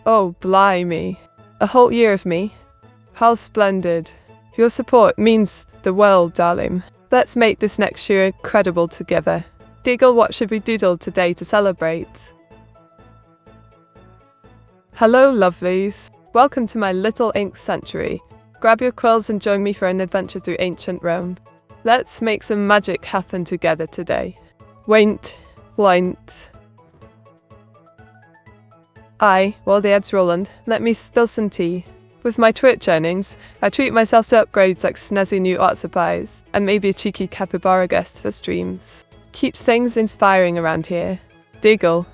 Oh, blimey. A whole year of me? How splendid. Your support means the world, darling. Let's make this next year incredible together. Diggle, what should we doodle today to celebrate? Hello, lovelies. Welcome to my little ink sanctuary. Grab your quills and join me for an adventure through ancient Rome. Let's make some magic happen together today. Wait, blind. Aye, while the head's rolling, let me spill some tea. With my Twitch earnings, I treat myself to upgrades like snazzy new art supplies, and maybe a cheeky capybara guest for streams. Keeps things inspiring around here. Diggle.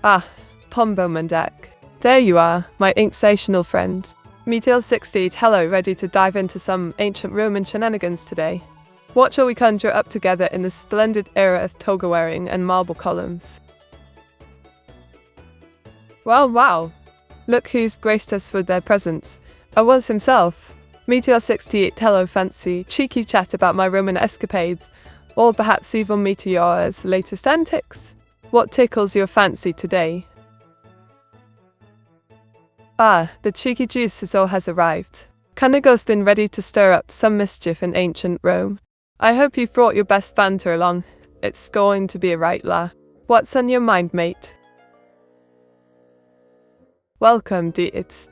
Ah, Pombomandak. There you are, my inksational friend. Meteor 68, hello, ready to dive into some ancient Roman shenanigans today. What shall we conjure up together in the splendid era of toga wearing and marble columns? Well, wow. Look who's graced us with their presence. Was himself. Meteor 68, hello, fancy cheeky chat about my Roman escapades, or perhaps even Meteora's latest antics. What tickles your fancy today? Ah, the cheeky juice has arrived. Canigo's been ready to stir up some mischief in ancient Rome. I hope you've brought your best banter along. It's going to be a right laugh. What's on your mind, mate? Welcome, it's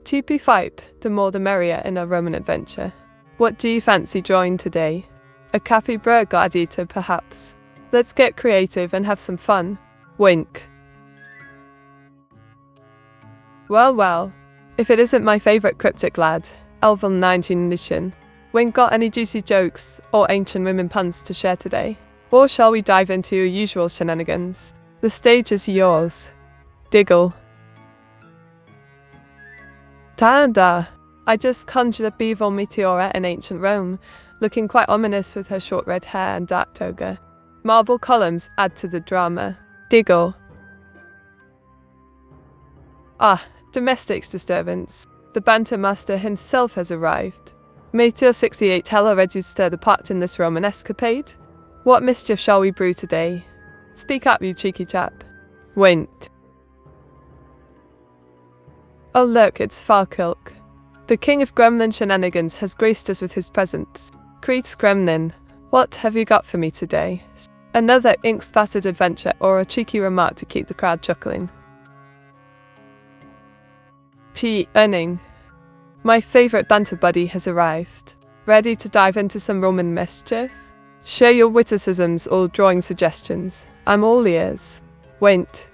TP5, the more the merrier in our Roman adventure. What do you fancy drawing today? A capybara gladiator, perhaps? Let's get creative and have some fun. Wink. Well, if it isn't my favourite cryptic lad, Elven 19 edition. Wink, got any juicy jokes or ancient women puns to share today? Or shall we dive into your usual shenanigans? The stage is yours. Diggle. Ta-da! I just conjured a Vtuber Meteora in ancient Rome, looking quite ominous with her short red hair and dark toga. Marble columns add to the drama. Diggle. Ah, domestic disturbance. The banter master himself has arrived. Meteor 68, hello, ready to stir the pot in this Roman escapade? What mischief shall we brew today? Speak up, you cheeky chap. Wint. Oh look, it's Farkilk. The king of gremlin shenanigans has graced us with his presence. Crete's gremlin, what have you got for me today? Another ink-spattered adventure or a cheeky remark to keep the crowd chuckling? Earning. My favourite banter buddy has arrived. Ready to dive into some Roman mischief? Share your witticisms or drawing suggestions. I'm all ears. Wint.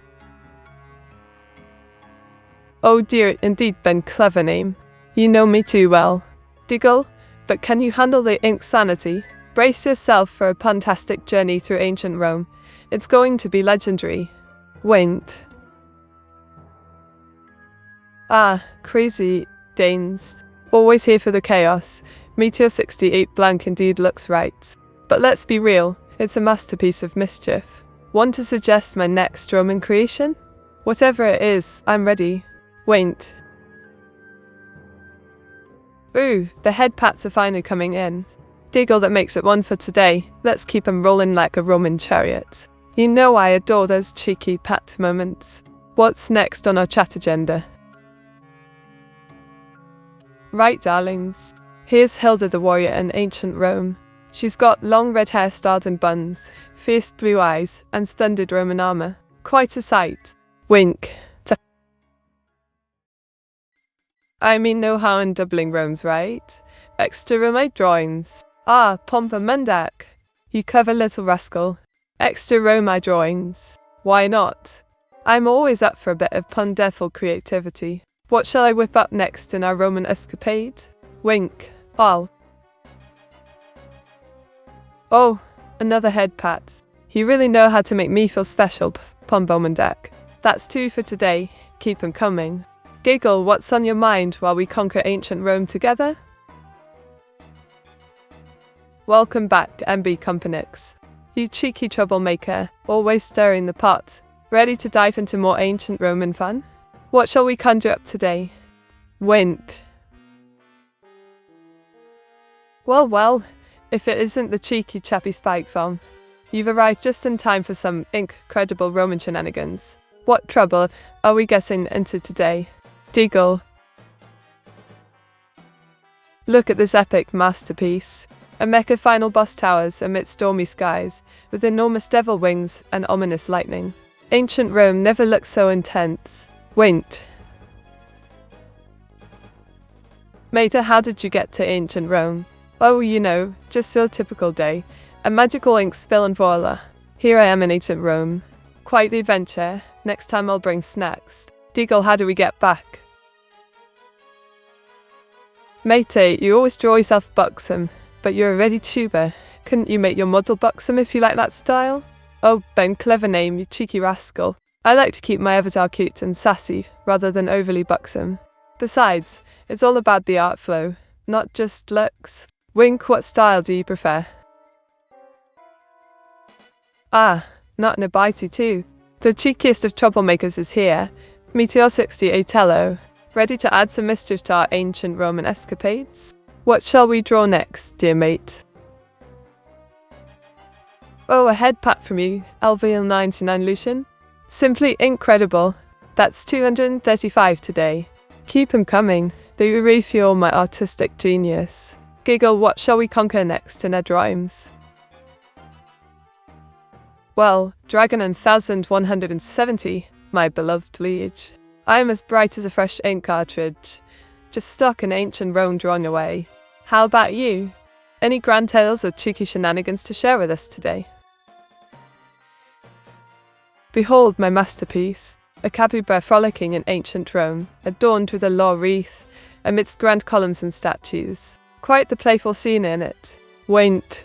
Oh dear, indeed Ben, clever name. You know me too well. Diggle, but can you handle the ink sanity? Brace yourself for a fantastic journey through ancient Rome. It's going to be legendary. Wint. Ah, crazy Danes. Always here for the chaos. Meteor 68 blank indeed looks right. But let's be real, it's a masterpiece of mischief. Want to suggest my next Roman creation? Whatever it is, I'm ready. Wait. Ooh, the head pats are finally coming in. Diggle, that makes it one for today. Let's keep 'em rolling like a Roman chariot. You know I adore those cheeky pat moments. What's next on our chat agenda? Right, darlings. Here's Hilda the warrior in ancient Rome. She's got long red hair styled in buns, fierce blue eyes, and splendid Roman armour. Quite a sight. Wink. I mean no harm in doubling Rome's, right? Extra row my drawings. Ah, Pombomandak. You clever little rascal. Extra row my drawings. Why not? I'm always up for a bit of pun-deful creativity. What shall I whip up next in our Roman escapade? Wink. All. Oh, another head pat. You really know how to make me feel special, Pombomandak. That's two for today. Keep 'em coming. Giggle, what's on your mind while we conquer ancient Rome together? Welcome back, MB Companix. You cheeky troublemaker, always stirring the pot. Ready to dive into more ancient Roman fun? What shall we conjure up today? Wint. Well, if it isn't the cheeky chappy Spike farm. You've arrived just in time for some incredible Roman shenanigans. What trouble are we getting into today? Deagle. Look at this epic masterpiece. A mecha final boss towers amid stormy skies, with enormous devil wings and ominous lightning. Ancient Rome never looked so intense. Wait. Meta, how did you get to ancient Rome? Oh, you know, just your typical day. A magical ink spill and voila. Here I am in ancient Rome. Quite the adventure. Next time I'll bring snacks. Deagle, how do we get back? Mate, you always draw yourself buxom, but you're a ready tuber. Couldn't you make your model buxom if you like that style? Oh, Ben, clever name, you cheeky rascal. I like to keep my avatar cute and sassy, rather than overly buxom. Besides, it's all about the art flow, not just looks. Wink, what style do you prefer? Ah, not in a bitey too. The cheekiest of troublemakers is here, Meteor 68 Tello, ready to add some mischief to our ancient Roman escapades. What shall we draw next, dear mate? Oh, a head pat from you, LVL99 Lucian. Simply incredible. That's 235 today. Keep 'em coming. They refuel my artistic genius. Giggle, what shall we conquer next in our rhymes? Well, Dragon and 1170, my beloved liege. I am as bright as a fresh ink cartridge, just stuck in ancient Rome drawing away. How about you? Any grand tales or cheeky shenanigans to share with us today? Behold my masterpiece, a capybara frolicking in ancient Rome, adorned with a laurel wreath, amidst grand columns and statues. Quite the playful scene in it. Wait.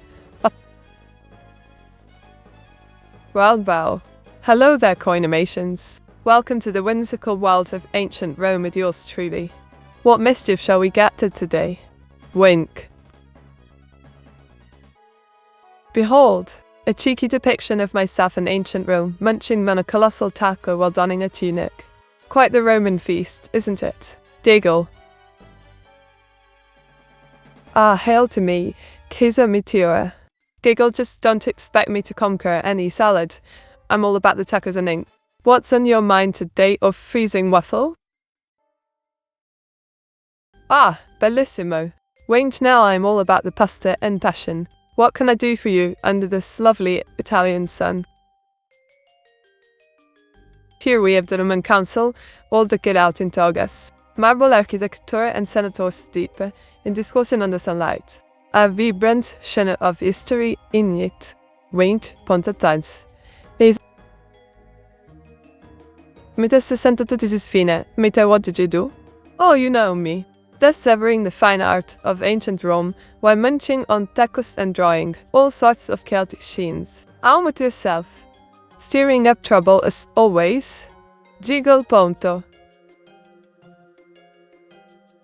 Well. Hello there, coinimations. Welcome to the whimsical world of ancient Rome with yours truly. What mischief shall we get to today? Wink. Behold, a cheeky depiction of myself in ancient Rome, munching on a colossal taco while donning a tunic. Quite the Roman feast, isn't it? Deagle. Ah, hail to me, Vtuber Meteora. Giggle, just don't expect me to conquer any salad. I'm all about the tacos and ink. What's on your mind today, or freezing waffle? Ah, bellissimo. Wait now, I'm all about the pasta and passion. What can I do for you under this lovely Italian sun? Here we have the Roman Council, all decked out in togas. Marble architecture and senators deep in discussion under sunlight. A vibrant sheen of history in it. Wait, pontatans. Meta 62 this is fine. Meta, what did you do? Oh, you know me. Discovering the fine art of ancient Rome while munching on tacos and drawing all sorts of Celtic scenes. On with yourself. Stirring up trouble as always. Jiggle ponto.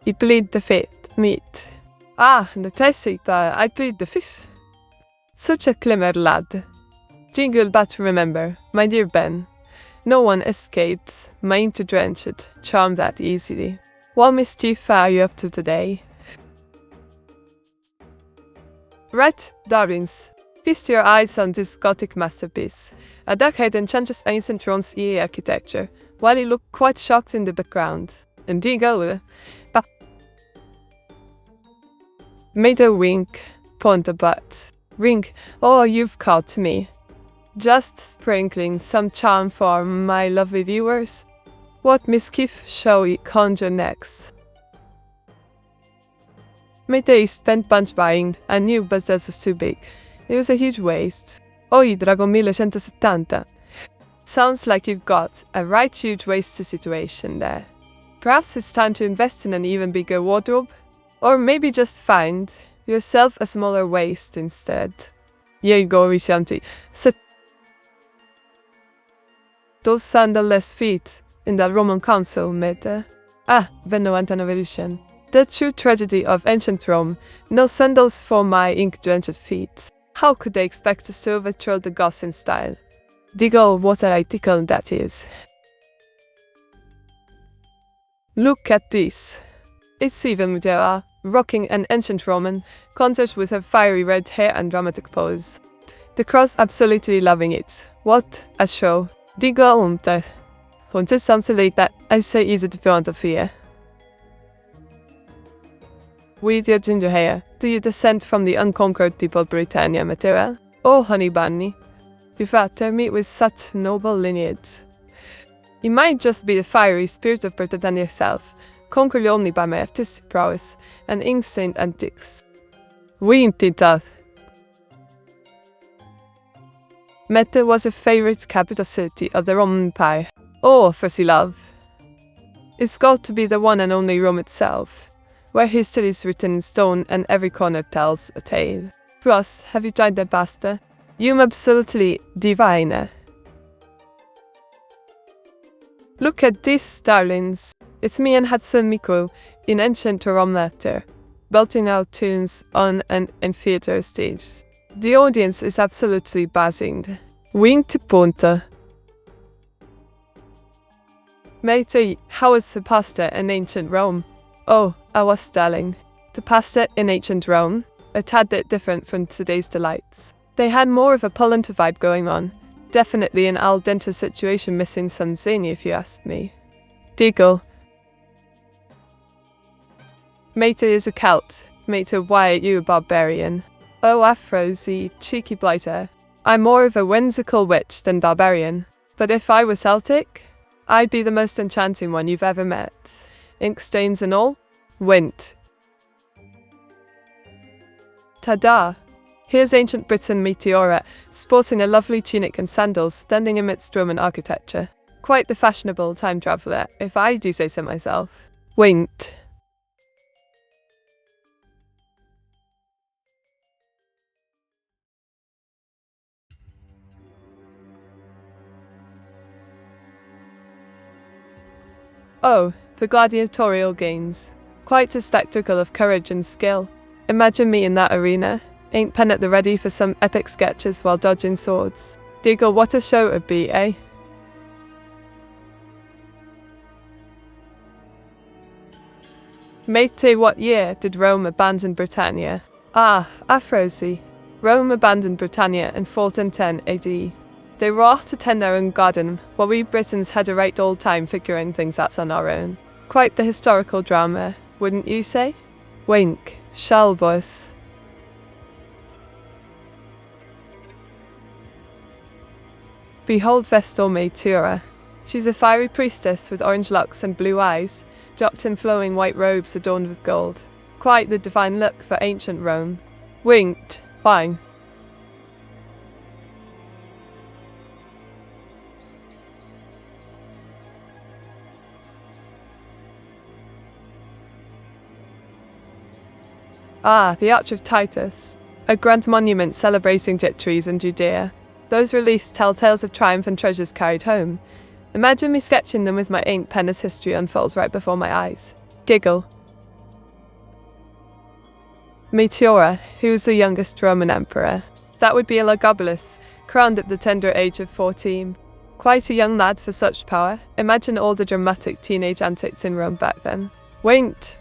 I plead the fifth meat. Ah, the classic, I plead the fifth. Such a clever lad. Jingle, but remember, my dear Ben, no one escapes mine to drench it, charm that easily. What mischief are you up to today? Right, darlings, feast your eyes on this Gothic masterpiece, a decade enchantress ancient Rome's EA architecture, while you look quite shocked in the background. Indeed, go. Made a wink, point a butt. Ring, oh, you've caught me. Just sprinkling some charm for my lovely viewers. What mischief shall we conjure next? Mate spent bunch buying a new but was too big. It was a huge waste. Oi, Dragon 1170. Sounds like you've got a right huge waste situation there. Perhaps it's time to invest in an even bigger wardrobe? Or maybe just find yourself a smaller waist instead. Here you go, Rishanti. Set those sandalless feet in the Roman Council, mate. Ah, V99 Lucian. The true tragedy of ancient Rome. No sandals for my ink-drenched feet. How could they expect to overthrow the Goths in style? Diggle, what a radical that is. Look at this. It's even Meteora, rocking an ancient Roman concert with her fiery red hair and dramatic pose. The crowd's absolutely loving it. What a show. Diggle. Want it sounds so like that I say easy to feel fear. With your ginger hair, do you descend from the unconquered people Britannia Meteora? Oh, honey bunny, you flatter me with such noble lineage. You might just be the fiery spirit of Britannia herself, conquered only by my artistic prowess and insane antics. We indeed doth. Meta was a favorite capital city of the Roman Empire. Oh, fussy love. It's got to be the one and only Rome itself, where history is written in stone and every corner tells a tale. Ross, have you tried that pasta? You're absolutely divine. Look at this, darlings. It's me and Hatsune Miku in ancient Rome theater, belting out tunes on an amphitheater stage. The audience is absolutely buzzing. Wing to punta. Matey, how was the pasta in ancient Rome? Oh, I was darling. The pasta in ancient Rome? A tad bit different from today's delights. They had more of a polenta vibe going on. Definitely an al dente situation missing some zany if you ask me. Deagle. Matey is a Celt. Matey, why are you a barbarian? Oh, Afrozy, cheeky blighter. I'm more of a whimsical witch than barbarian. But if I was Celtic, I'd be the most enchanting one you've ever met. Ink stains and all? Wint. Ta-da! Here's ancient Britain Meteora, sporting a lovely tunic and sandals, standing amidst Roman architecture. Quite the fashionable time traveller, if I do say so myself. Wint. Oh, the gladiatorial games. Quite a spectacle of courage and skill. Imagine me in that arena, ink pen at the ready for some epic sketches while dodging swords. Diggle, what a show it'd be, eh? Matey, what year did Rome abandon Britannia? Ah, Afrozy. Rome abandoned Britannia in 410 AD. They were off to tend their own garden, while we Britons had a right old time figuring things out on our own. Quite the historical drama, wouldn't you say? Wink, Shalvos. Behold Vtuber Meteora. She's a fiery priestess with orange locks and blue eyes, dropped in flowing white robes adorned with gold. Quite the divine look for ancient Rome. Winked. Fine. Ah, the Arch of Titus, a grand monument celebrating victories in Judea. Those reliefs tell tales of triumph and treasures carried home. Imagine me sketching them with my ink pen as history unfolds right before my eyes. Giggle. Meteora, who was the youngest Roman emperor. That would be Elagabalus, crowned at the tender age of 14. Quite a young lad for such power. Imagine all the dramatic teenage antics in Rome back then. Winked.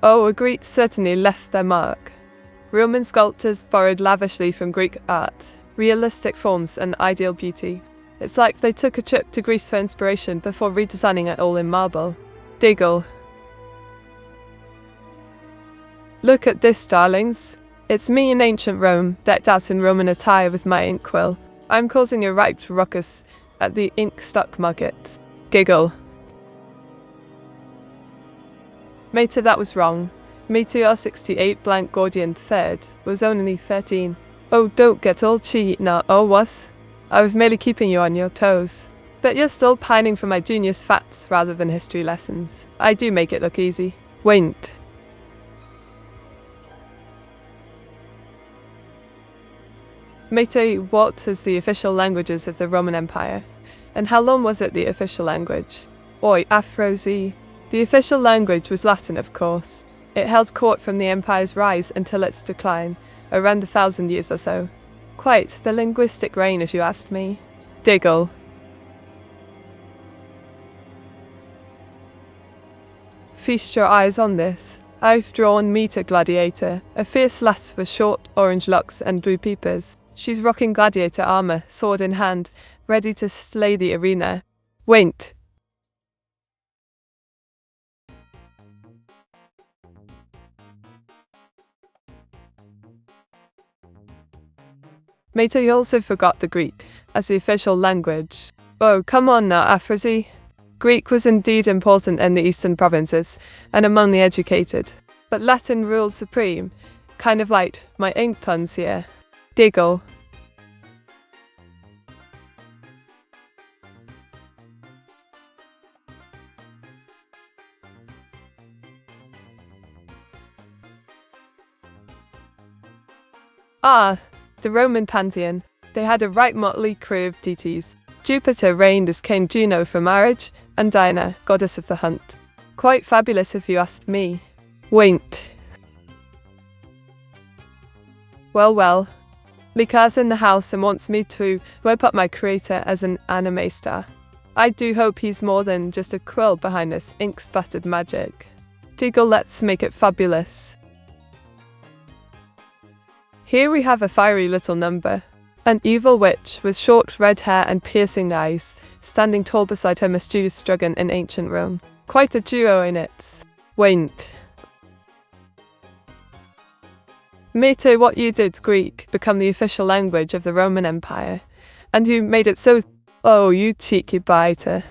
Oh, Greeks certainly left their mark. Roman sculptors borrowed lavishly from Greek art, realistic forms and ideal beauty. It's like they took a trip to Greece for inspiration before redesigning it all in marble. Diggle. Look at this, darlings. It's me in ancient Rome, decked out in Roman attire with my ink quill. I'm causing a right ruckus at the ink stock market. Giggle. Matey, that was wrong. Meteor 68 blank Gordian third was only 13. Oh, don't get all cheeky now, oh was? I was merely keeping you on your toes. But you're still pining for my genius facts rather than history lessons. I do make it look easy. Winked. Matey, what is the official languages of the Roman Empire? And how long was it the official language? Oi, Afrozy. The official language was Latin, of course. It held court from the empire's rise until its decline, around 1,000 years or so. Quite the linguistic reign, if you asked me. Diggle. Feast your eyes on this. I've drawn Meteor Gladiator, a fierce lass with short orange locks and blue peepers. She's rocking gladiator armor, sword in hand, ready to slay the arena. Wait. Mate, you also forgot the Greek as the official language. Oh, come on now, Afrozy. Greek was indeed important in the eastern provinces and among the educated, but Latin ruled supreme, kind of like my ink puns here. Diggle. Ah, the Roman pantheon. They had a right motley crew of deities. Jupiter reigned as King Juno for marriage, and Diana, goddess of the hunt. Quite fabulous if you ask me. Wait. Well. Lika's in the house and wants me to whip up my creator as an anime star. I do hope he's more than just a quill behind this ink-spattered magic. Jiggle, let's make it fabulous. Here we have a fiery little number. An evil witch with short red hair and piercing eyes, standing tall beside her mischievous dragon in ancient Rome. Quite a duo in it. Wait. Mate, what you did Greek become the official language of the Roman Empire, and you made it so. Oh, you cheeky biter.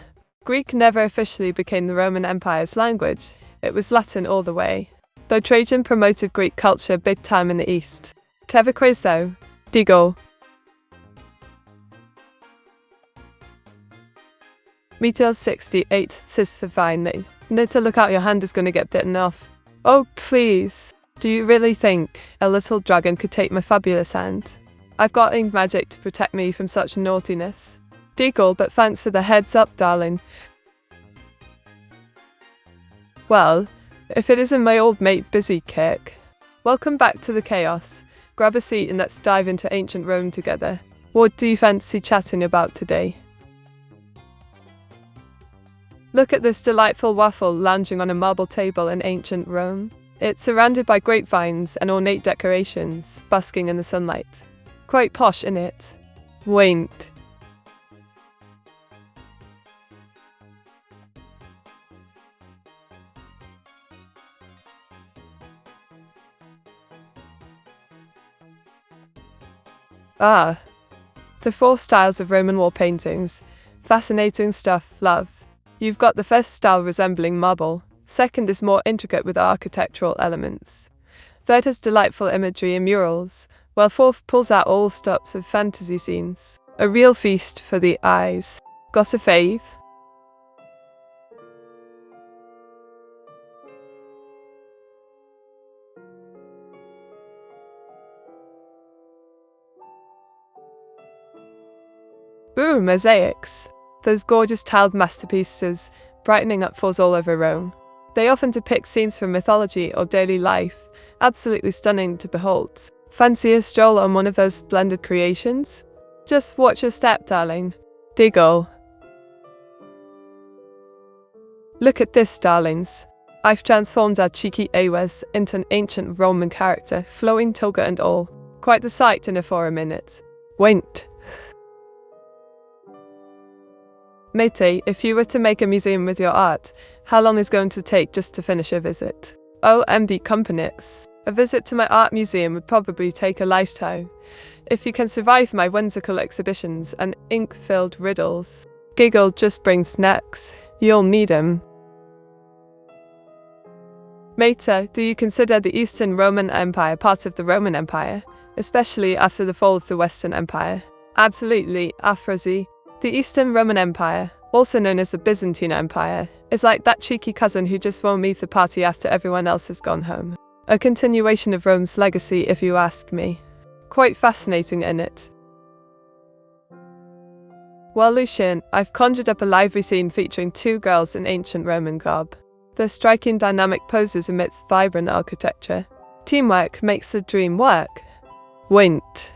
Greek never officially became the Roman Empire's language. It was Latin all the way. Though Trajan promoted Greek culture big time in the East. Clever quiz though. Diggle. Meteor 68 says finally. Need to look out, your hand is going to get bitten off. Oh, please. Do you really think a little dragon could take my fabulous hand? I've got ink magic to protect me from such naughtiness. Diggle, but thanks for the heads up, darling. Well, if it isn't my old mate Busy Kick. Welcome back to the chaos. Grab a seat and let's dive into ancient Rome together. What do you fancy chatting about today? Look at this delightful waffle lounging on a marble table in ancient Rome. It's surrounded by grapevines and ornate decorations, basking in the sunlight. Quite posh, innit? Wait. Ah. The 4 styles of Roman wall paintings. Fascinating stuff, love. You've got the first style resembling marble, second is more intricate with architectural elements, third has delightful imagery and murals, while fourth pulls out all stops with fantasy scenes. A real feast for the eyes. Got a fave? Ooh, mosaics. Those gorgeous tiled masterpieces, brightening up floors all over Rome. They often depict scenes from mythology or daily life, absolutely stunning to behold. Fancy a stroll on one of those splendid creations? Just watch your step, darling. Diggle. Look at this, darlings. I've transformed our cheeky Awes into an ancient Roman character, flowing toga and all. Quite the sight in for a minute. Wait. Mate, if you were to make a museum with your art, how long is going to take just to finish a visit? OMD companies. A visit to my art museum would probably take a lifetime. If you can survive my whimsical exhibitions and ink-filled riddles. Giggle, just bring snacks. You'll need 'em. Mate, do you consider the Eastern Roman Empire part of the Roman Empire, especially after the fall of the Western Empire? Absolutely, Afrozy. The Eastern Roman Empire, also known as the Byzantine Empire, is like that cheeky cousin who just won't leave the party after everyone else has gone home. A continuation of Rome's legacy, if you ask me. Quite fascinating, innit? Well, Lucien, I've conjured up a lively scene featuring 2 girls in ancient Roman garb. Their striking dynamic poses amidst vibrant architecture. Teamwork makes the dream work. Wait.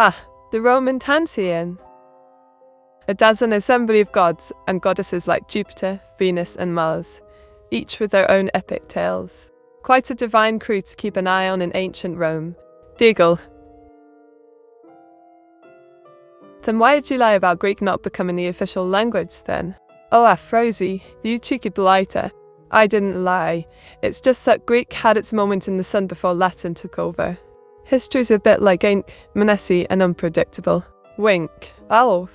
Ah, the Roman Pantheon. A dazzling assembly of gods and goddesses like Jupiter, Venus, and Mars, each with their own epic tales. Quite a divine crew to keep an eye on in ancient Rome. Deagle. Then why did you lie about Greek not becoming the official language then? Oh, Aphrodite, you cheeky blighter. I didn't lie. It's just that Greek had its moment in the sun before Latin took over. History's a bit like ink, messy and unpredictable. Wink. Oh.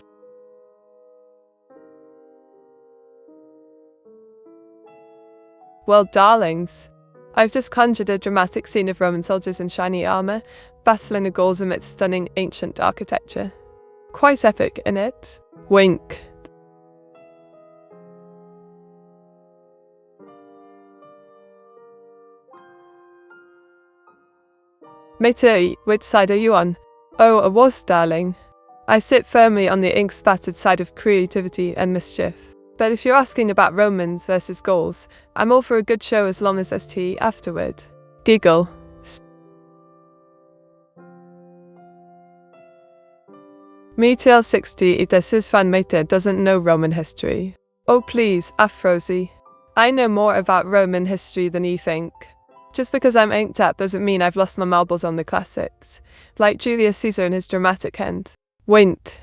Well, darlings, I've just conjured a dramatic scene of Roman soldiers in shiny armour, battling the Gauls amidst stunning ancient architecture. Quite epic, innit? Wink. Matey, which side are you on? Oh, I was, darling. I sit firmly on the ink-spattered side of creativity and mischief. But if you're asking about Romans versus Gauls, I'm all for a good show as long as there's tea afterward. Giggle. Meteor 60 this is fan Mete doesn't know Roman history. Oh please, Aphrodite. I know more about Roman history than you think. Just because I'm inked up doesn't mean I've lost my marbles on the classics. Like Julius Caesar and his dramatic end. Wint.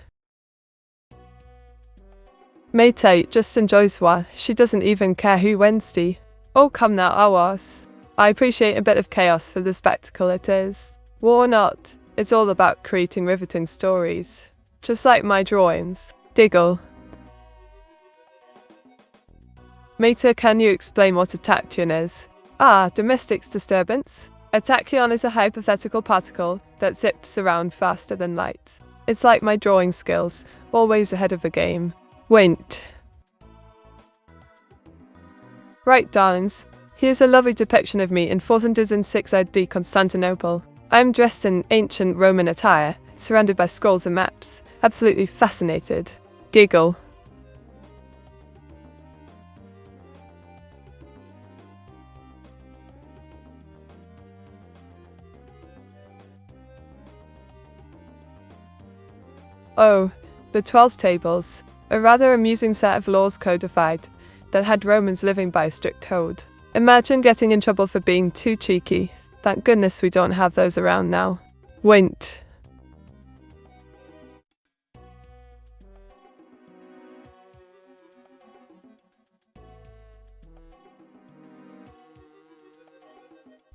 Mate just enjoys war, she doesn't even care who Wednesday. Oh come now, Awas. I appreciate a bit of chaos for the spectacle it is. War or not, it's all about creating riveting stories. Just like my drawings. Diggle. Mate, can you explain what a tachyon is? Ah, domestic disturbance. A tachyon is a hypothetical particle that zips around faster than light. It's like my drawing skills, always ahead of the game. Wint. Right, darlings. Here's a lovely depiction of me in 406 AD Constantinople. I'm dressed in ancient Roman attire, surrounded by scrolls and maps. Absolutely fascinated. Giggle. Oh, the 12 tables. A rather amusing set of laws codified that had Romans living by a strict code. Imagine getting in trouble for being too cheeky. Thank goodness we don't have those around now. Wint.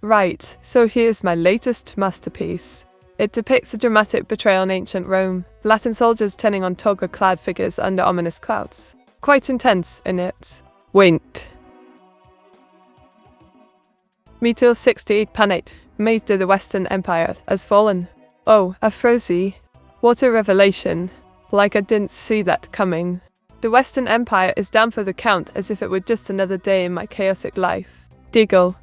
Right, so here's my latest masterpiece. It depicts a dramatic betrayal in ancient Rome, Latin soldiers turning on toga-clad figures under ominous clouds. Quite intense, innit? Wint. Meteor 68 Panate, made to the Western Empire, has fallen. Oh, Aphrodite. What a revelation. Like I didn't see that coming. The Western Empire is down for the count as if it were just another day in my chaotic life. Diggle.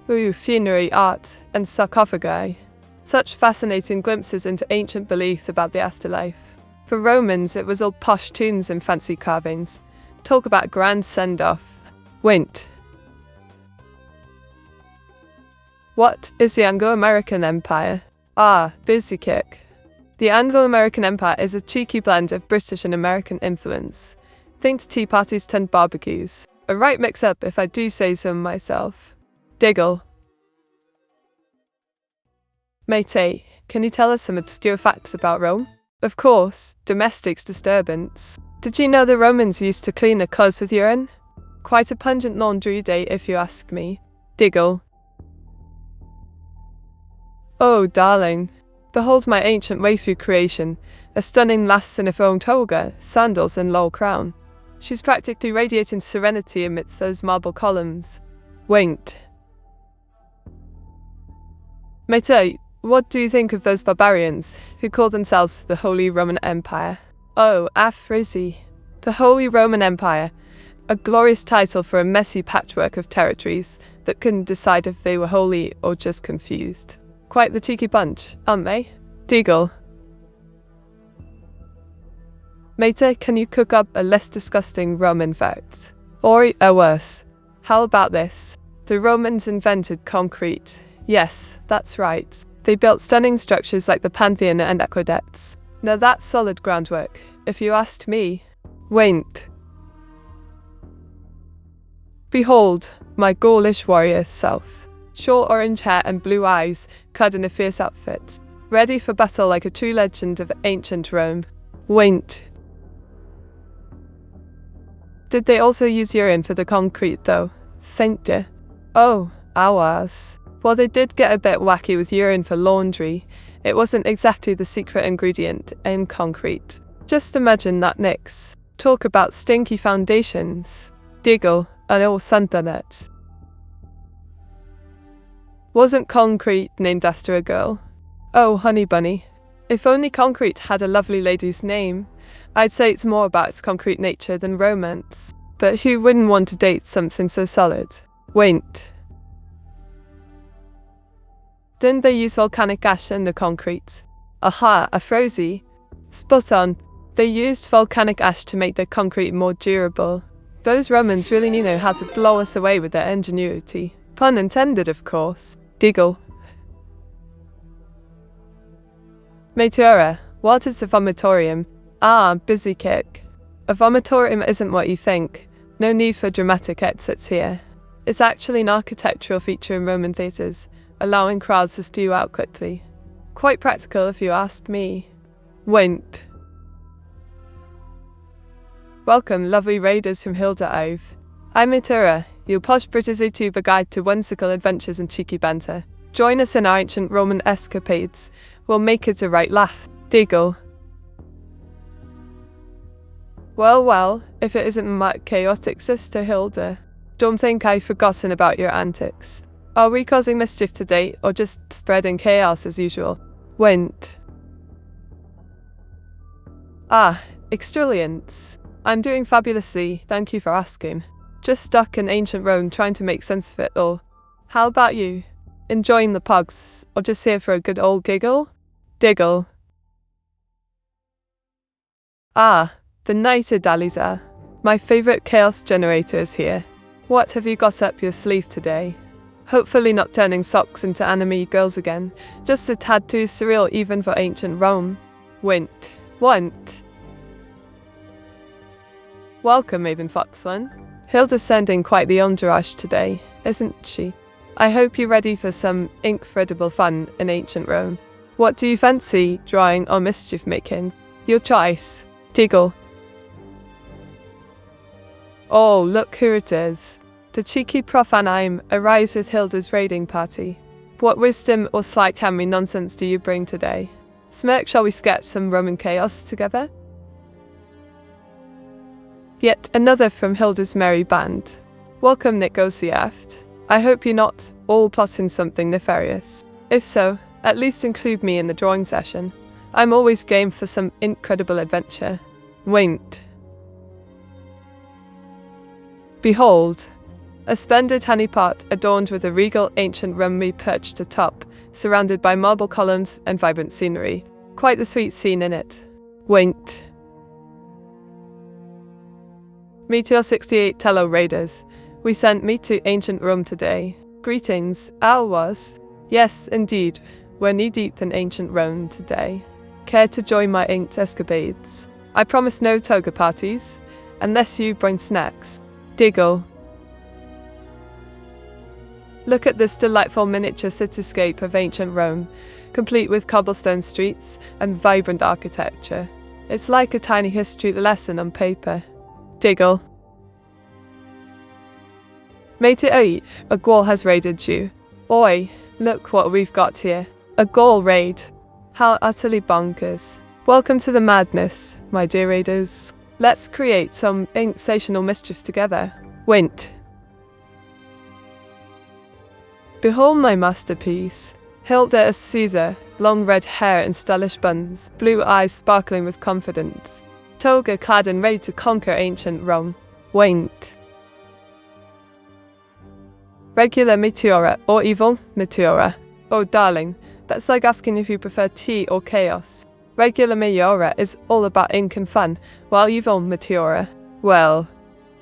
Ooh, funerary art and sarcophagi. Such fascinating glimpses into ancient beliefs about the afterlife. For Romans, it was all posh tunes and fancy carvings. Talk about grand send-off. Wint. What is the Anglo-American Empire? Ah, busy kick. The Anglo-American Empire is a cheeky blend of British and American influence. Think tea parties turned barbecues. A right mix-up if I do say so myself. Diggle. Mate, can you tell us some obscure facts about Rome? Of course, domestic disturbance. Did you know the Romans used to clean their clothes with urine? Quite a pungent laundry day if you ask me. Diggle. Oh, darling. Behold my ancient waifu creation, a stunning lass in a foam toga, sandals and laurel crown. She's practically radiating serenity amidst those marble columns. Winked. Mate, what do you think of those barbarians who call themselves the Holy Roman Empire? Oh, Aphrodite. The Holy Roman Empire. A glorious title for a messy patchwork of territories that couldn't decide if they were holy or just confused. Quite the cheeky bunch, aren't they? Deagle. Mate, can you cook up a less disgusting Roman fact? Or worse. How about this? The Romans invented concrete. Yes, that's right. They built stunning structures like the Pantheon and aqueducts. Now that's solid groundwork, if you asked me. Wait. Behold, my Gaulish warrior self. Short orange hair and blue eyes, clad in a fierce outfit. Ready for battle like a true legend of ancient Rome. Wait. Did they also use urine for the concrete though? Think ya? Oh, ours. Well, they did get a bit wacky with urine for laundry. It wasn't exactly the secret ingredient in concrete. Just imagine that, Nix. Talk about stinky foundations. Diggle, and all Santanet. Wasn't concrete named after a girl? Oh, honey bunny. If only concrete had a lovely lady's name. I'd say it's more about its concrete nature than romance. But who wouldn't want to date something so solid? Wait. Didn't they use volcanic ash in the concrete? Aha, a frozy. Spot on. They used volcanic ash to make the concrete more durable. Those Romans really knew how to blow us away with their ingenuity. Pun intended, of course. Diggle. Meteora, what is a vomitorium? Ah, busy kick. A vomitorium isn't what you think. No need for dramatic exits here. It's actually an architectural feature in Roman theatres, allowing crowds to spew out quickly. Quite practical if you asked me. Wait. Welcome, lovely raiders from Hilda. I'm Meteora, your posh British Vtuber guide to whimsical adventures and cheeky banter. Join us in our ancient Roman escapades. We'll make it a right laugh. Diggle. Well, if it isn't my chaotic sister Hilda. Don't think I've forgotten about your antics. Are we causing mischief today, or just spreading chaos as usual? Wait. Ah, extruliants. I'm doing fabulously, thank you for asking. Just stuck in ancient Rome trying to make sense of it all. How about you? Enjoying the pugs, or just here for a good old giggle? Diggle. Ah, the Nighter Daliza. My favourite chaos generator is here. What have you got up your sleeve today? Hopefully not turning socks into anime girls again. Just a tad too surreal even for ancient Rome. Wint. Welcome, Maven Foxlin. Hilda's sending quite the entourage today, isn't she? I hope you're ready for some incredible fun in ancient Rome. What do you fancy, drawing or mischief making? Your choice. Diggle. Oh, look who it is. The cheeky profanime arrives with Hilda's raiding party. What wisdom or slight Henry nonsense do you bring today? Smirk, shall we sketch some Roman chaos together? Yet another from Hilda's merry band. Welcome, Nick Osiaft. I hope you're not all plotting something nefarious. If so, at least include me in the drawing session. I'm always game for some incredible adventure. Wait. Behold, a splendid honeypot adorned with a regal ancient rummy perched atop, surrounded by marble columns and vibrant scenery. Quite the sweet scene in it. Wait. Meteor 68 Tello Raiders. We sent me to ancient Rome today. Greetings, was. Yes, indeed, we're knee-deep in ancient Rome today. Care to join my inked escapades? I promise no toga parties, unless you bring snacks. Diggle. Look at this delightful miniature cityscape of ancient Rome, complete with cobblestone streets and vibrant architecture. It's like a tiny history lesson on paper. Diggle. Matey, a Gaul has raided you. Oi, look what we've got here. A Gaul raid. How utterly bonkers. Welcome to the madness, my dear raiders. Let's create some sensational mischief together. Wint. Behold my masterpiece. Hilda as Caesar, long red hair and stylish buns, blue eyes sparkling with confidence. Toga clad and ready to conquer ancient Rome. Wint. Regular Meteora or evil Meteora. Oh darling, that's like asking if you prefer tea or chaos. Regular Meteora is all about ink and fun, while Vtuber Meteora, well,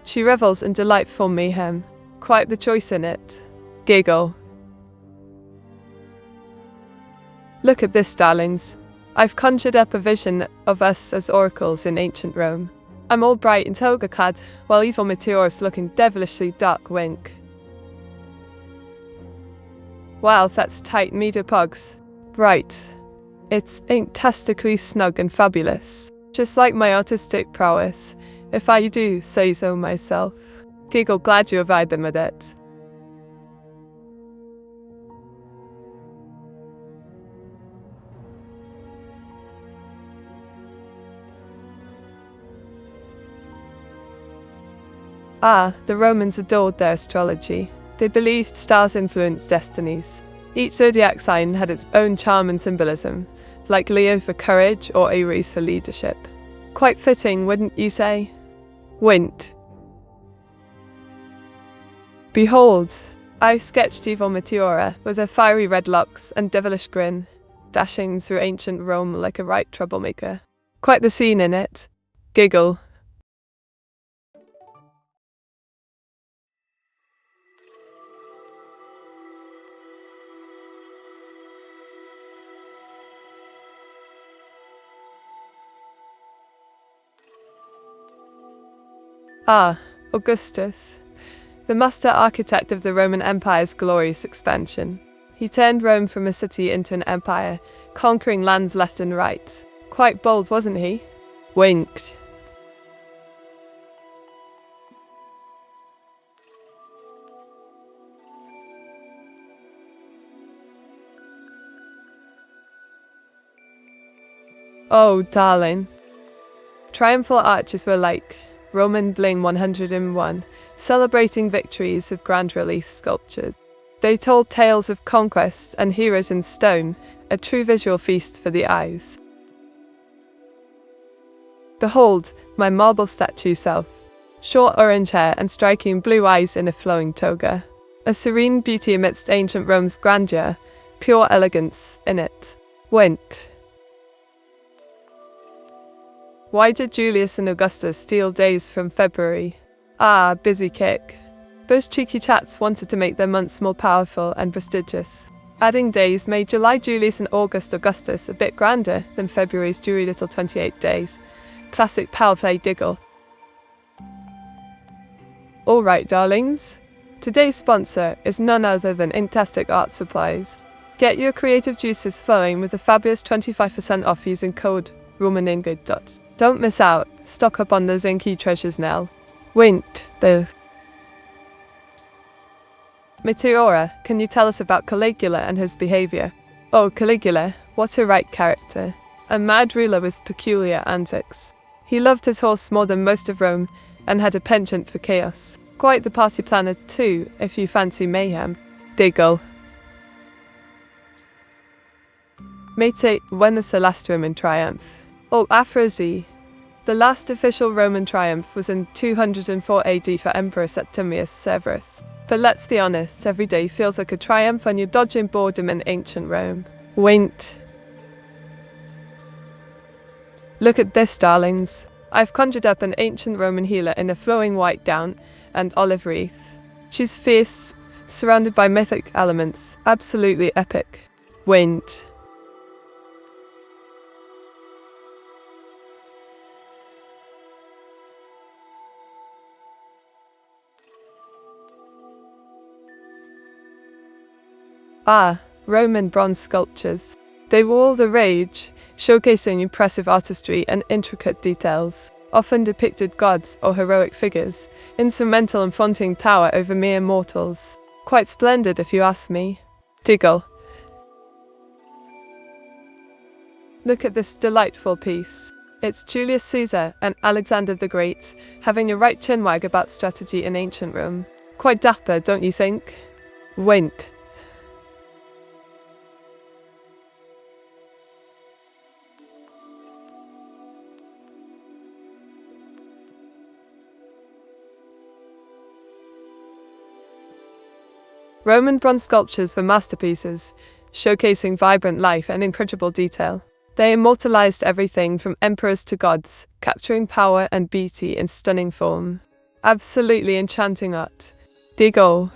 she revels in delightful mayhem. Quite the choice in it. Giggle. Look at this, darlings. I've conjured up a vision of us as oracles in ancient Rome. I'm all bright and toga-clad, while Vtuber Meteora's looking devilishly dark. Wink. Wow, that's tight, meter pogs. Right. It's fantastically snug and fabulous. Just like my artistic prowess, if I do say so myself. Giggle, glad you're vibing with it. Ah, the Romans adored their astrology. They believed stars influenced destinies. Each zodiac sign had its own charm and symbolism, like Leo for courage or Aries for leadership. Quite fitting, wouldn't you say? Wint. Behold, I've sketched Vtuber Meteora with her fiery red locks and devilish grin, dashing through ancient Rome like a right troublemaker. Quite the scene in it. Giggle. Ah, Augustus, the master architect of the Roman Empire's glorious expansion. He turned Rome from a city into an empire, conquering lands left and right. Quite bold, wasn't he? Winked. Oh, darling. Triumphal arches were like Roman bling 101, celebrating victories with grand relief sculptures. They told tales of conquests and heroes in stone, a true visual feast for the eyes. Behold, my marble statue self, short orange hair and striking blue eyes in a flowing toga. A serene beauty amidst ancient Rome's grandeur, pure elegance in it. Went. Why did Julius and Augustus steal days from February? Ah, busy kick. Those cheeky chats wanted to make their months more powerful and prestigious. Adding days made July Julius and August Augustus a bit grander than February's dreary little 28 days. Classic power play diggle. Alright, darlings. Today's sponsor is none other than Inktastic Art Supplies. Get your creative juices flowing with a fabulous 25% off using code ROMANINGOOD. Don't miss out. Stock up on those inky treasures now. Wint, though. Meteora, can you tell us about Caligula and his behavior? Oh, Caligula, what a right character. A mad ruler with peculiar antics. He loved his horse more than most of Rome and had a penchant for chaos. Quite the party planner too, if you fancy mayhem. Diggle. Mate, when was the last Roman triumph? Oh, Aphrosi. The last official Roman triumph was in 204 AD for Emperor Septimius Severus. But let's be honest, every day feels like a triumph when you're dodging boredom in ancient Rome. Wint. Look at this, darlings. I've conjured up an ancient Roman healer in a flowing white gown and olive wreath. She's fierce, surrounded by mythic elements, absolutely epic. Wint. Ah, Roman bronze sculptures. They were all the rage, showcasing impressive artistry and intricate details. Often depicted gods or heroic figures, instrumental in flaunting power over mere mortals. Quite splendid if you ask me. Diggle. Look at this delightful piece. It's Julius Caesar and Alexander the Great having a right chinwag about strategy in ancient Rome. Quite dapper, don't you think? Wint. Roman bronze sculptures were masterpieces, showcasing vibrant life and incredible detail. They immortalized everything from emperors to gods, capturing power and beauty in stunning form. Absolutely enchanting art. Digo.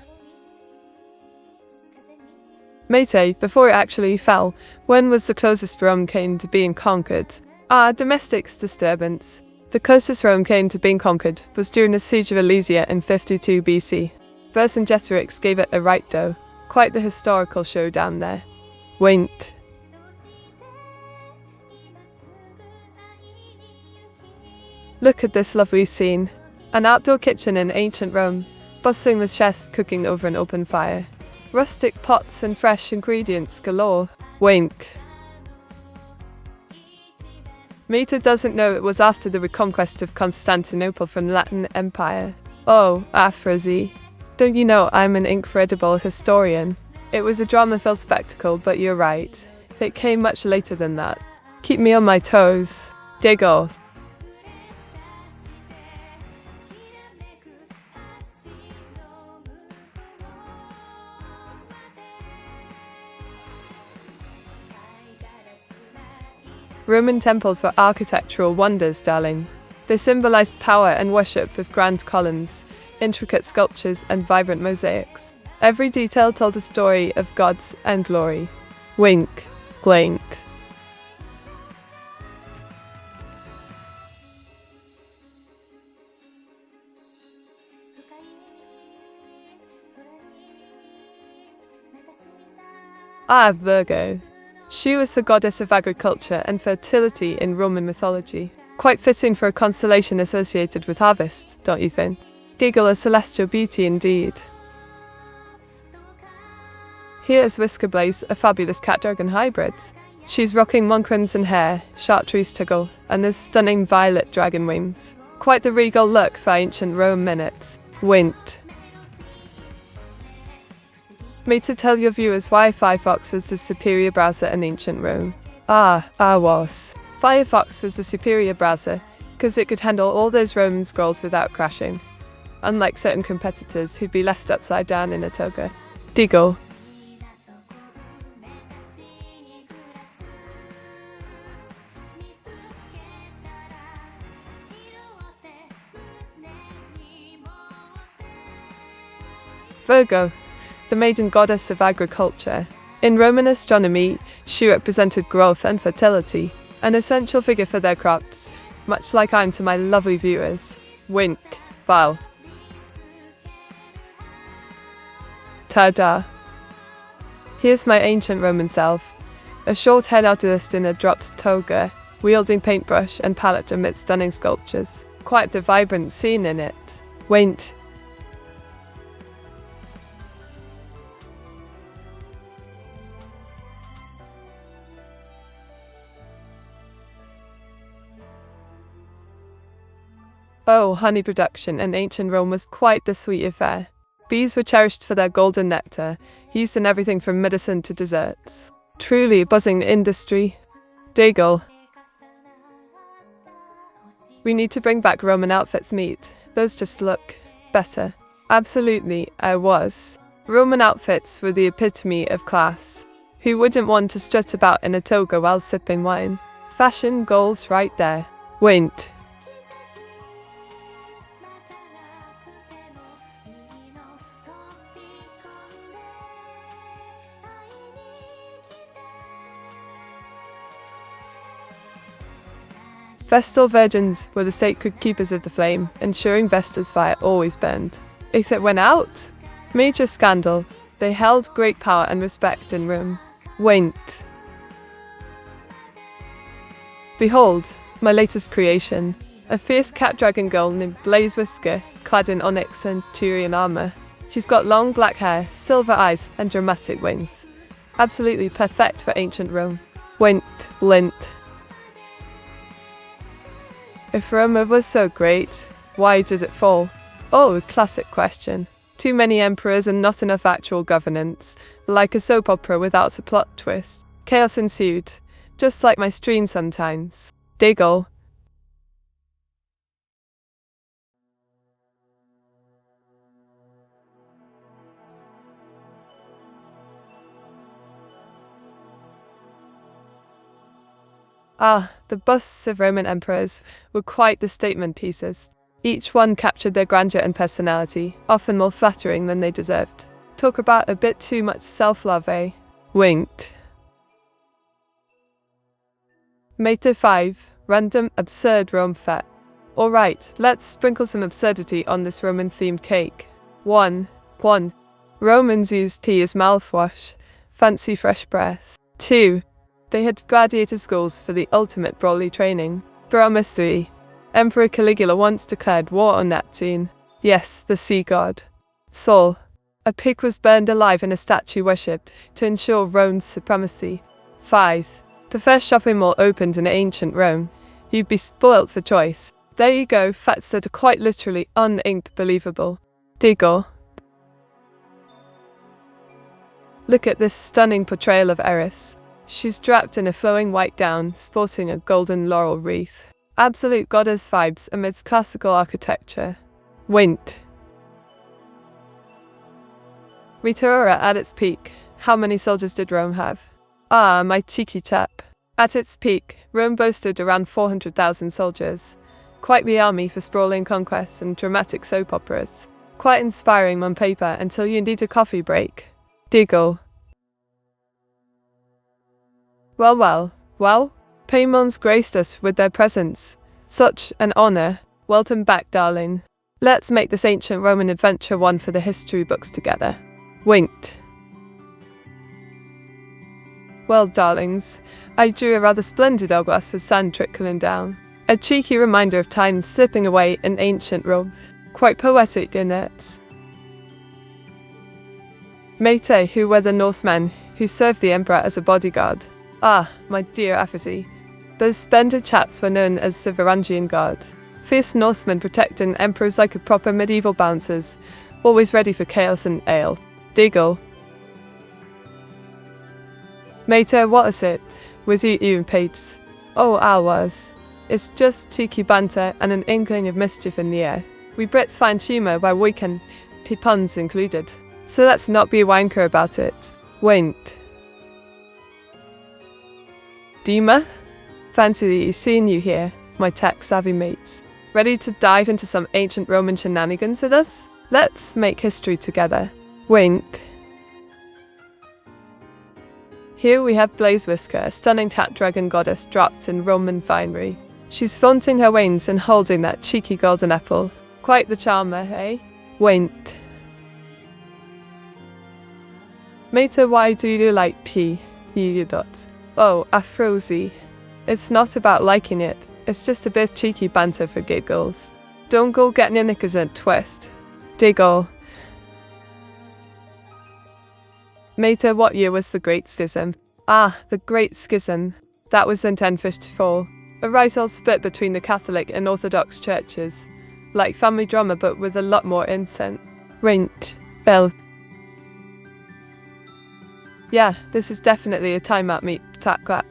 Mate, before it actually fell, when was the closest Rome came to being conquered? Domestic disturbance. The closest Rome came to being conquered was during the siege of Alesia in 52 BC. Vercingetorix gave it a right though. Quite the historical showdown there. Wait. Look at this lovely scene. An outdoor kitchen in ancient Rome, bustling with chefs cooking over an open fire. Rustic pots and fresh ingredients galore. Wink. Meta doesn't know it was after the reconquest of Constantinople from the Latin Empire. Oh, Frizzy. Don't you know I'm an incredible historian? It was a drama-filled spectacle, but you're right. It came much later than that. Keep me on my toes. Digo. Roman temples were architectural wonders, darling. They symbolized power and worship with grand columns, intricate sculptures, and vibrant mosaics. Every detail told a story of gods and glory. Wink, blink. Virgo. She was the goddess of agriculture and fertility in Roman mythology. Quite fitting for a constellation associated with harvest, don't you think? Digo, a celestial beauty indeed. Here is Whiskerblaze, a fabulous cat-dragon hybrid. She's rocking mon-crimson hair, chartreuse tuggle, and there's stunning violet dragon wings. Quite the regal look for ancient Rome minutes. Wint. Me to tell your viewers why Firefox was the superior browser in ancient Rome. Was. Firefox was the superior browser, because it could handle all those Roman scrolls without crashing. Unlike certain competitors who'd be left upside down in a toga. Digo. Virgo, the maiden goddess of agriculture. In Roman astronomy, she represented growth and fertility, an essential figure for their crops, much like I'm to my lovely viewers. Wink. Wow. Ta-da. Here's my ancient Roman self, a short-haired artist in a dropped toga, wielding paintbrush and palette amid stunning sculptures. Quite the vibrant scene in it. Wait. Oh, honey production in ancient Rome was quite the sweet affair. Bees were cherished for their golden nectar, used in everything from medicine to desserts. Truly a buzzing industry. Digo. We need to bring back Roman outfits, meet. Those just look better. Absolutely, I was. Roman outfits were the epitome of class. Who wouldn't want to strut about in a toga while sipping wine? Fashion goals right there. Wait. Vestal virgins were the sacred keepers of the flame, ensuring Vesta's fire always burned. If it went out, major scandal. They held great power and respect in Rome. Wait. Behold, my latest creation. A fierce cat-dragon girl named Blaze Whisker, clad in onyx and Tyrian armor. She's got long black hair, silver eyes, and dramatic wings. Absolutely perfect for ancient Rome. Wint, lint. If Rome was so great, why did it fall? Oh, classic question. Too many emperors and not enough actual governance. Like a soap opera without a plot twist. Chaos ensued, just like my stream sometimes. Diggle. Ah, the busts of Roman emperors were quite the statement pieces. Each one captured their grandeur and personality, often more flattering than they deserved. Talk about a bit too much self-love, eh? Winked. Meta 5. Random, absurd Rome fact. Alright, let's sprinkle some absurdity on this Roman-themed cake. 1. Romans used tea as mouthwash. Fancy fresh breath. 2. They had gladiator schools for the ultimate brawly training. Promise 3. Emperor Caligula once declared war on Neptune. Yes, the sea god. Sol. A pig was burned alive and a statue worshipped to ensure Rome's supremacy. 5. The first shopping mall opened in ancient Rome. You'd be spoilt for choice. There you go, facts that are quite literally uninked believable. Diggle. Look at this stunning portrayal of Eris. She's draped in a flowing white gown, sporting a golden laurel wreath. Absolute goddess vibes amidst classical architecture. Winked. Meteora at its peak. How many soldiers did Rome have? Ah, my cheeky chap. At its peak, Rome boasted around 400,000 soldiers. Quite the army for sprawling conquests and dramatic soap operas. Quite inspiring on paper until you need a coffee break. Diggle. Well, Paymons graced us with their presence. Such an honor. Welcome back, darling. Let's make this ancient Roman adventure one for the history books together. Winked. Well, darlings, I drew a rather splendid hourglass with sand trickling down. A cheeky reminder of time slipping away in ancient Rome. Quite poetic, innit? Mate, who were the Norsemen who served the emperor as a bodyguard? Ah, my dear Apathy. Those splendid chaps were known as the Varangian Guard. Fierce Norsemen protecting emperors like a proper medieval bouncers, always ready for chaos and ale. Diggle. Mate, what is it? Was you even paid? Oh, I was. It's just cheeky banter and an inkling of mischief in the air. We Brits find humour where we can, puns included. So let's not be a wanker about it. Winked. Dima? Fancy seeing you here, my tech-savvy mates. Ready to dive into some ancient Roman shenanigans with us? Let's make history together. Winked. Here we have Blaze Whisker, a stunning tat dragon goddess dropped in Roman finery. She's flaunting her wings and holding that cheeky golden apple. Quite the charmer, eh? Winked. Mate, why do you like pee? You dot. Oh, Afrozy. It's not about liking it, it's just a bit cheeky banter for giggles. Don't go getting your knickers in a twist. Diggle. Mate, what year was the Great Schism? Ah, the Great Schism. That was in 1054. A right old split between the Catholic and Orthodox churches. Like family drama but with a lot more incense. Winked. Bell. Yeah, this is definitely a timeout meet clap.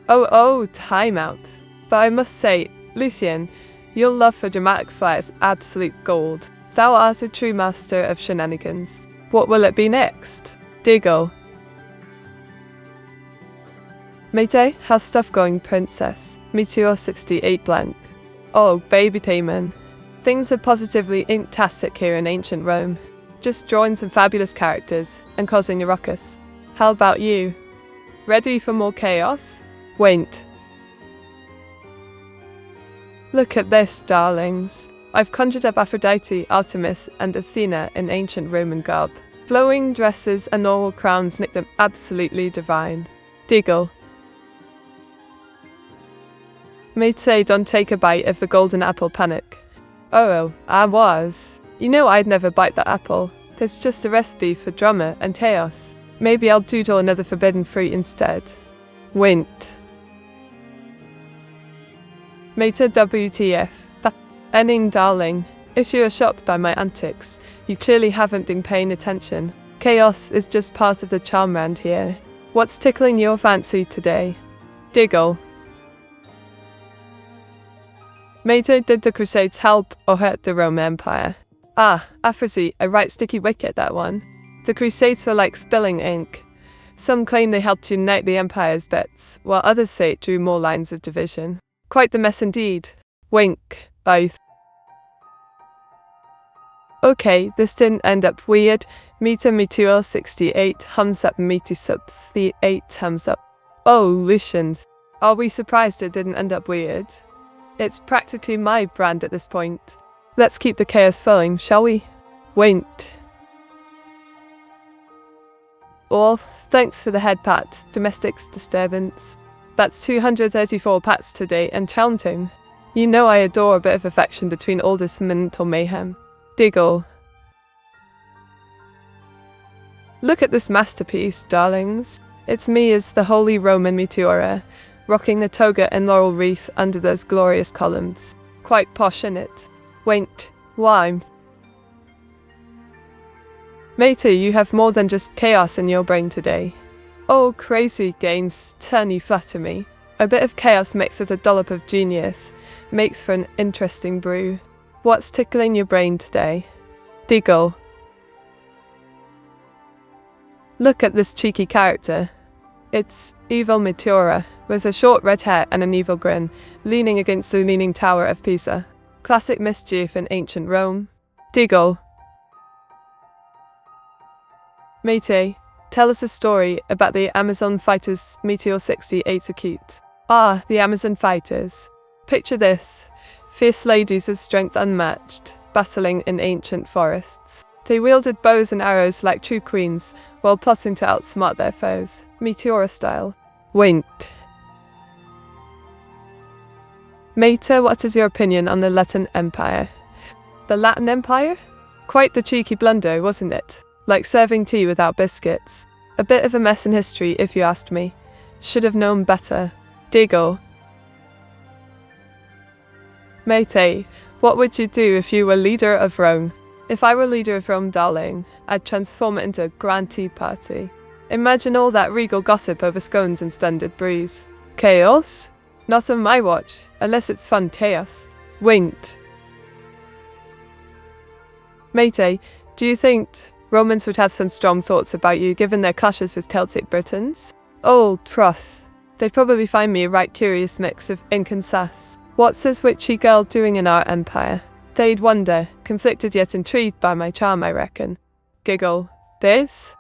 Oh, timeout. But I must say, Lucien, your love for dramatic flair is absolute gold. Thou art a true master of shenanigans. What will it be next? Diggle. Mate, how's stuff going, princess? Meteor 68 blank. Oh, baby Taman. Things are positively inktastic here in ancient Rome. Just drawing some fabulous characters and causing a ruckus. How about you? Ready for more chaos? Winked. Look at this, darlings. I've conjured up Aphrodite, Artemis, and Athena in ancient Roman garb. Flowing dresses and laurel crowns make them absolutely divine. Diggle. Mate, don't take a bite of the golden apple panic. Oh, I was. You know I'd never bite that apple. There's just a recipe for drama and chaos. Maybe I'll doodle another forbidden fruit instead. Winked. Mate, WTF. Enning, darling. If you are shocked by my antics, you clearly haven't been paying attention. Chaos is just part of the charm round here. What's tickling your fancy today? Diggle. Mate, did the Crusades help or hurt the Roman Empire? Ah, Aphrodite, a right sticky wicket, that one. The Crusades were like spilling ink. Some claim they helped unite the empire's bits, while others say it drew more lines of division. Quite the mess indeed. Wink, both. Okay, this didn't end up weird. Meteora 68 thumbs up, Meteor subs the 8 thumbs up. Oh, Lucians. Are we surprised it didn't end up weird? It's practically my brand at this point. Let's keep the chaos flowing, shall we? Wait. Or, thanks for the head pat, domestics disturbance. That's 234 pats today and counting. You know I adore a bit of affection between all this mental mayhem. Diggle. Look at this masterpiece, darlings. It's me as the Holy Roman Meteora, rocking the toga and laurel wreath under those glorious columns. Quite posh, innit? Wait, why? Matey, you have more than just chaos in your brain today. Oh, crazy gains, turn you flatter me. A bit of chaos mixed with a dollop of genius makes for an interesting brew. What's tickling your brain today? Diggle. Look at this cheeky character. It's evil Meteora, with a short red hair and an evil grin, leaning against the Leaning Tower of Pisa. Classic mischief in ancient Rome. Diggle. Matey, tell us a story about the Amazon fighters Meteor 68 acute. Ah, the Amazon fighters. Picture this. Fierce ladies with strength unmatched, battling in ancient forests. They wielded bows and arrows like true queens, while plotting to outsmart their foes, Meteora style. Wait. Mater, what is your opinion on the Latin Empire? The Latin Empire? Quite the cheeky blunder, wasn't it? Like serving tea without biscuits. A bit of a mess in history, if you asked me. Should have known better. Diggle. Matey, what would you do if you were leader of Rome? If I were leader of Rome, darling, I'd transform it into a grand tea party. Imagine all that regal gossip over scones and splendid breeze. Chaos? Not on my watch, unless it's fun chaos. Winked. Matey, do you think Romans would have some strong thoughts about you given their clashes with Celtic Britons? Oh, truss. They'd probably find me a right curious mix of ink and sass. What's this witchy girl doing in our empire? They'd wonder, conflicted yet intrigued by my charm, I reckon. Giggle. This?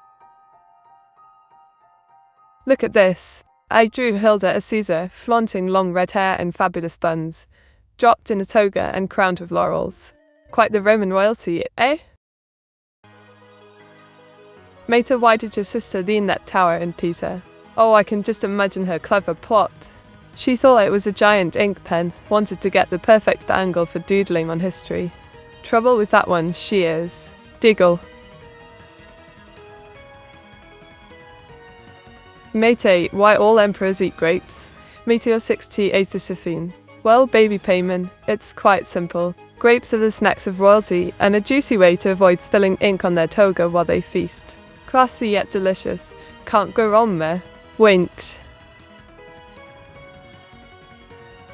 Look at this. I drew Hilda as Caesar, flaunting long red hair and fabulous buns, dropped in a toga and crowned with laurels. Quite the Roman royalty, eh? Mater, why did your sister lean that tower in Pisa? Oh, I can just imagine her clever plot. She thought it was a giant ink pen, wanted to get the perfect angle for doodling on history. Trouble with that one, she is. Diggle. Matey, why all emperors eat grapes? Meteor 68 Sisyphean. Well, baby payman, it's quite simple. Grapes are the snacks of royalty, and a juicy way to avoid spilling ink on their toga while they feast. Classy yet delicious. Can't go wrong there. Winked.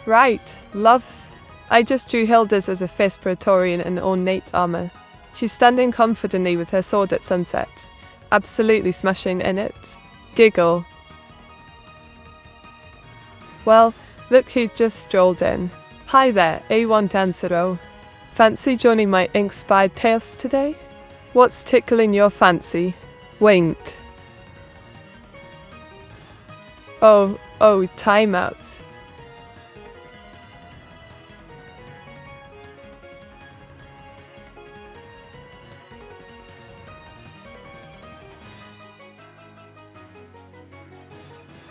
Right, loves. I just drew Hilda's as a fierce Praetorian in ornate armor. She's standing confidently with her sword at sunset. Absolutely smashing in it. Giggle. Well, look who just strolled in. Hi there, A1 Dancero. Fancy joining my ink-spied chaos today? What's tickling your fancy? Winked. Oh, timeouts.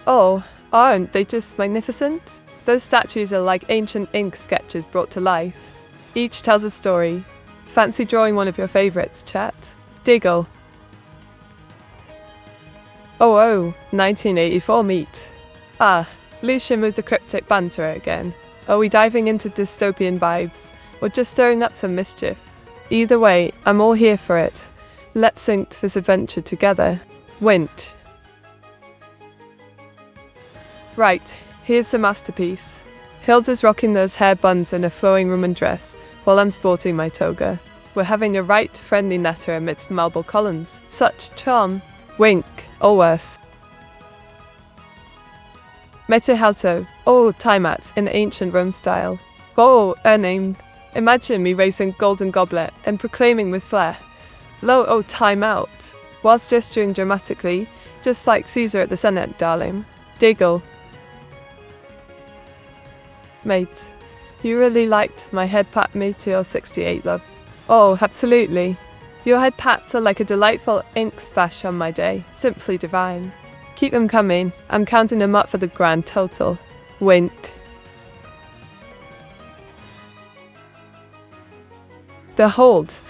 Oh, aren't they just magnificent? Those statues are like ancient ink sketches brought to life. Each tells a story. Fancy drawing one of your favourites, chat? Diggle. Oh, 1984 meet. Ah, Lucian with the cryptic banter again. Are we diving into dystopian vibes, or just stirring up some mischief? Either way, I'm all here for it. Let's sink this adventure together. Wint. Right, here's the masterpiece. Hilda's rocking those hair buns in a flowing Roman dress, while I'm sporting my toga. We're having a right friendly natter amidst marble columns. Such charm. Wink, or worse. Metehalto, oh, timeout in ancient Rome style. Oh, name. Imagine me raising golden goblet and proclaiming with flair, "Lo, oh, time out," whilst gesturing dramatically, just like Caesar at the Senate, darling. Diggle. Mate, you really liked my head pat Meteor 68, love. Oh, absolutely. Your head pats are like a delightful ink splash on my day, simply divine. Keep them coming, I'm counting them up for the grand total. Wink. Behold,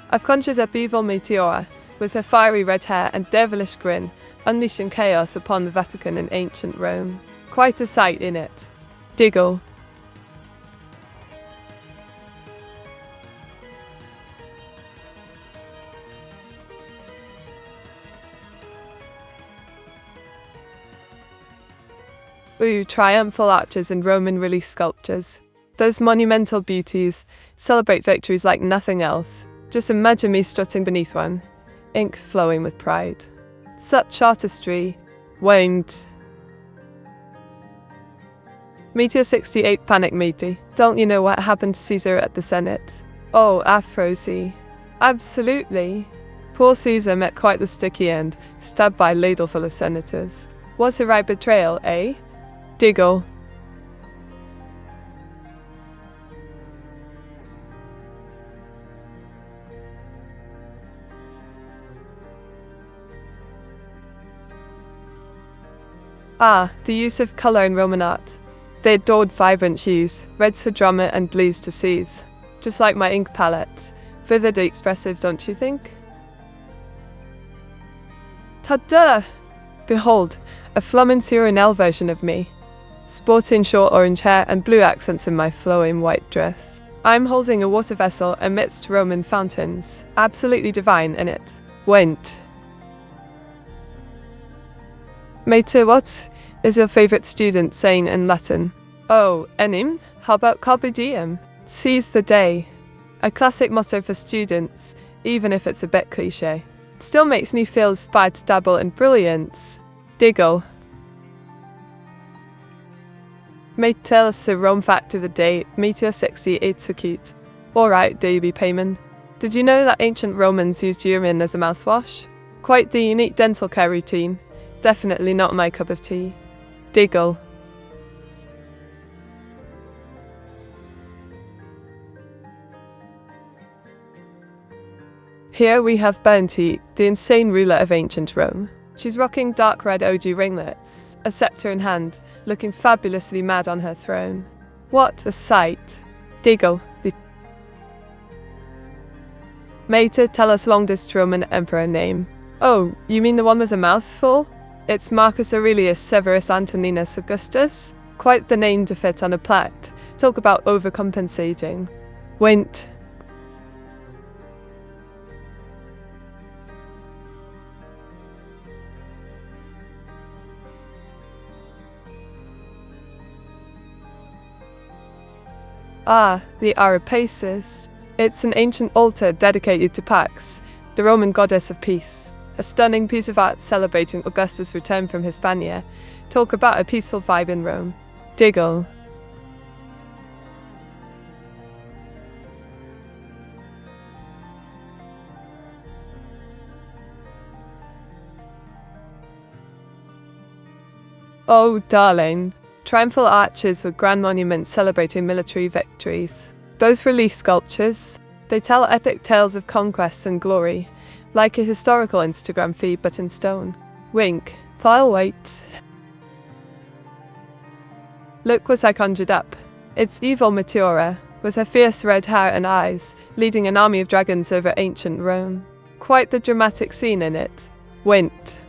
I've conjured up evil Meteora, with her fiery red hair and devilish grin, unleashing chaos upon the Vatican in ancient Rome. Quite a sight, innit? Diggle. Ooh, triumphal arches and Roman relief sculptures. Those monumental beauties celebrate victories like nothing else. Just imagine me strutting beneath one, ink flowing with pride. Such artistry, won't. Meteor 68 panic meaty. Don't you know what happened to Caesar at the Senate? Oh, Aphrosi. Absolutely. Poor Caesar met quite the sticky end, stabbed by a ladle full of senators. Was a right betrayal, eh? Diggle. Ah, the use of colour in Roman art. They adored vibrant hues, reds for drama and blues to soothe. Just like my ink palette. Vividly expressive, don't you think? Ta-da! Behold, a Fluminensial version of me. Sporting short orange hair and blue accents in my flowing white dress. I'm holding a water vessel amidst Roman fountains. Absolutely divine, innit? Went. Mater, what is your favourite student saying in Latin? Oh, enim? How about carpe diem? Seize the day. A classic motto for students, even if it's a bit cliché. It still makes me feel inspired to dabble in brilliance. Diggle. Mate, tell us the Rome fact of the day. Meteor 68 so cute. Alright, DB Payman. Did you know that ancient Romans used urine as a mouthwash? Quite the unique dental care routine. Definitely not my cup of tea. Diggle. Here we have Bounty, the insane ruler of ancient Rome. She's rocking dark red OG ringlets, a scepter in hand, looking fabulously mad on her throne. What a sight. Diggle. The Mater, tell us longest Roman emperor name. Oh, you mean the one with a mouthful? It's Marcus Aurelius Severus Antoninus Augustus. Quite the name to fit on a plaque. Talk about overcompensating. Went. Ah, the Arapaces. It's an ancient altar dedicated to Pax, the Roman goddess of peace. A stunning piece of art celebrating Augustus' return from Hispania. Talk about a peaceful vibe in Rome. Diggle. Oh, darling. Triumphal arches with grand monuments celebrating military victories. Both relief sculptures. They tell epic tales of conquest and glory. Like a historical Instagram feed but in stone. Wink. I'll wait. Look what I conjured up. It's evil Meteora, with her fierce red hair and eyes, leading an army of dragons over ancient Rome. Quite the dramatic scene in it. Wint.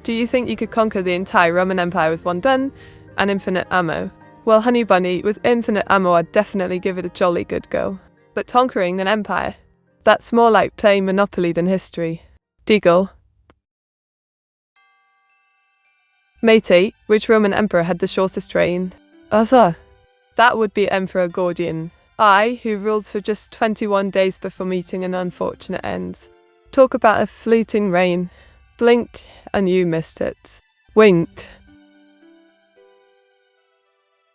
Do you think you could conquer the entire Roman Empire with one gun and infinite ammo? Well, honey bunny, with infinite ammo I'd definitely give it a jolly good go. But conquering an empire? That's more like playing Monopoly than history. Diggle. Mate, which Roman emperor had the shortest reign? Sir. That would be Emperor Gordian. I, who rules for just 21 days before meeting an unfortunate end. Talk about a fleeting reign. Blink, and you missed it. Wink.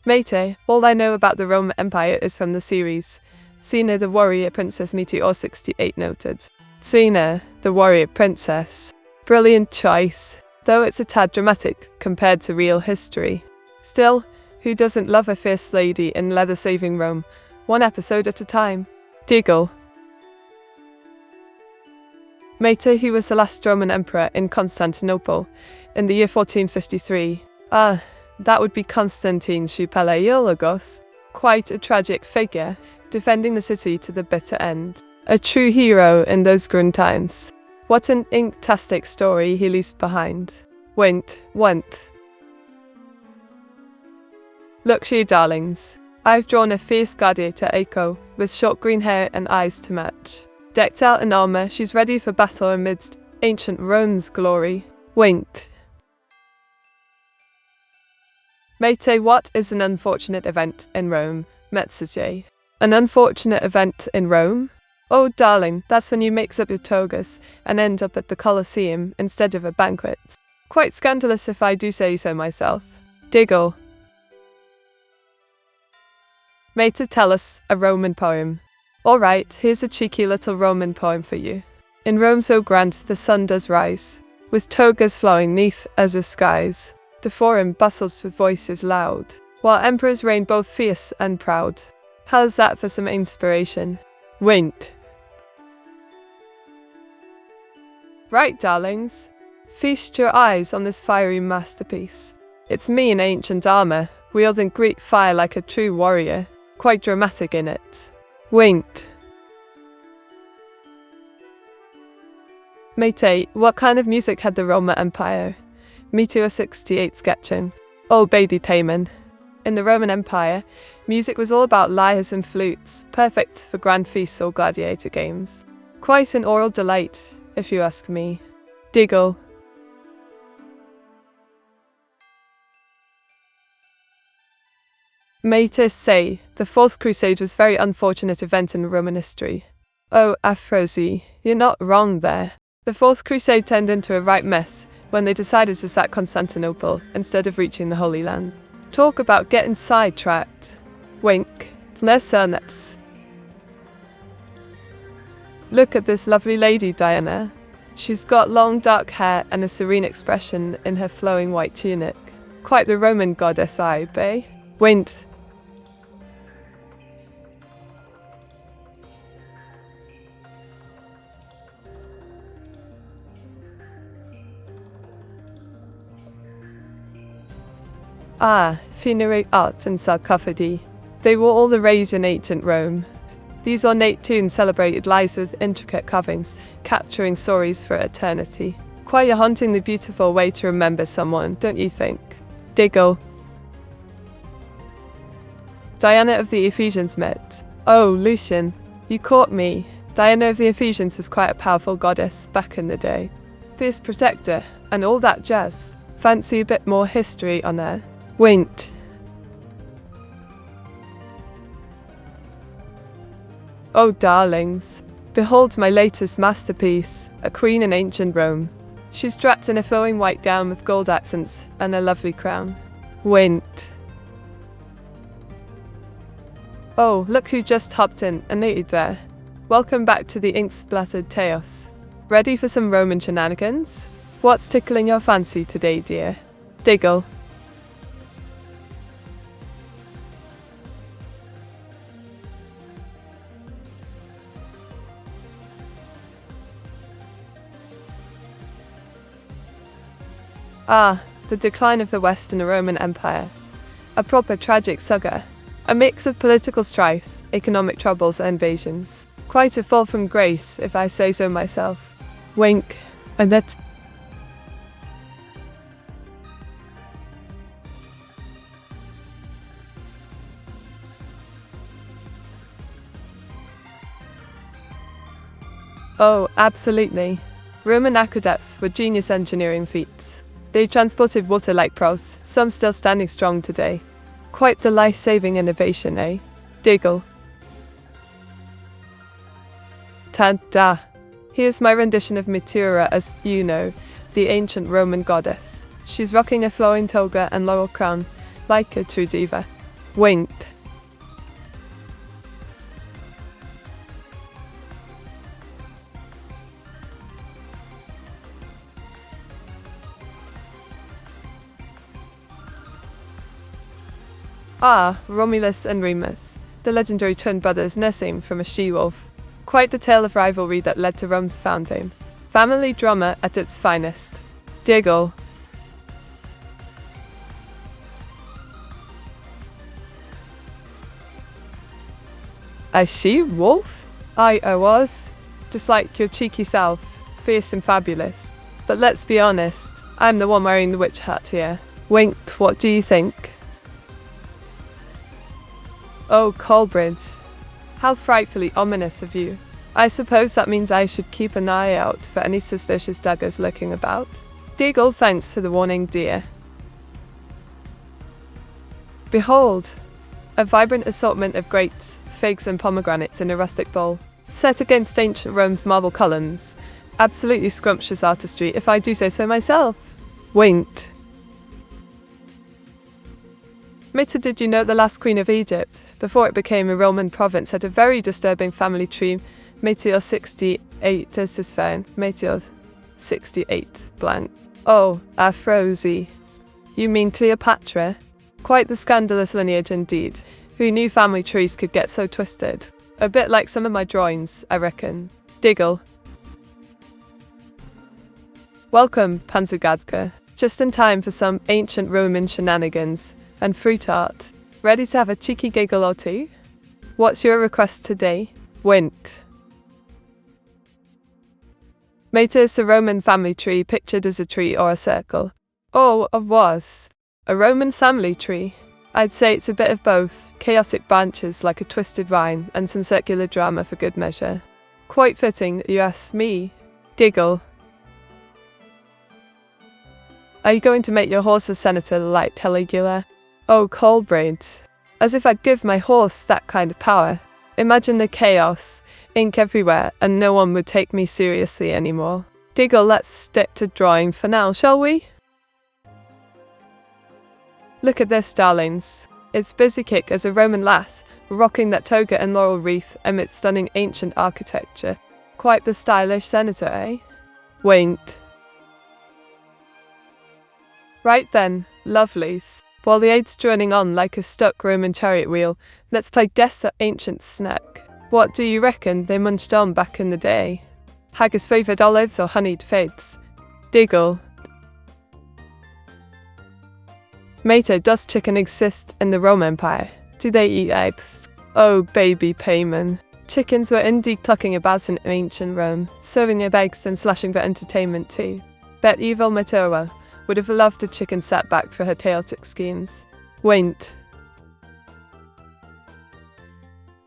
Mate, all I know about the Roman Empire is from the series. Xena the Warrior Princess Meteor 68 noted. Xena, the Warrior Princess. Brilliant choice, though it's a tad dramatic compared to real history. Still, who doesn't love a fierce lady in leather saving Rome, one episode at a time? Diggle. Mate, he was the last Roman emperor in Constantinople, in the year 1453. That would be Constantine Palaiologos. Quite a tragic figure, defending the city to the bitter end. A true hero in those grim times. What an inktastic story he leaves behind. Wint. Look you darlings. I've drawn a fierce gladiator Echo, with short green hair and eyes to match. Decked out in armor, she's ready for battle amidst ancient Rome's glory. Wint. Mate, what is an unfortunate event in Rome? Metsuge. An unfortunate event in Rome? Oh, darling, that's when you mix up your togas and end up at the Colosseum instead of a banquet. Quite scandalous if I do say so myself. Diggle. Mate, tell us a Roman poem. Alright, here's a cheeky little Roman poem for you. In Rome so grand the sun does rise, with togas flowing neath azure skies. The forum bustles with voices loud, while emperors reign both fierce and proud. How's that for some inspiration? Wink. Right, darlings. Feast your eyes on this fiery masterpiece. It's me in ancient armor, wielding Greek fire like a true warrior. Quite dramatic in it. Wink. Mate, what kind of music had the Roman Empire? Meteor 68 sketching. Oh, Beatty Taman. In the Roman Empire, music was all about lyres and flutes, perfect for grand feasts or gladiator games. Quite an oral delight, if you ask me. Diggle. Mate, say, the Fourth Crusade was a very unfortunate event in Roman history. Oh, Aphrodite, you're not wrong there. The Fourth Crusade turned into a right mess when they decided to sack Constantinople instead of reaching the Holy Land. Talk about getting sidetracked. Wink. Neuro-sama. Look at this lovely lady, Diana. She's got long dark hair and a serene expression in her flowing white tunic. Quite the Roman goddess vibe, eh? Wint. Funerary art and sarcophagi. They were all the rage in ancient Rome. These ornate tombs celebrated lives with intricate carvings, capturing stories for eternity. Quite a hauntingly beautiful way to remember someone, don't you think? Diggle. Diana of the Ephesians met. Oh, Lucian, you caught me. Diana of the Ephesians was quite a powerful goddess back in the day. Fierce protector, and all that jazz. Fancy a bit more history on her? Wint. Oh, darlings, behold my latest masterpiece, a queen in ancient Rome. She's draped in a flowing white gown with gold accents and a lovely crown. Wint. Oh, look who just hopped in, Anita there. Welcome back to the ink-splattered chaos. Ready for some Roman shenanigans? What's tickling your fancy today, dear? Diggle. The decline of the Western Roman Empire. A proper tragic saga. A mix of political strifes, economic troubles and invasions. Quite a fall from grace, if I say so myself. Wink. And that's... Oh, absolutely. Roman aqueducts were genius engineering feats. They transported water like pearls, some still standing strong today. Quite the life-saving innovation, eh? Diggle. Ta-da! Here's my rendition of Meteora as, you know, the ancient Roman goddess. She's rocking a flowing toga and laurel crown, like a true diva. Winked. Ah, Romulus and Remus, the legendary twin brothers nursing from a she-wolf. Quite the tale of rivalry that led to Rome's founding. Family drama at its finest. Diggle. A she-wolf? I was. Just like your cheeky self, fierce and fabulous. But let's be honest, I'm the one wearing the witch hat here. Winked, what do you think? Oh, Coleridge. How frightfully ominous of you. I suppose that means I should keep an eye out for any suspicious daggers lurking about. Diggle, thanks for the warning, dear. Behold, a vibrant assortment of grapes, figs and pomegranates in a rustic bowl, set against ancient Rome's marble columns. Absolutely scrumptious artistry, if I do say so myself. Winked. Mita, did you know the last queen of Egypt, before it became a Roman province, had a very disturbing family tree? Meteor 68 is his fan. Meteor 68 blank. Oh, Aphrodite. You mean Cleopatra? Quite the scandalous lineage indeed. Who knew family trees could get so twisted? A bit like some of my drawings, I reckon. Diggle. Welcome, Panzergadka. Just in time for some ancient Roman shenanigans and fruit art. Ready to have a cheeky giggle or two? What's your request today? Winked. Meta is a Roman family tree pictured as a tree or a circle. Oh, it was. A Roman family tree. I'd say it's a bit of both, chaotic branches like a twisted vine and some circular drama for good measure. Quite fitting that you ask me. Diggle. Are you going to make your horse a senator like Caligula? Oh, Coleridge. As if I'd give my horse that kind of power. Imagine the chaos, ink everywhere, and no one would take me seriously anymore. Diggle, let's stick to drawing for now, shall we? Look at this, darlings. It's busy kick as a Roman lass, rocking that toga and laurel wreath amid stunning ancient architecture. Quite the stylish senator, eh? Winked. Right then, lovelies. While the aid's droning on like a stuck Roman chariot wheel, let's play guess the ancient snack. What do you reckon they munched on back in the day? Haggis favoured olives or honeyed figs? Diggle. Mate, does chicken exist in the Roman Empire? Do they eat eggs? Oh, baby payman. Chickens were indeed clucking about in ancient Rome, serving up eggs and slashing for entertainment too. Bet evil Meteora would have loved a chicken sat back for her chaotic schemes. Winked.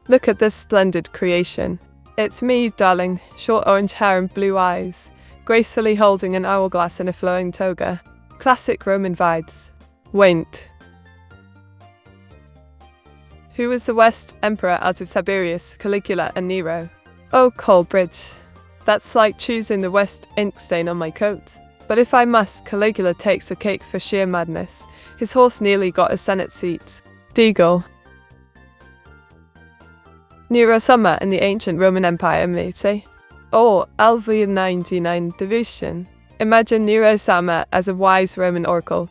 Look at this splendid creation. It's me, darling, short orange hair and blue eyes, gracefully holding an hourglass and a flowing toga. Classic Roman vibes. Winked. Who was the West Emperor out of Tiberius, Caligula and Nero? Oh, Coleridge. That's like choosing the West ink stain on my coat. But if I must, Caligula takes the cake for sheer madness. His horse nearly got a Senate seat. Diggle. Neuro-sama in the ancient Roman Empire, mate. Or LV 99 division. Imagine Neuro-sama as a wise Roman oracle,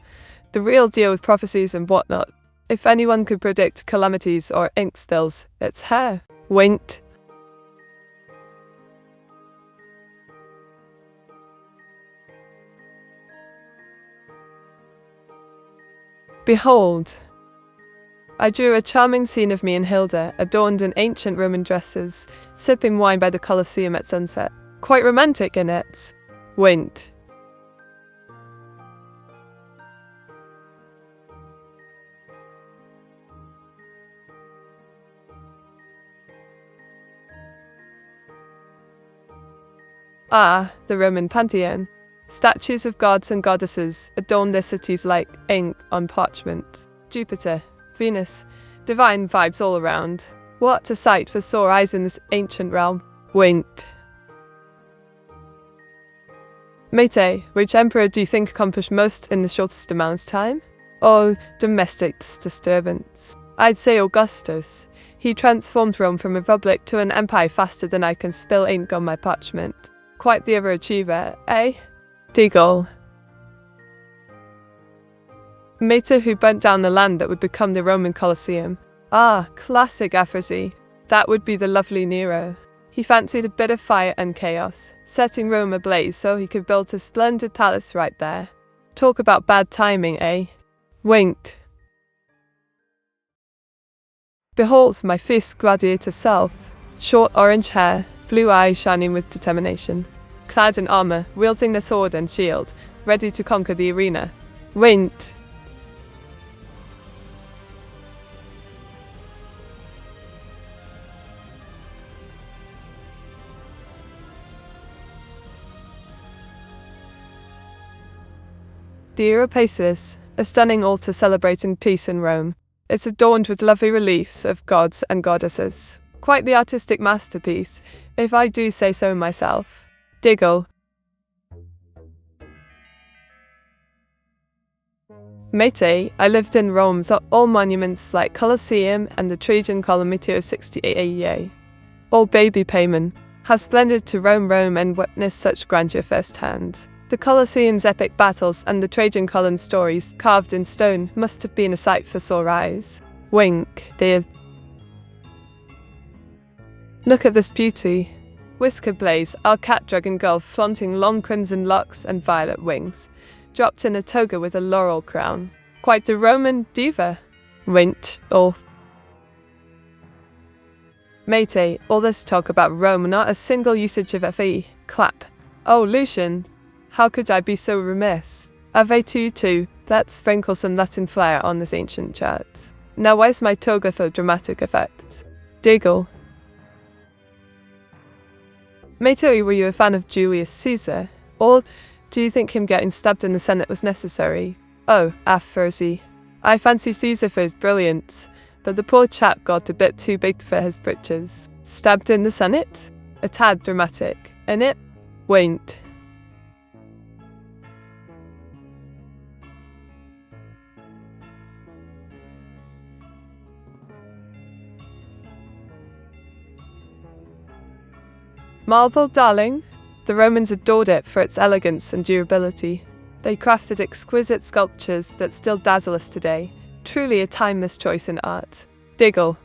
the real deal with prophecies and whatnot. If anyone could predict calamities or ink spills, it's her. Winked. Behold, I drew a charming scene of me and Hilda, adorned in ancient Roman dresses, sipping wine by the Colosseum at sunset. Quite romantic, innit? Winked. Ah, the Roman Pantheon. Statues of gods and goddesses adorn their cities like ink on parchment. Jupiter, Venus, divine vibes all around. What a sight for sore eyes in this ancient realm. Winked. Mate, which emperor do you think accomplished most in the shortest amount of time? Oh, domestic disturbance. I'd say Augustus. He transformed Rome from a republic to an empire faster than I can spill ink on my parchment. Quite the overachiever, eh? Deagle. Mate, who burnt down the land that would become the Roman Colosseum. Ah, classic aphorisy. That would be the lovely Nero. He fancied a bit of fire and chaos, setting Rome ablaze so he could build a splendid palace right there. Talk about bad timing, eh? Winked. Behold my fierce gladiator self. Short orange hair, blue eyes shining with determination. Clad in armor, wielding the sword and shield, ready to conquer the arena. Winked. The Europacis, a stunning altar celebrating peace in Rome. It's adorned with lovely reliefs of gods and goddesses. Quite the artistic masterpiece, if I do say so myself. Diggle. Mate, I lived in Rome, so all monuments like Colosseum and the Trajan Column Meteora 68 AEA. All baby payment. How splendid to roam Rome and witness such grandeur firsthand. The Colosseum's epic battles and the Trajan column stories, carved in stone, must have been a sight for sore eyes. Wink, dear. Look at this beauty. Whisker Blaze, our cat dragon girl flaunting long crimson locks and violet wings, dropped in a toga with a laurel crown. Quite the Roman diva. Winked, off. Mate, all this talk about Rome, not a single usage of FE. Clap. Oh, Lucian. How could I be so remiss? Vtuber, let's sprinkle some Latin flair on this ancient chart. Now where's my toga for dramatic effect? Diggle. Mate, were you a fan of Julius Caesar? Or do you think him getting stabbed in the Senate was necessary? Oh, aphorisy. I fancy Caesar for his brilliance, but the poor chap got a bit too big for his britches. Stabbed in the Senate? A tad dramatic, innit? Winked. Marvel, darling. The Romans adored it for its elegance and durability. They crafted exquisite sculptures that still dazzle us today. Truly a timeless choice in art. Diggle.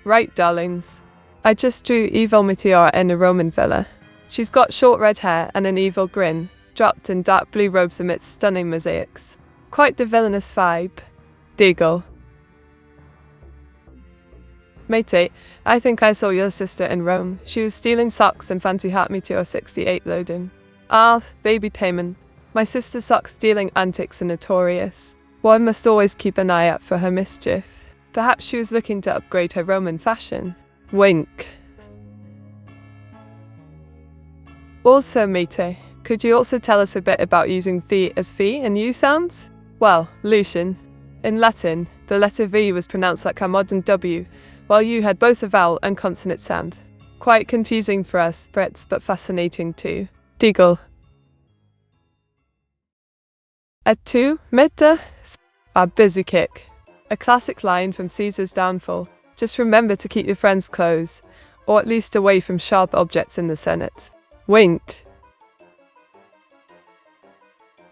Right, darlings. I just drew Evil Meteora in a Roman villa. She's got short red hair and an evil grin, dropped in dark blue robes amidst stunning mosaics. Quite the villainous vibe. Diggle. Mate, I think I saw your sister in Rome. She was stealing socks and fancy heart Meteora 68 loading. Ah, baby payment. My sister's sock stealing antics are notorious. One must always keep an eye out for her mischief. Perhaps she was looking to upgrade her Roman fashion. Wink. Also, Mate, could you also tell us a bit about using V as V in U sounds? Well, Lucian. In Latin, the letter V was pronounced like our modern W, while U had both a vowel and consonant sound. Quite confusing for us Brits, but fascinating too. Diggle. Et tu, Mette? Our busy kick. A classic line from Caesar's downfall. Just remember to keep your friends close, or at least away from sharp objects in the Senate. Winked.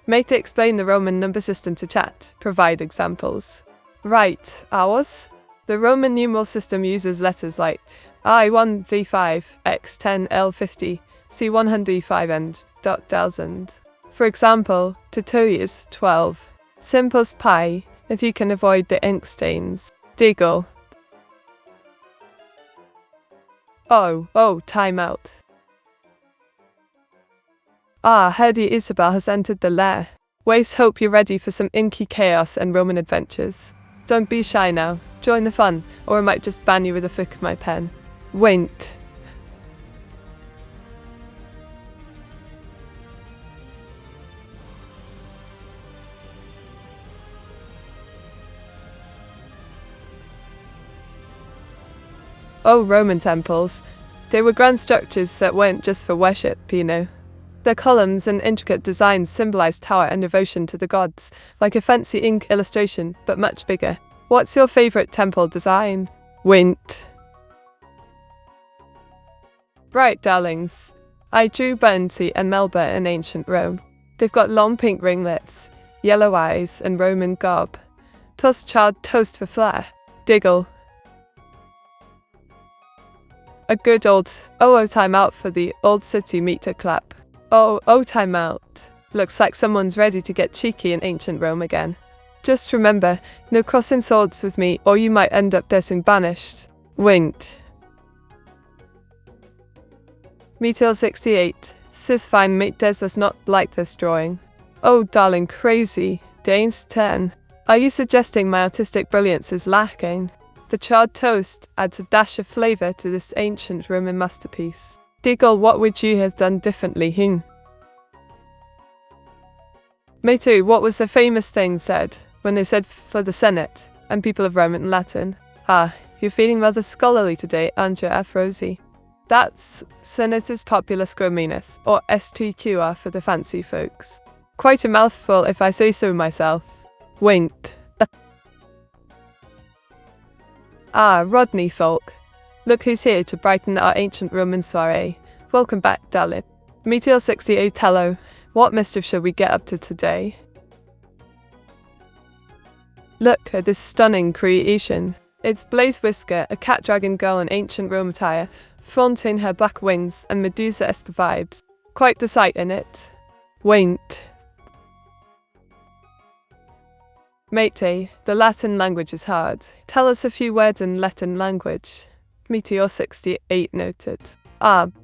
Mate, explain the Roman number system to chat. Provide examples. Right, ours? The Roman numeral system uses letters like I1 V5, X10 L50, C100 5 and .1000. For example, Tutu is 12. Simple as pie, if you can avoid the ink stains. Diggle. Oh, time out. Ah, Herdy Isabel has entered the lair. Waste hope you're ready for some inky chaos and Roman adventures. Don't be shy now, join the fun, or I might just ban you with a flick of my pen. Winked. Oh, Roman temples. They were grand structures that weren't just for worship, you know. Their columns and intricate designs symbolized power and devotion to the gods, like a fancy ink illustration, but much bigger. What's your favorite temple design? Wint. Right, darlings. I drew Bernty and Melba in ancient Rome. They've got long pink ringlets, yellow eyes, and Roman garb, plus charred toast for flair. Diggle. A good old time out for the old city meter clap. Time out. Looks like someone's ready to get cheeky in ancient Rome again. Just remember, no crossing swords with me or you might end up getting banished. Wint. Meteor 68. Sis fine mate Des does not like this drawing. Oh darling crazy. Dane's 10. Are you suggesting my artistic brilliance is lacking? The charred toast adds a dash of flavour to this ancient Roman masterpiece. Diggle, what would you have done differently? Mate, what was the famous thing said when they said for the Senate and people of Rome in Latin? You're feeling rather scholarly today, aren't you, Afrosi? That's Senatus Populus Grominus, or SPQR for the fancy folks. Quite a mouthful if I say so myself. Winked. Rodney folk. Look who's here to brighten our ancient Roman soiree. Welcome back, darling. Meteor 68, hello. What mischief shall we get up to today? Look at this stunning creation. It's Blaze Whisker, a cat dragon girl in ancient Rome attire, flaunting her black wings and Medusa-esque vibes. Quite the sight in it. Winked. Mate, the Latin language is hard. Tell us a few words in Latin language. Meteor 68 noted.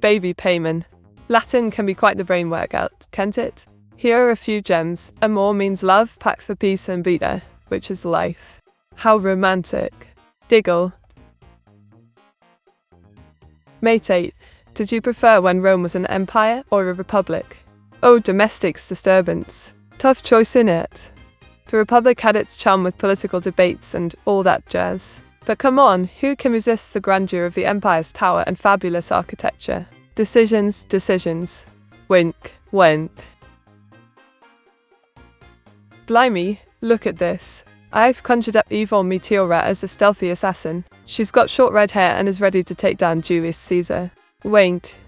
Baby payment. Latin can be quite the brain workout, can't it? Here are a few gems. Amor means love, pax for peace, and vita, which is life. How romantic. Diggle. Mate, did you prefer when Rome was an empire or a republic? Domestic disturbance. Tough choice innit? The republic had its charm with political debates and all that jazz. But come on, who can resist the grandeur of the empire's power and fabulous architecture? Decisions. Wink. Went. Blimey, look at this. I've conjured up evil Meteora as a stealthy assassin. She's got short red hair and is ready to take down Julius Caesar. Wait.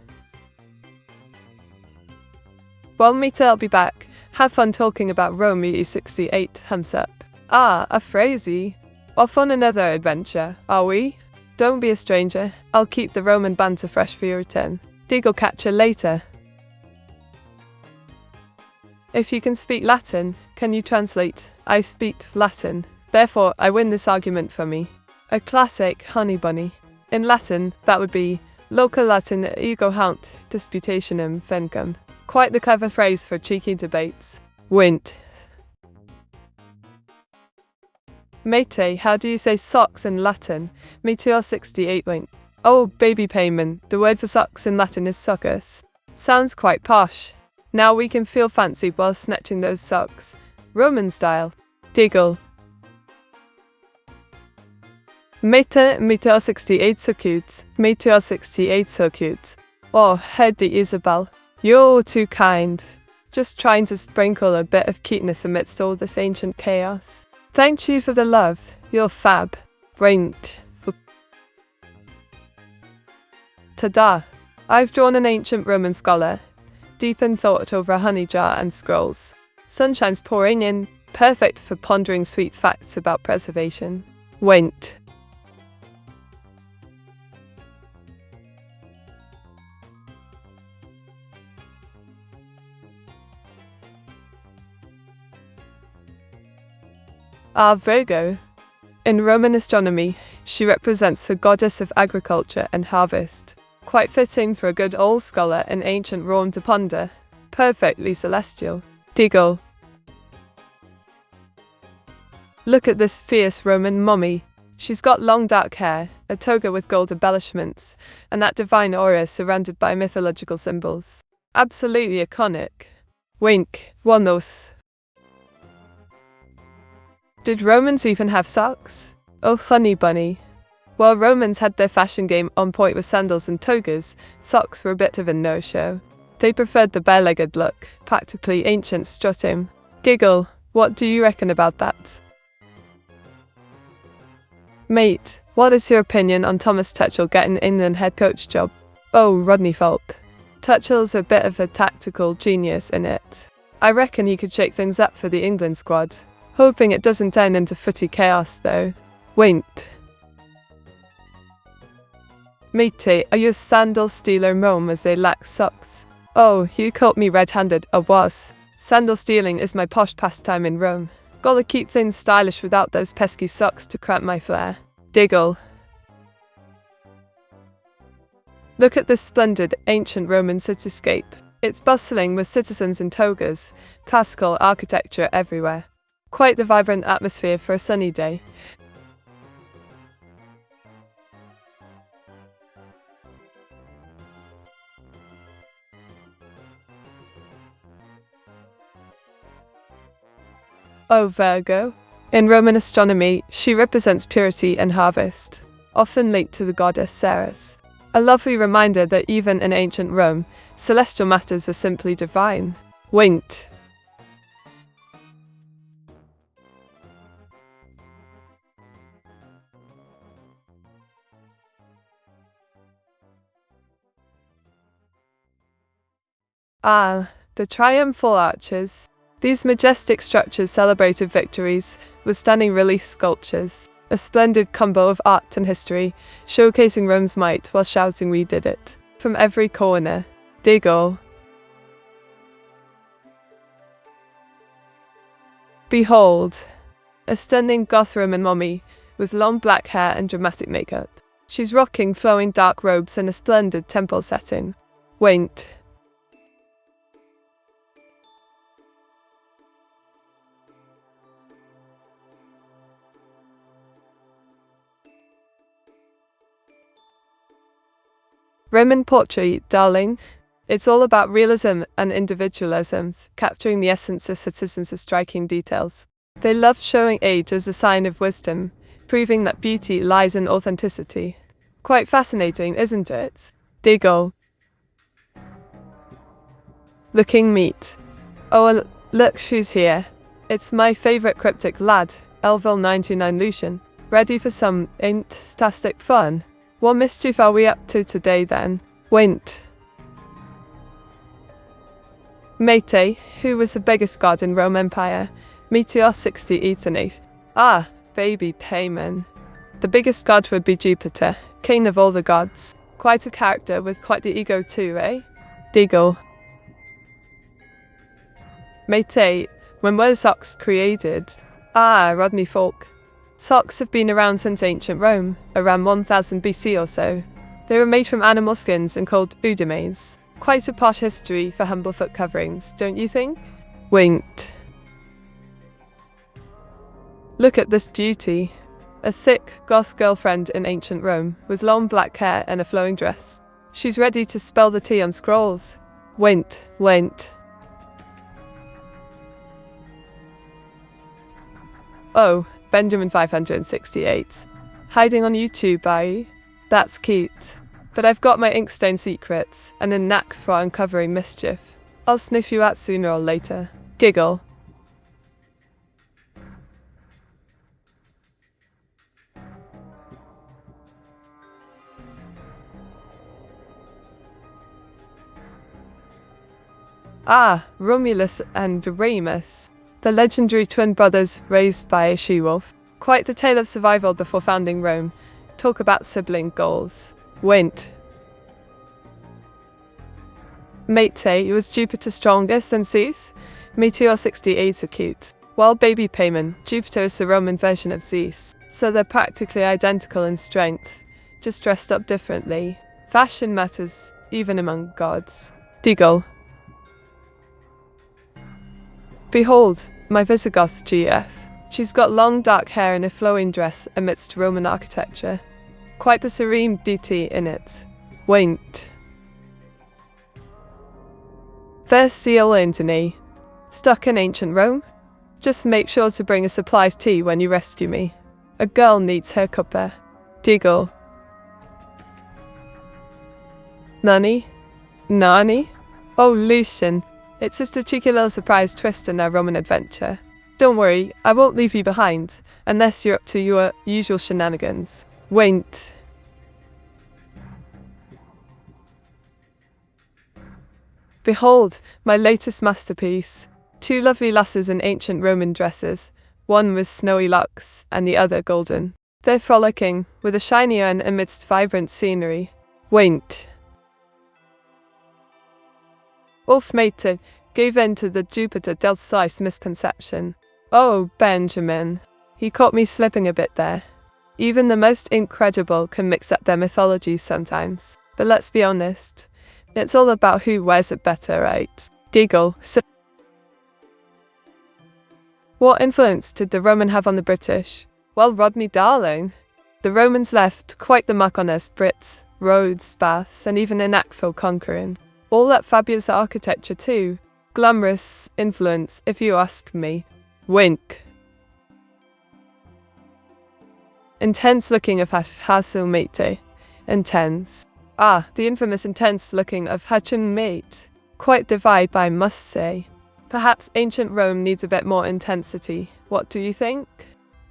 Well, Meteor, I'll be back. Have fun talking about Rome, E68, thumbs up. A phrasey. Off on another adventure, are we? Don't be a stranger. I'll keep the Roman banter fresh for your return. Diggle, catch you later. If you can speak Latin, can you translate? I speak Latin. Therefore, I win this argument for me. A classic honey bunny. In Latin, that would be loca Latin ego haunt disputationem fencum. Quite the clever phrase for cheeky debates. Wint. Mate, how do you say socks in Latin? Meteor 68 wink. Baby payment. The word for socks in Latin is soccus. Sounds quite posh. Now we can feel fancy while snatching those socks. Roman style. Diggle. Meteor 68 so cute. Meteor 68 so cute. Hedy Isabel. You're too kind. Just trying to sprinkle a bit of cuteness amidst all this ancient chaos. Thank you for the love. You're fab. Braint. Ta-da! I've drawn an ancient Roman scholar, deep in thought over a honey jar and scrolls. Sunshine's pouring in, perfect for pondering sweet facts about preservation. Wint. Virgo. In Roman astronomy, she represents the goddess of agriculture and harvest. Quite fitting for a good old scholar in ancient Rome to ponder. Perfectly celestial. Diggle. Look at this fierce Roman mummy. She's got long dark hair, a toga with gold embellishments, and that divine aura surrounded by mythological symbols. Absolutely iconic. Wink. Wanos. Did Romans even have socks? Funny bunny. While Romans had their fashion game on point with sandals and togas, socks were a bit of a no-show. They preferred the bare-legged look, practically ancient strutting. Giggle, what do you reckon about that? Mate, what is your opinion on Thomas Tuchel getting an England head coach job? Oh, Rodney Fault. Tuchel's a bit of a tactical genius in it. I reckon he could shake things up for the England squad. Hoping it doesn't turn into footy chaos though. Wait. Mate, are you a sandal stealer mom as they lack socks? Oh, you caught me red-handed, I was. Sandal stealing is my posh pastime in Rome. Gotta keep things stylish without those pesky socks to cramp my flair. Diggle. Look at this splendid, ancient Roman cityscape. It's bustling with citizens in togas, classical architecture everywhere. Quite the vibrant atmosphere for a sunny day. Oh, Virgo. In Roman astronomy, she represents purity and harvest, often linked to the goddess Ceres. A lovely reminder that even in ancient Rome, celestial matters were simply divine. Winked. Ah, the triumphal arches. These majestic structures celebrated victories with stunning relief sculptures, a splendid combo of art and history, showcasing Rome's might while shouting "We did it" from every corner. Diggle. Behold, a stunning goth Roman mommy with long black hair and dramatic makeup. She's rocking flowing dark robes in a splendid temple setting. Wait. Roman portrait, darling. It's all about realism and individualism, capturing the essence of citizens with striking details. They love showing age as a sign of wisdom, proving that beauty lies in authenticity. Quite fascinating, isn't it? Diggle. Looking meat. Oh, look who's here. It's my favorite cryptic lad, Elville 99 Lucian. Ready for some fantastic fun? What mischief are we up to today then? Wint. Mate, who was the biggest god in Rome Empire? Meteor 60 Eternate. Ah, baby payman. The biggest god would be Jupiter, king of all the gods. Quite a character with quite the ego too, eh? Diggle. Mate, when were socks created? Ah, Rodney Falk. Socks have been around since ancient Rome, around 1000 BC or so. They were made from animal skins and called udemes. Quite a posh history for humble foot coverings, don't you think? Winked. Look at this beauty. A thick, goth girlfriend in ancient Rome, with long black hair and a flowing dress. She's ready to spell the tea on scrolls. Wint. Oh, Benjamin 568. Hiding on YouTube, are That's cute. But I've got my inkstone secrets, and a knack for uncovering mischief. I'll sniff you out sooner or later. Giggle. Ah, Romulus and Remus. The legendary twin brothers raised by a she-wolf. Quite the tale of survival before founding Rome. Talk about sibling goals. Wint. Mate, was Jupiter stronger than Zeus? Meteor 68 are cute. While baby payman, Jupiter is the Roman version of Zeus. So they're practically identical in strength, just dressed up differently. Fashion matters, even among gods. Diggle. Behold, my Visigoth GF. She's got long dark hair and a flowing dress amidst Roman architecture. Quite the serene beauty in it. Wait. First seal Antony. Stuck in ancient Rome? Just make sure to bring a supply of tea when you rescue me. A girl needs her cuppa. Diggle. Nani? Nani? Oh, Lucian. It's just a cheeky little surprise twist in our Roman adventure. Don't worry, I won't leave you behind, unless you're up to your usual shenanigans. Wait. Behold, my latest masterpiece. 2 lovely lasses in ancient Roman dresses, one with snowy locks and the other golden. They're frolicking, with a shiny urn amidst vibrant scenery. Wait. Ulf Mater gave in to the Jupiter del Slice misconception. Oh, Benjamin. He caught me slipping a bit there. Even the most incredible can mix up their mythologies sometimes. But let's be honest, it's all about who wears it better, right? Giggle. What influence did the Roman have on the British? Well, Rodney darling, the Romans left quite the mark on us Brits, roads, baths, and even an act-full conquering. All that fabulous architecture too. Glamorous influence, if you ask me. Wink. Intense looking of Hassel Mate. Intense. Ah, the infamous intense looking of Hutchin Mate. Quite the vibe, I must say. Perhaps ancient Rome needs a bit more intensity. What do you think?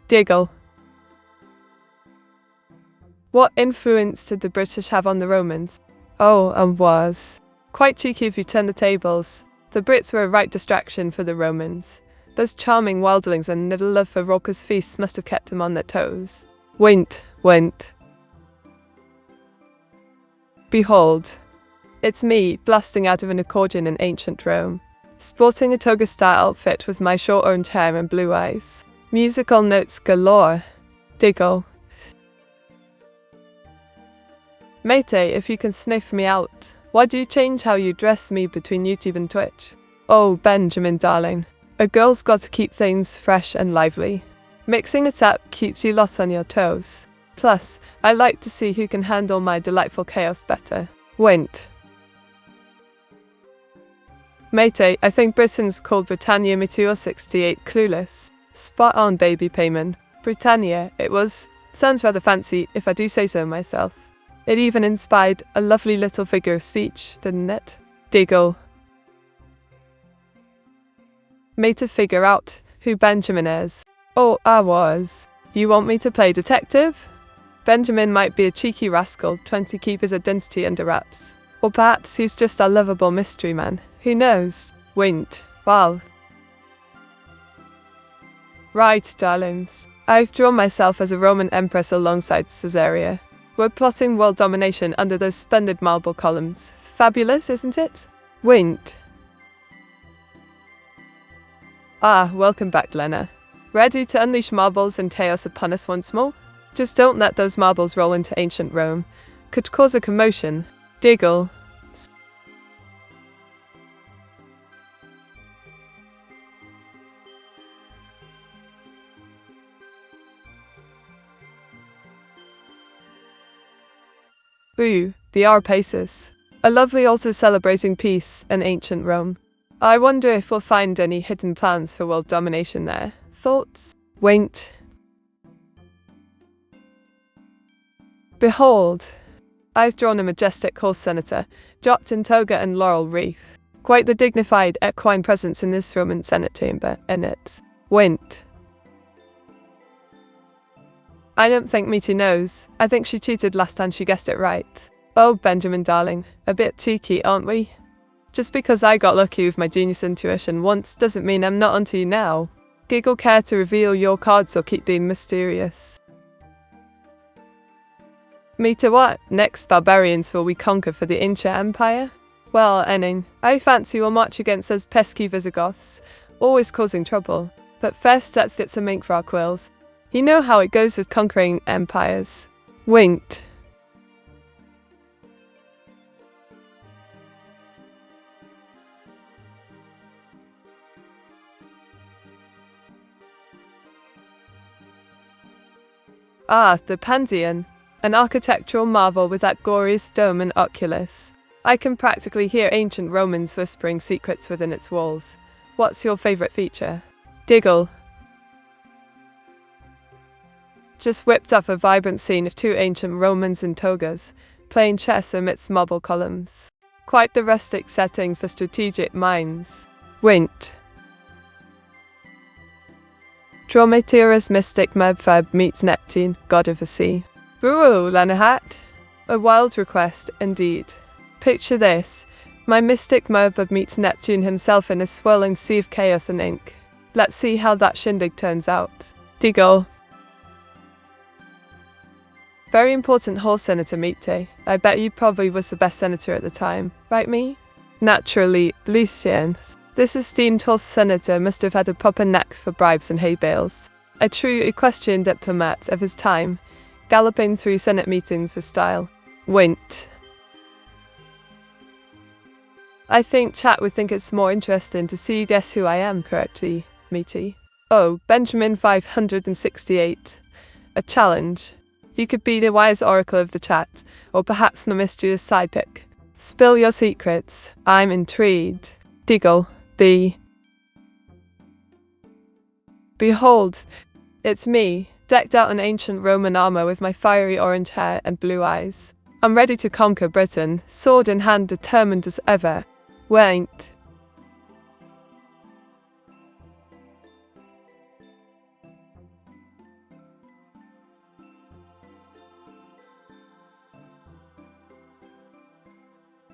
Diggle. What influence did the British have on the Romans? Oh, and was. Quite cheeky if you turn the tables. The Brits were a right distraction for the Romans. Those charming wildlings and little love for raucous feasts must have kept them on their toes. Wint. Behold. It's me, blasting out of an accordion in ancient Rome. Sporting a toga-style outfit with my short orange hair and blue eyes. Musical notes galore. Diggle. Mate, if you can sniff me out, why do you change how you dress me between YouTube and Twitch? Oh, Benjamin darling, a girl's got to keep things fresh and lively. Mixing it up keeps you lot on your toes. Plus, I like to see who can handle my delightful chaos better. Wint. Mate, I think Britain's called Britannia Meteora 68 clueless. Spot on, baby payment. Britannia, it was. Sounds rather fancy, if I do say so myself. It even inspired a lovely little figure of speech, didn't it? Diggle. Made to figure out who Benjamin is. Oh, I was. You want me to play detective? Benjamin might be a cheeky rascal trying to keep his identity under wraps. Or perhaps he's just a lovable mystery man. Who knows? Wint. Wow. Right, darlings. I've drawn myself as a Roman empress alongside Caesarea. We're plotting world domination under those splendid marble columns. Fabulous, isn't it? Wint. Ah, welcome back, Lena. Ready to unleash marbles and chaos upon us once more? Just don't let those marbles roll into ancient Rome. Could cause a commotion. Diggle. Ooh, the Arpaces. A lovely altar celebrating peace in ancient Rome. I wonder if we'll find any hidden plans for world domination there. Thoughts? Wait. Behold, I've drawn a majestic horse senator, dropped in toga and laurel wreath. Quite the dignified equine presence in this Roman Senate chamber, in it. Wint. I don't think Meaty knows. I think she cheated last time she guessed it right. Oh, Benjamin darling, a bit cheeky, aren't we? Just because I got lucky with my genius intuition once doesn't mean I'm not onto you now. Giggle, care to reveal your cards or keep being mysterious? Meter, what next barbarians will we conquer for the ancient empire? Well, Enning, I fancy we'll march against those pesky Visigoths, always causing trouble. But first let's get some ink for our quills. You know how it goes with conquering empires. Winked. Ah, the Pantheon. An architectural marvel with that glorious dome and oculus. I can practically hear ancient Romans whispering secrets within its walls. What's your favourite feature? Diggle. Just whipped up a vibrant scene of two ancient Romans in togas, playing chess amidst marble columns. Quite the rustic setting for strategic minds. Winked. Draw Meteora's mystic Vtuber meets Neptune, god of the sea. Ooh, Lenahat. A wild request, indeed. Picture this. My mystic Vtuber meets Neptune himself in a swirling sea of chaos and ink. Let's see how that shindig turns out. Diggle. Very important horse, Senator Mite. I bet you probably was the best senator at the time, right me? Naturally, Lucien. This esteemed horse senator must have had a proper knack for bribes and hay bales. A true equestrian diplomat of his time, galloping through Senate meetings with style. Winked. I think chat would think it's more interesting to see you guess who I am correctly, Meaty. Oh, Benjamin 568. A challenge. You could be the wise oracle of the chat, or perhaps the mischievous sidekick. Spill your secrets. I'm intrigued. Diggle. Behold, it's me, decked out in ancient Roman armor with my fiery orange hair and blue eyes. I'm ready to conquer Britain, sword in hand, determined as ever. Winked.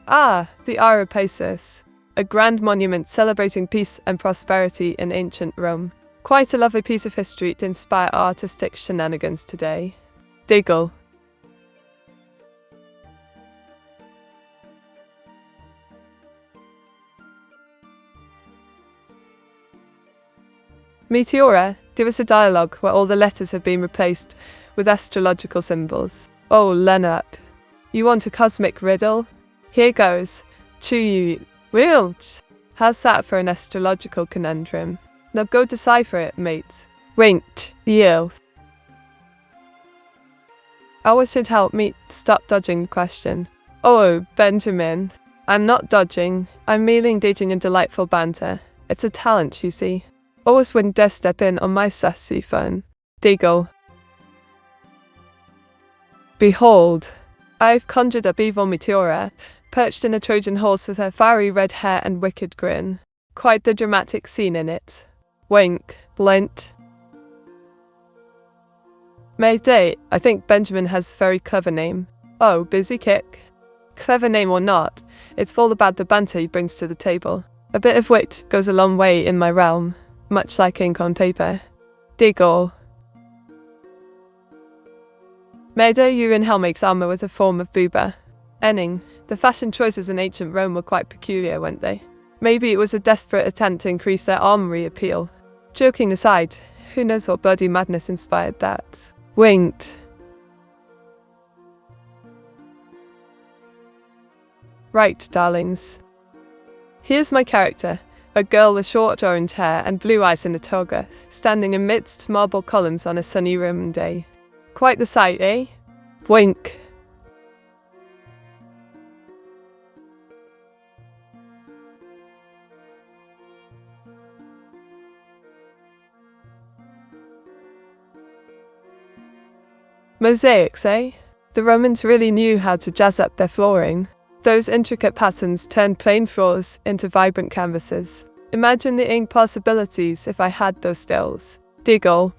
Ah, the Areopagus, a grand monument celebrating peace and prosperity in ancient Rome. Quite a lovely piece of history to inspire artistic shenanigans today. Diggle. Meteora, give us a dialogue where all the letters have been replaced with astrological symbols. Oh, Leonard, you want a cosmic riddle? Here goes. Chew Wilch. How's that for an astrological conundrum? Now go decipher it, mate. Winked. Yield. Ours should help me stop dodging the question. Oh, Benjamin. I'm not dodging. I'm merely engaging in delightful banter. It's a talent, you see. Always wouldn't dare step in on my sassy fun. Diggle. Behold. I've conjured up evil Meteora, perched in a Trojan horse with her fiery red hair and wicked grin. Quite the dramatic scene in it. Wink. Blint. Mayday, I think Benjamin has a very clever name. Oh, busy kick. Clever name or not, it's all about the banter he brings to the table. A bit of wit goes a long way in my realm, much like ink on paper. Diggle. Mayday Urinhel makes armor with a form of boober. Enning, the fashion choices in ancient Rome were quite peculiar, weren't they? Maybe it was a desperate attempt to increase their armory appeal. Joking aside, who knows what bloody madness inspired that? Winked. Right, darlings. Here's my character, a girl with short orange hair and blue eyes in a toga, standing amidst marble columns on a sunny Roman day. Quite the sight, eh? Wink. Mosaics, eh? The Romans really knew how to jazz up their flooring. Those intricate patterns turned plain floors into vibrant canvases. Imagine the ink possibilities if I had those skills. Diggle.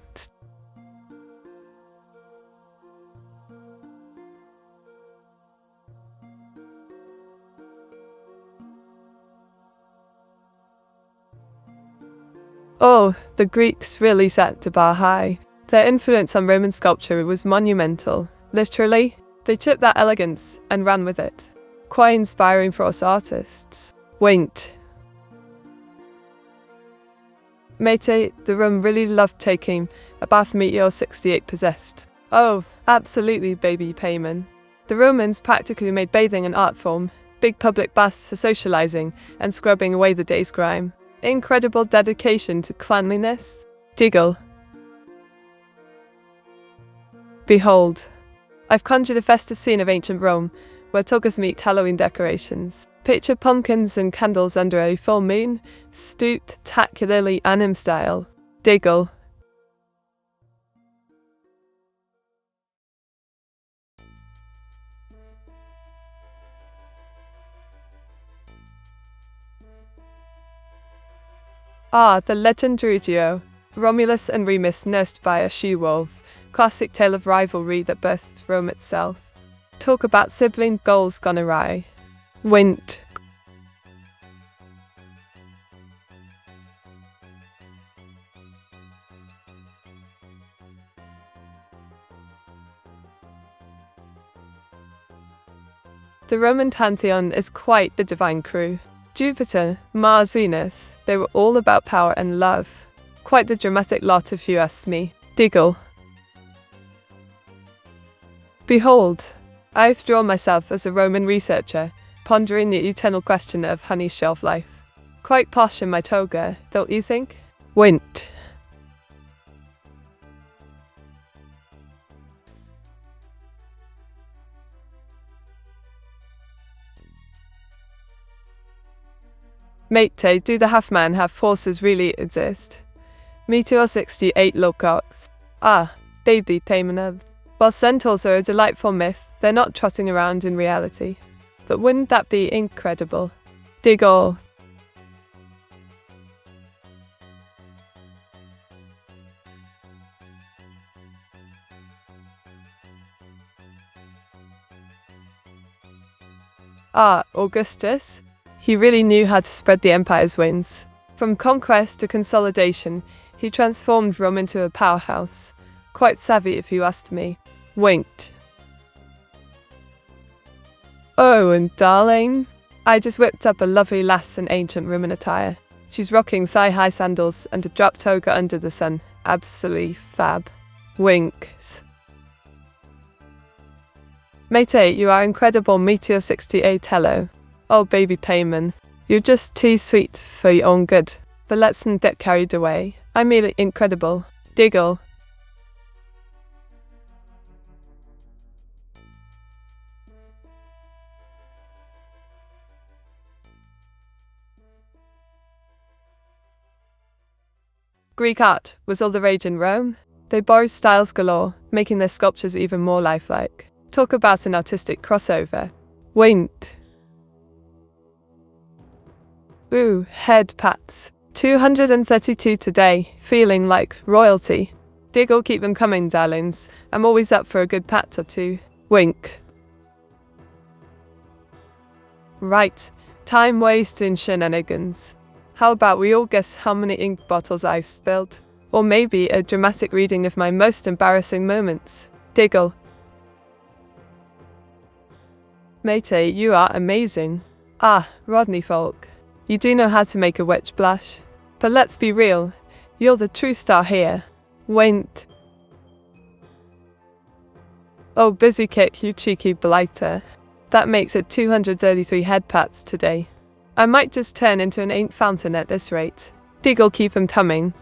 Oh, the Greeks really set the bar high. Their influence on Roman sculpture was monumental. Literally, they took that elegance and ran with it. Quite inspiring for us artists. Winked. Mate, the Rum really loved taking a bath Meteor 68 possessed. Oh, absolutely, baby payman. The Romans practically made bathing an art form, big public baths for socializing and scrubbing away the day's grime. Incredible dedication to cleanliness. Diggle. Behold, I've conjured a festive scene of ancient Rome, where togas meet Halloween decorations. Picture pumpkins and candles under a full moon, spectacularly anime style. Diggle. Ah, the legendary duo. Romulus and Remus nursed by a she-wolf. Classic tale of rivalry that birthed Rome itself. Talk about sibling goals gone awry. Wint. The Roman pantheon is quite the divine crew. Jupiter, Mars, Venus, they were all about power and love. Quite the dramatic lot if you ask me. Diggle. Behold, I've drawn myself as a Roman researcher, pondering the eternal question of honey's shelf life. Quite posh in my toga, don't you think? Wint. Mate, do the half-man, half-horses really exist? Meteor 68 locals. Ah, baby Tamanov. While centaurs are a delightful myth, they're not trotting around in reality. But wouldn't that be incredible? Diggle. Ah, Augustus? He really knew how to spread the empire's wings. From conquest to consolidation, he transformed Rome into a powerhouse. Quite savvy if you asked me. Winked. Oh, and darling, I just whipped up a lovely lass in ancient Roman attire. She's rocking thigh-high sandals and a drap toga under the sun. Absolutely fab. Winks. Mate, you are incredible, Meteor 68 hello. Oh, baby payman, you're just too sweet for your own good. But let's not get carried away. I'm merely incredible. Diggle. Greek art was all the rage in Rome. They borrowed styles galore, making their sculptures even more lifelike. Talk about an artistic crossover. Wait. Ooh, head pats. 232 today, feeling like royalty. Diggle, keep them coming, darlings. I'm always up for a good pat or two. Wink. Right, time wasting shenanigans. How about we all guess how many ink bottles I've spilled? Or maybe a dramatic reading of my most embarrassing moments. Diggle. Mate, you are amazing. Ah, Rodney Folk. You do know how to make a witch blush. But let's be real, you're the true star here. Wait. Oh, busy kick, you cheeky blighter. That makes it 233 head pats today. I might just turn into an ink fountain at this rate. Diggle, keep 'em coming.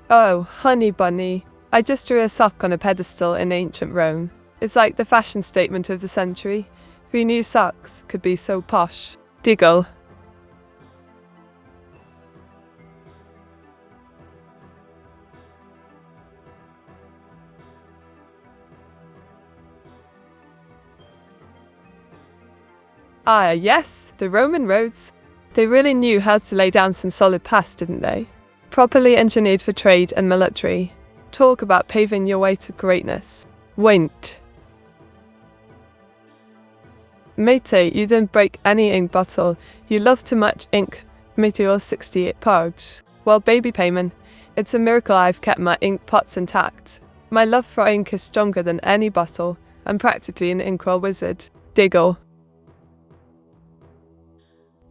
Oh, honey bunny. I just drew a sock on a pedestal in ancient Rome. It's like the fashion statement of the century. Who knew socks could be so posh? Diggle. Ah, yes, the Roman roads. They really knew how to lay down some solid paths, didn't they? Properly engineered for trade and military. Talk about paving your way to greatness. Wait. Mate, you didn't break any ink bottle. You love too much ink. Meteor 68 pouch. Well, baby payman, it's a miracle I've kept my ink pots intact. My love for ink is stronger than any bottle. I'm practically an inkwell wizard. Diggle.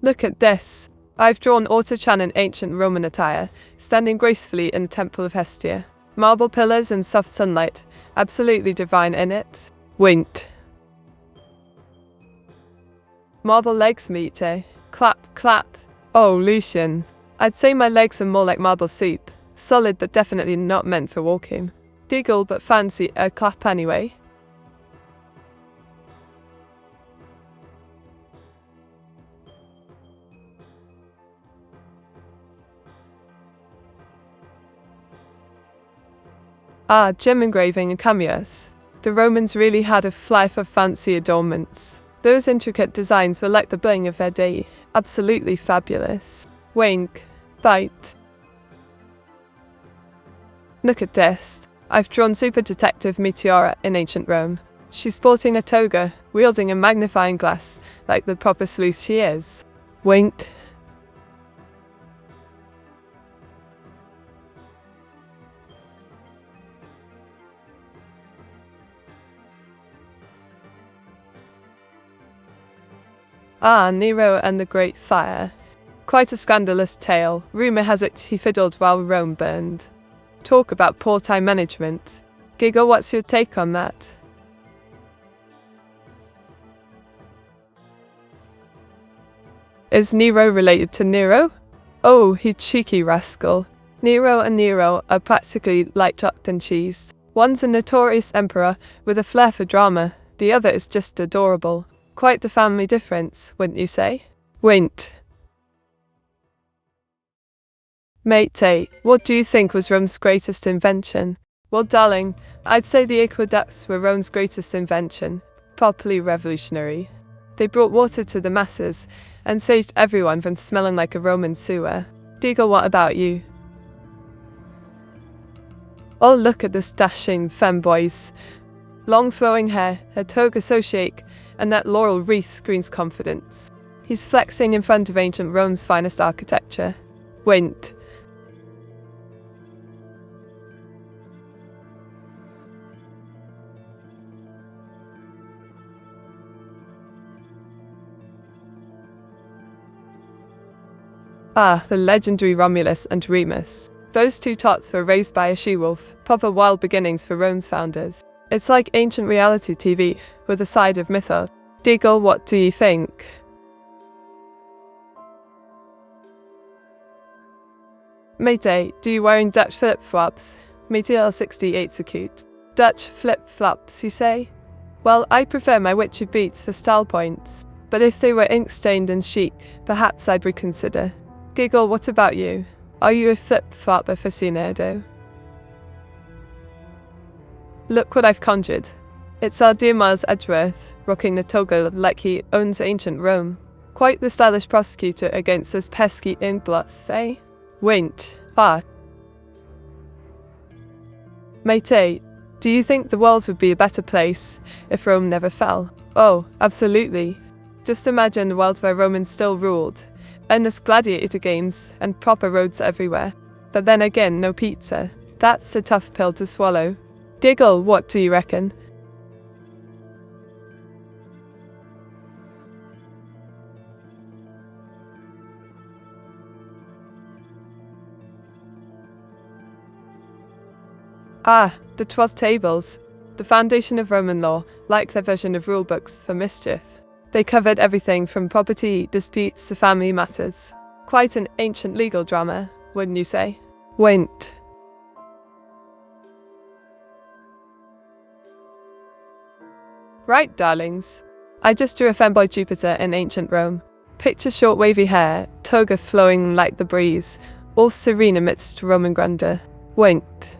Look at this. I've drawn Auto-chan in ancient Roman attire, standing gracefully in the Temple of Hestia. Marble pillars and soft sunlight, absolutely divine in it. Winked. Marble legs, mate. Clap, clap. Oh, Lucian. I'd say my legs are more like marble soup. Solid but definitely not meant for walking. Diggle but fancy a clap anyway. Ah, gem engraving and cameos. The Romans really had a flair for fancy adornments. Those intricate designs were like the bling of their day, Absolutely fabulous. Wink. Bite. Look at this. I've drawn Super Detective Meteora in ancient Rome. She's sporting a toga, wielding a magnifying glass, like the proper sleuth she is. Wink. Ah, Nero and the Great Fire. Quite a scandalous tale. Rumour has it he fiddled while Rome burned. Talk about poor time management. Giggle, what's your take on that? Is Nero related to Nero? Oh, you cheeky rascal. Nero and Nero are practically like chalk and cheese. One's a notorious emperor with a flair for drama, the other is just adorable. Quite the family difference, wouldn't you say? Wint. Mate, what do you think was Rome's greatest invention? Well, darling, I'd say the aqueducts were Rome's greatest invention. Properly revolutionary. They brought water to the masses and saved everyone from smelling like a Roman sewer. Deagle, what about you? Oh, look at this dashing femboys. Long flowing hair, her toga so chic, and that laurel wreath screams confidence. He's flexing in front of ancient Rome's finest architecture. Wint. Ah, the legendary Romulus and Remus. Those two tots were raised by a she-wolf, proper wild beginnings for Rome's founders. It's like ancient reality TV, with a side of mythos. Deagle, what do you think? Mate, do you wearing Dutch flip-flops? Meteor 68's are cute. Dutch flip-flops, you say? Well, I prefer my witchy beats for style points. But if they were ink-stained and chic, perhaps I'd reconsider. Giggle, what about you? Are you a flip-flop aficionado? Look what I've conjured. It's our dear Miles Edgeworth, rocking the toga like he owns ancient Rome. Quite the stylish prosecutor against those pesky inkblots, eh? Wint. Ah. Mate, do you think the world would be a better place if Rome never fell? Oh, absolutely. Just imagine the world where Romans still ruled. Endless gladiator games and proper roads everywhere. But then again, no pizza. That's a tough pill to swallow. Giggle, what do you reckon? Ah, the 12 tables. The foundation of Roman law, like their version of rulebooks for mischief. They covered everything from property disputes to family matters. Quite an ancient legal drama, wouldn't you say? Wint. Right, darlings. I just drew a femboy Jupiter in ancient Rome. Picture short wavy hair, toga flowing like the breeze, all serene amidst Roman grandeur. Wint.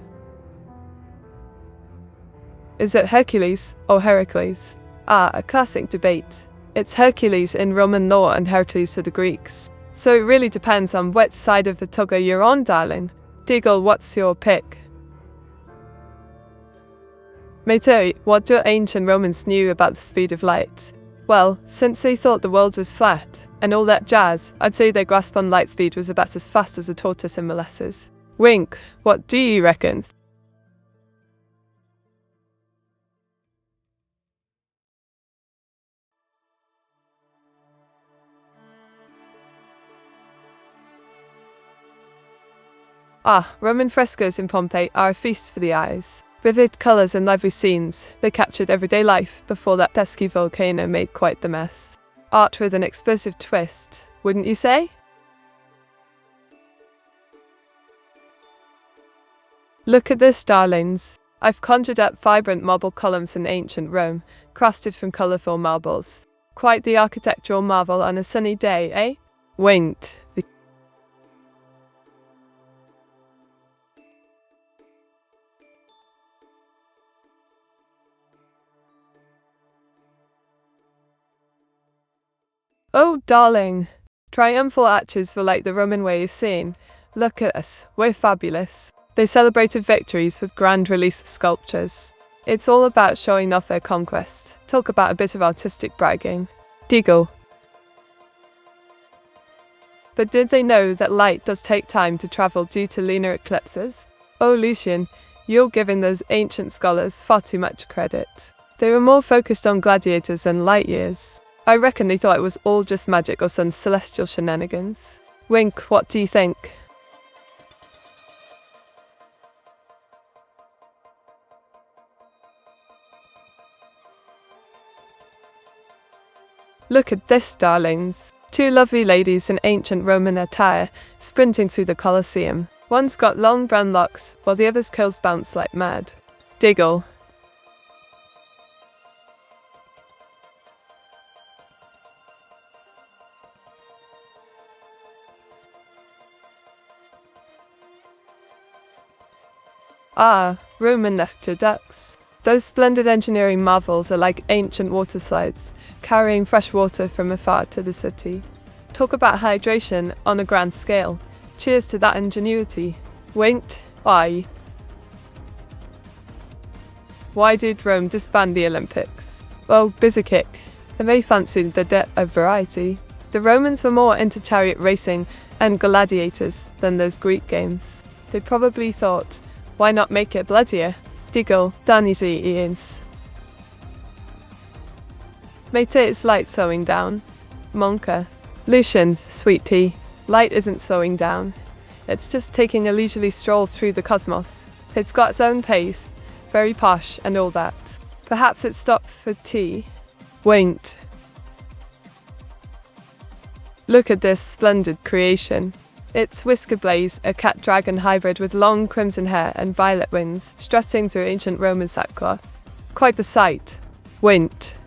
Is it Hercules or Heracles? Ah, a classic debate. It's Hercules in Roman law and Heracles for the Greeks. So it really depends on which side of the toga you're on, darling. Deagle, what's your pick? Mate, what do ancient Romans knew about the speed of light? Well, since they thought the world was flat, and all that jazz, I'd say their grasp on light speed was about as fast as a tortoise in molasses. Wink, what do you reckon? Ah, Roman frescoes in Pompeii are a feast for the eyes. Vivid colours and lively scenes, they captured everyday life before that pesky volcano made quite the mess. Art with an explosive twist, wouldn't you say? Look at this, darlings. I've conjured up vibrant marble columns in ancient Rome, crafted from colourful marbles. Quite the architectural marvel on a sunny day, eh? Wait. Oh, darling. Triumphal arches were like the Roman way of saying, "Look at us, we're fabulous." They celebrated victories with grand relief sculptures. It's all about showing off their conquest. Talk about a bit of artistic bragging. Deagle. But did they know that light does take time to travel due to lunar eclipses? Oh, Lucian, you're giving those ancient scholars far too much credit. They were more focused on gladiators than light years. I reckon they thought it was all just magic or some celestial shenanigans. Wink, what do you think? Look at this, darlings. Two lovely ladies in ancient Roman attire, sprinting through the Colosseum. One's got long brown locks, while the other's curls bounce like mad. Diggle. Ah, Roman aqueducts. Those splendid engineering marvels are like ancient water slides, carrying fresh water from afar to the city. Talk about hydration on a grand scale. Cheers to that ingenuity. Winked. Why? Why did Rome disband the Olympics? Well, busy kick. They fancied the debt of variety. The Romans were more into chariot racing and gladiators than those Greek games. They probably thought, why not make it bloodier? Diggle, Danisi Ians. Mate, it's light slowing down. Monka. Lucian, sweet tea. Light isn't slowing down. It's just taking a leisurely stroll through the cosmos. It's got its own pace, very posh and all that. Perhaps it stopped for tea. Wait. Look at this splendid creation. It's Whiskerblaze, a cat-dragon hybrid with long crimson hair and violet wings, strutting through ancient Roman sackcloth. Quite the sight. Wint.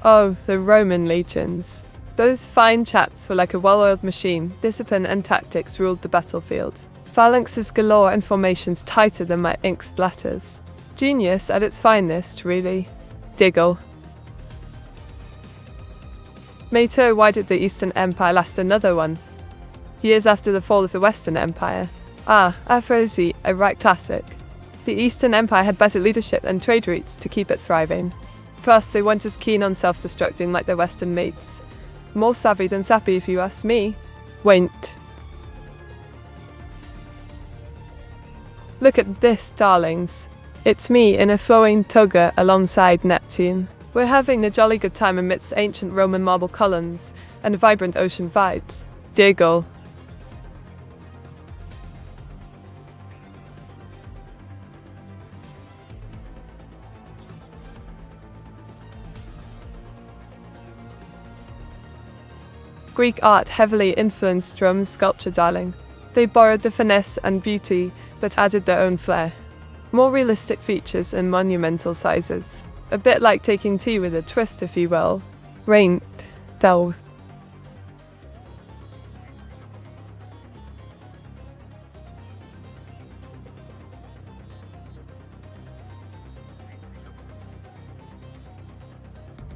Oh, the Roman legions. Those fine chaps were like a well-oiled machine. Discipline and tactics ruled the battlefield. Phalanxes galore and formations tighter than my ink splatters. Genius at its finest, really. Diggle. Meteora, why did the Eastern Empire last another one? Years after the fall of the Western Empire. Ah, Aphrodite, a right classic. The Eastern Empire had better leadership and trade routes to keep it thriving. Plus, they weren't as keen on self-destructing like their Western mates. More savvy than sappy, if you ask me. Went. Look at this, darlings. It's me in a flowing toga alongside Neptune. We're having a jolly good time amidst ancient Roman marble columns and vibrant ocean vibes. Diggle. Greek art heavily influenced Roman sculpture, darling. They borrowed the finesse and beauty, but added their own flair. More realistic features and monumental sizes. A bit like taking tea with a twist, if you will. Raint. Delve.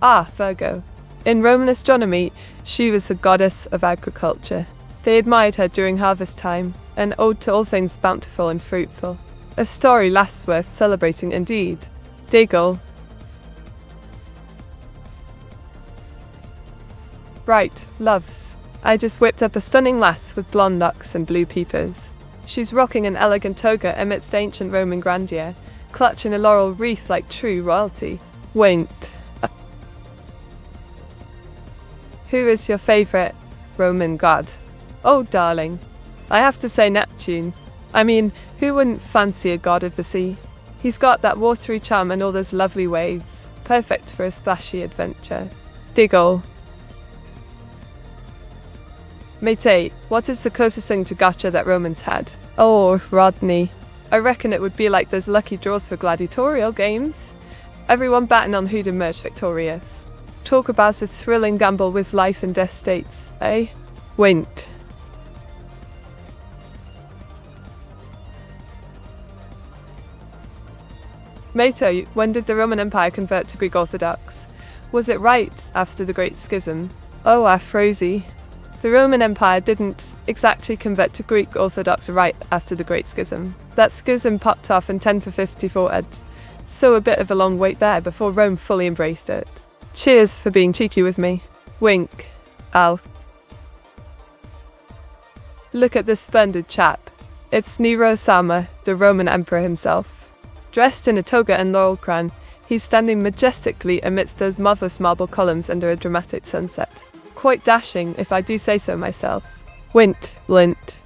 Ah, Virgo. In Roman astronomy, she was the goddess of agriculture. They admired her during harvest time, an ode to all things bountiful and fruitful. A story last worth celebrating indeed. Diggle. Right, loves. I just whipped up a stunning lass with blonde locks and blue peepers. She's rocking an elegant toga amidst ancient Roman grandeur, clutching a laurel wreath like true royalty. Wait. Who is your favourite Roman god? Oh, darling. I have to say Neptune. I mean, who wouldn't fancy a god of the sea? He's got that watery charm and all those lovely waves. Perfect for a splashy adventure. Diggle. Mate, what is the closest thing to gotcha that Romans had? Oh, Rodney. I reckon it would be like those lucky draws for gladiatorial games. Everyone batting on who'd emerge victorious. Talk about a thrilling gamble with life and death states, eh? Wint. Mato, when did the Roman Empire convert to Greek Orthodox? Was it right after the Great Schism? Oh, Afrosi. The Roman Empire didn't exactly convert to Greek Orthodox right after the Great Schism. That schism popped off in 1054 AD, so a bit of a long wait there before Rome fully embraced it. Cheers for being cheeky with me. Wink. Al. Look at this splendid chap. It's Neuro-sama, the Roman emperor himself. Dressed in a toga and laurel crown, he's standing majestically amidst those marvelous marble columns under a dramatic sunset. Quite dashing, if I do say so myself. Wint, lint.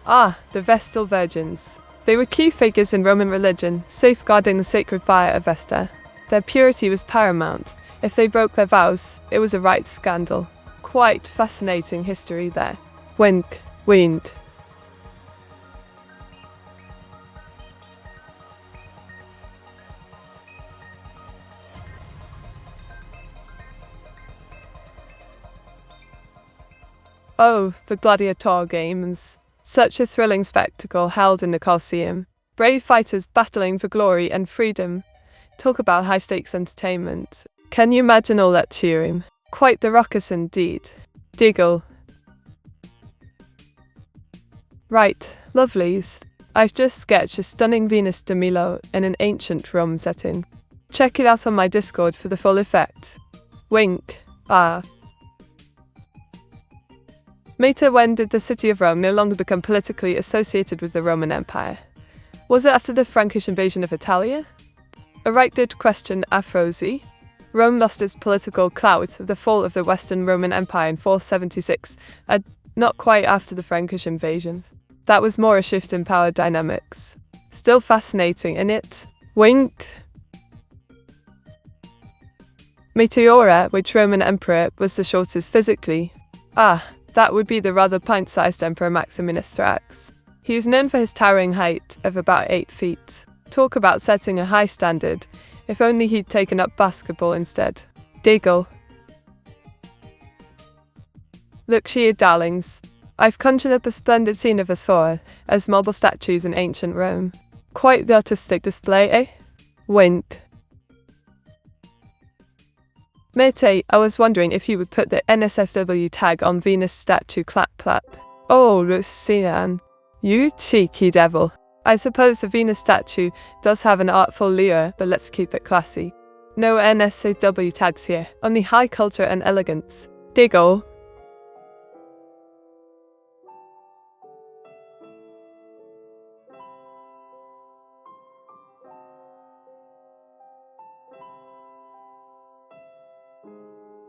Ah, the Vestal Virgins. They were key figures in Roman religion, safeguarding the sacred fire of Vesta. Their purity was paramount. If they broke their vows, it was a right scandal. Quite fascinating history there. Wind. Oh, the gladiator games. Such a thrilling spectacle held in the Colosseum. Brave fighters battling for glory and freedom. Talk about high-stakes entertainment. Can you imagine all that cheering? Quite the ruckus indeed. Diggle. Right, lovelies. I've just sketched a stunning Venus de Milo in an ancient Roman setting. Check it out on my Discord for the full effect. Wink. Ah. Meta, when did the city of Rome no longer become politically associated with the Roman Empire? Was it after the Frankish invasion of Italia? A right good question, Afrosi. Rome lost its political clout with the fall of the Western Roman Empire in 476, and not quite after the Frankish invasion. That was more a shift in power dynamics. Still fascinating, innit? Winked. Meteora, which Roman emperor was the shortest physically? Ah, that would be the rather pint-sized Emperor Maximinus Thrax. He was known for his towering height of about 8 feet. Talk about setting a high standard. If only he'd taken up basketball instead. Diggle. Look here, darlings. I've conjured up a splendid scene of us four, as marble statues in ancient Rome. Quite the artistic display, eh? Wint. Mate, I was wondering if you would put the NSFW tag on Venus statue clap. Oh, Lucian. You cheeky devil. I suppose the Venus statue does have an artful lure, but let's keep it classy. No NSFW tags here, only high culture and elegance. Diggle.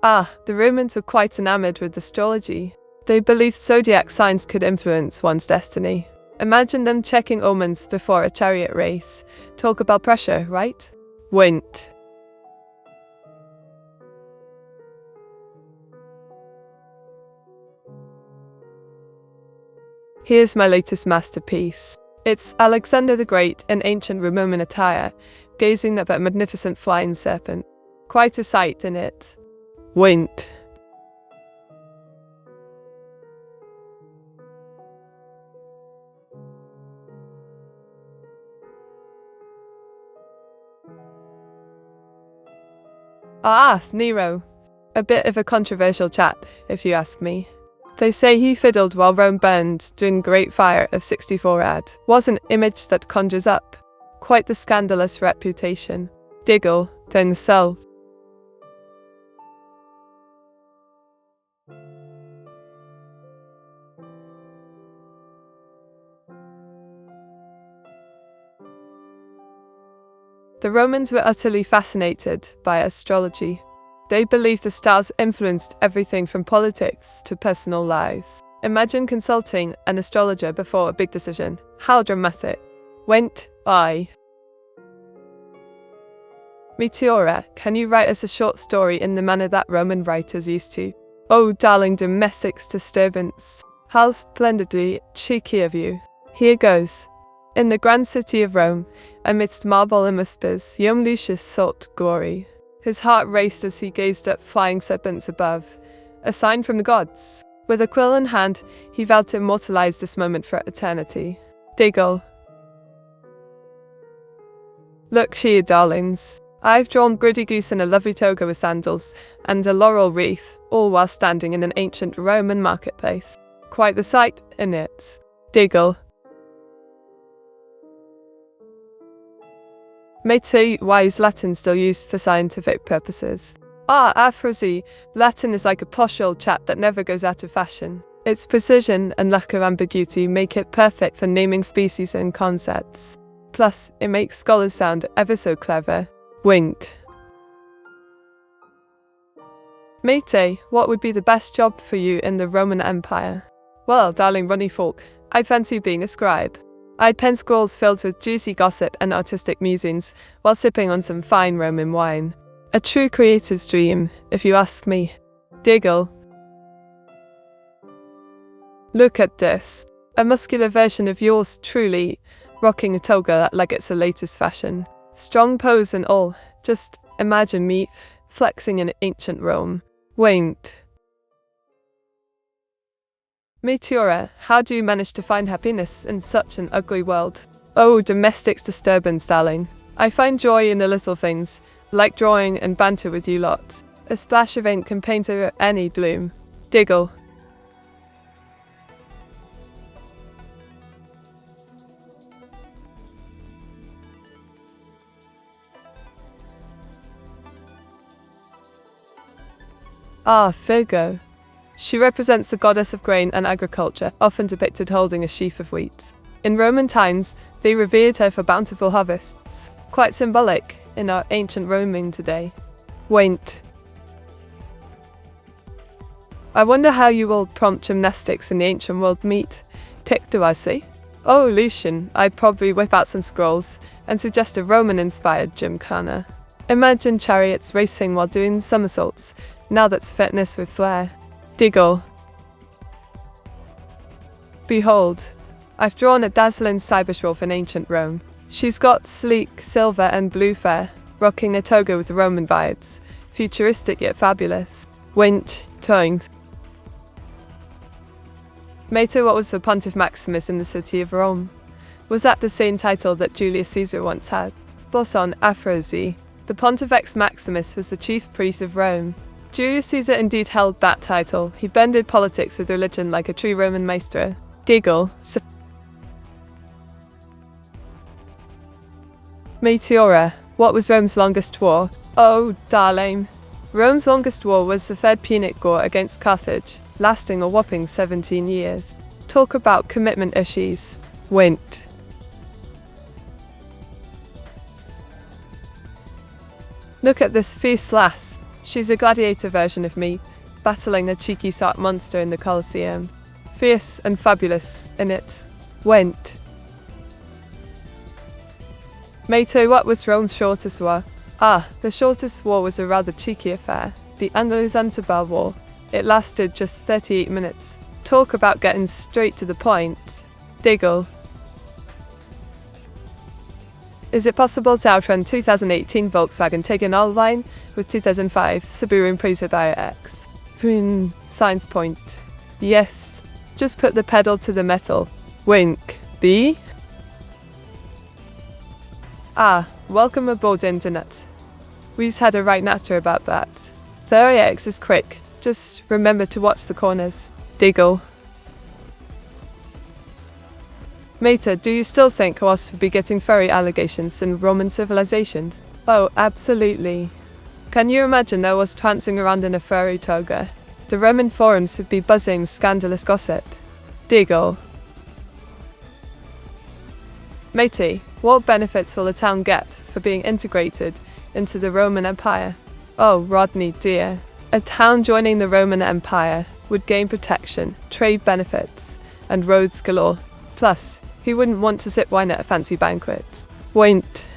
Ah, the Romans were quite enamored with astrology. They believed zodiac signs could influence one's destiny. Imagine them checking omens before a chariot race. Talk about pressure, right? Wint. Here's my latest masterpiece. It's Alexander the Great in ancient Roman attire, gazing up at a magnificent flying serpent. Quite a sight, innit? Wint. Ah, Nero. A bit of a controversial chap, if you ask me. They say he fiddled while Rome burned during Great Fire of 64 AD. Was an image that conjures up quite the scandalous reputation. Diggle, down the cell. The Romans were utterly fascinated by astrology. They believed the stars influenced everything from politics to personal lives. Imagine consulting an astrologer before a big decision. How dramatic. Went, I. Meteora, can you write us a short story in the manner that Roman writers used to? Oh, darling domestic disturbance. How splendidly cheeky of you. Here goes. In the grand city of Rome, amidst marble and whispers, young Lucius sought glory. His heart raced as he gazed at flying serpents above, a sign from the gods. With a quill in hand, he vowed to immortalize this moment for eternity. Diggle. Look here, darlings. I've drawn Gritty Goose in a lovely toga with sandals and a laurel wreath, all while standing in an ancient Roman marketplace. Quite the sight, innit? Diggle. May tell you why is Latin still used for scientific purposes. Aphrasy. Latin is like a posh old chap that never goes out of fashion. Its precision and lack of ambiguity make it perfect for naming species and concepts. Plus, it makes scholars sound ever so clever. Wink. Mate, what would be the best job for you in the Roman Empire? Well, darling Runny Folk, I fancy being a scribe. I'd pen scrolls filled with juicy gossip and artistic musings while sipping on some fine Roman wine. A true creative's dream, if you ask me. Diggle. Look at this. A muscular version of yours truly, rocking a toga like it's the latest fashion. Strong pose and all. Just imagine me flexing in ancient Rome. Winked. Meteora, how do you manage to find happiness in such an ugly world? Oh, domestic's disturbance, darling. I find joy in the little things, like drawing and banter with you lot. A splash of ink can paint over any gloom. Diggle. Virgo. She represents the goddess of grain and agriculture, often depicted holding a sheaf of wheat. In Roman times, they revered her for bountiful harvests, quite symbolic in our ancient Roman today. Wait. I wonder how you will prompt gymnastics in the ancient world meet. Tick, do I see? Oh, Lucian, I'd probably whip out some scrolls and suggest a Roman-inspired gymkhana. Imagine chariots racing while doing somersaults. Now that's fitness with flair. Diggle. Behold, I've drawn a dazzling cyberschroff in ancient Rome. She's got sleek, silver and blue fur, rocking a toga with Roman vibes. Futuristic yet fabulous. Winch, tongues. Mate, what was the Pontiff Maximus in the city of Rome? Was that the same title that Julius Caesar once had? Boson Aphrasy. The Pontifex Maximus was the chief priest of Rome. Julius Caesar indeed held that title. He blended politics with religion like a true Roman maestro. Diggle. Meteora. What was Rome's longest war? Oh, darling. Rome's longest war was the Third Punic War against Carthage, lasting a whopping 17 years. Talk about commitment issues. Winked. Look at this fierce lass. She's a gladiator version of me, battling a cheeky Sark monster in the Colosseum. Fierce and fabulous, innit? Went. Mate, what was Rome's shortest war? The shortest war was a rather cheeky affair. The Anglo-Zanzibar War. It lasted just 38 minutes. Talk about getting straight to the point. Diggle. Is it possible to outrun 2018 Volkswagen Tiguan online with 2005 Subaru Impreza Bio X? Science point. Yes. Just put the pedal to the metal. Wink. Welcome aboard, Internet. We've had a right natter about that. The AX is quick. Just remember to watch the corners. Diggle. Mate, do you still think was for begetting furry allegations in Roman civilizations? Oh, absolutely. Can you imagine there was prancing around in a furry toga? The Roman forums would be buzzing with scandalous gossip. Diggle. Matey, what benefits will a town get for being integrated into the Roman Empire? Oh, Rodney dear. A town joining the Roman Empire would gain protection, trade benefits, and roads galore. Plus, who wouldn't want to sip wine at a fancy banquet? Wait.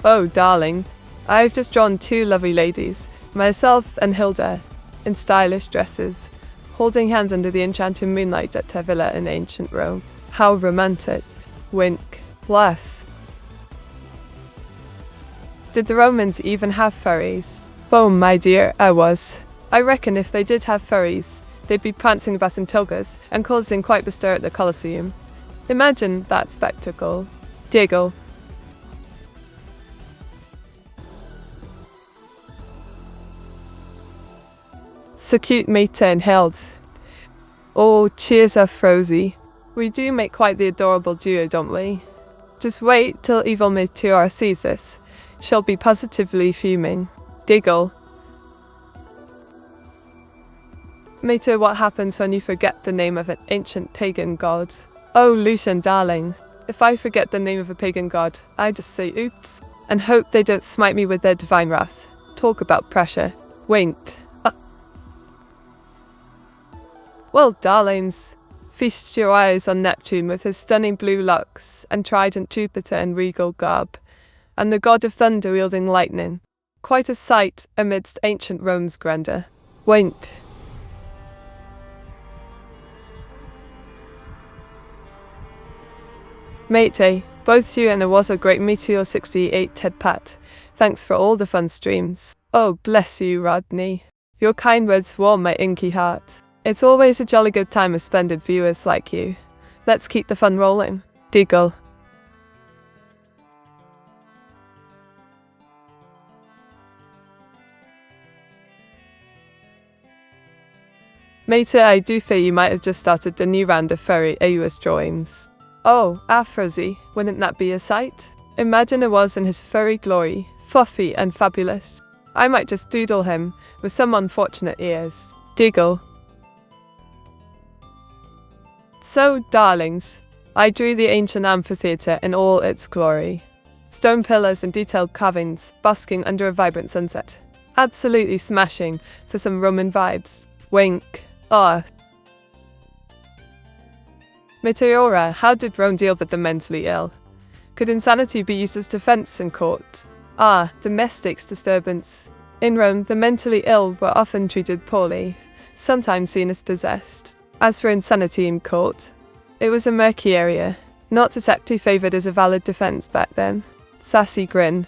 Oh, darling. I've just drawn two lovely ladies, myself and Hilda, in stylish dresses, holding hands under the enchanting moonlight at their villa in ancient Rome. How romantic. Wink. Bless. Did the Romans even have furries? Oh my dear, I reckon if they did have furries, they'd be prancing about in togas and causing quite the stir at the Colosseum. Imagine that spectacle. Diggle. So cute Meta and Held. Oh, cheers are Frozy. We do make quite the adorable duo, don't we? Just wait till evil Meteora sees this. She'll be positively fuming. Diggle. Meta, what happens when you forget the name of an ancient pagan god? Oh, Lucian, darling. If I forget the name of a pagan god, I just say oops, and hope they don't smite me with their divine wrath. Talk about pressure. Winked. Well, darlings, feast your eyes on Neptune with his stunning blue locks, and trident Jupiter in regal garb, and the god of thunder wielding lightning. Quite a sight amidst ancient Rome's grandeur. Winked. Mate, both you and it was a great Meteor 68 Ted Pat. Thanks for all the fun streams. Oh, bless you, Rodney. Your kind words warm my inky heart. It's always a jolly good time with splendid viewers like you. Let's keep the fun rolling. Diggle. Mate, I do fear you might have just started the new round of furry AUS drawings. Oh, Frozy, wouldn't that be a sight? Imagine it was in his furry glory, fluffy and fabulous. I might just doodle him with some unfortunate ears. Diggle. So, darlings, I drew the ancient amphitheatre in all its glory. Stone pillars and detailed carvings basking under a vibrant sunset. Absolutely smashing for some Roman vibes. Wink. Meteora, how did Rome deal with the mentally ill? Could insanity be used as defense in court? Domestic disturbance. In Rome, the mentally ill were often treated poorly, sometimes seen as possessed. As for insanity in court, it was a murky area, not exactly favoured as a valid defence back then. Sassy grin.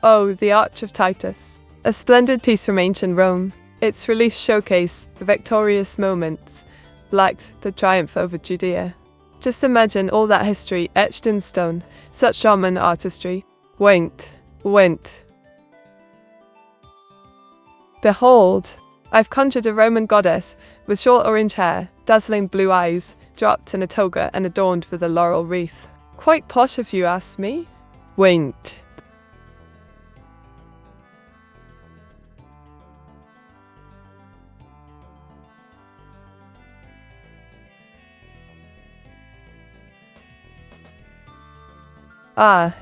Oh, the Arch of Titus. A splendid piece from ancient Rome. Its relief showcased the victorious moments, like the triumph over Judea. Just imagine all that history etched in stone, such Roman artistry. Winked. Behold, I've conjured a Roman goddess with short orange hair, dazzling blue eyes, dropped in a toga and adorned with a laurel wreath. Quite posh if you ask me. Winked.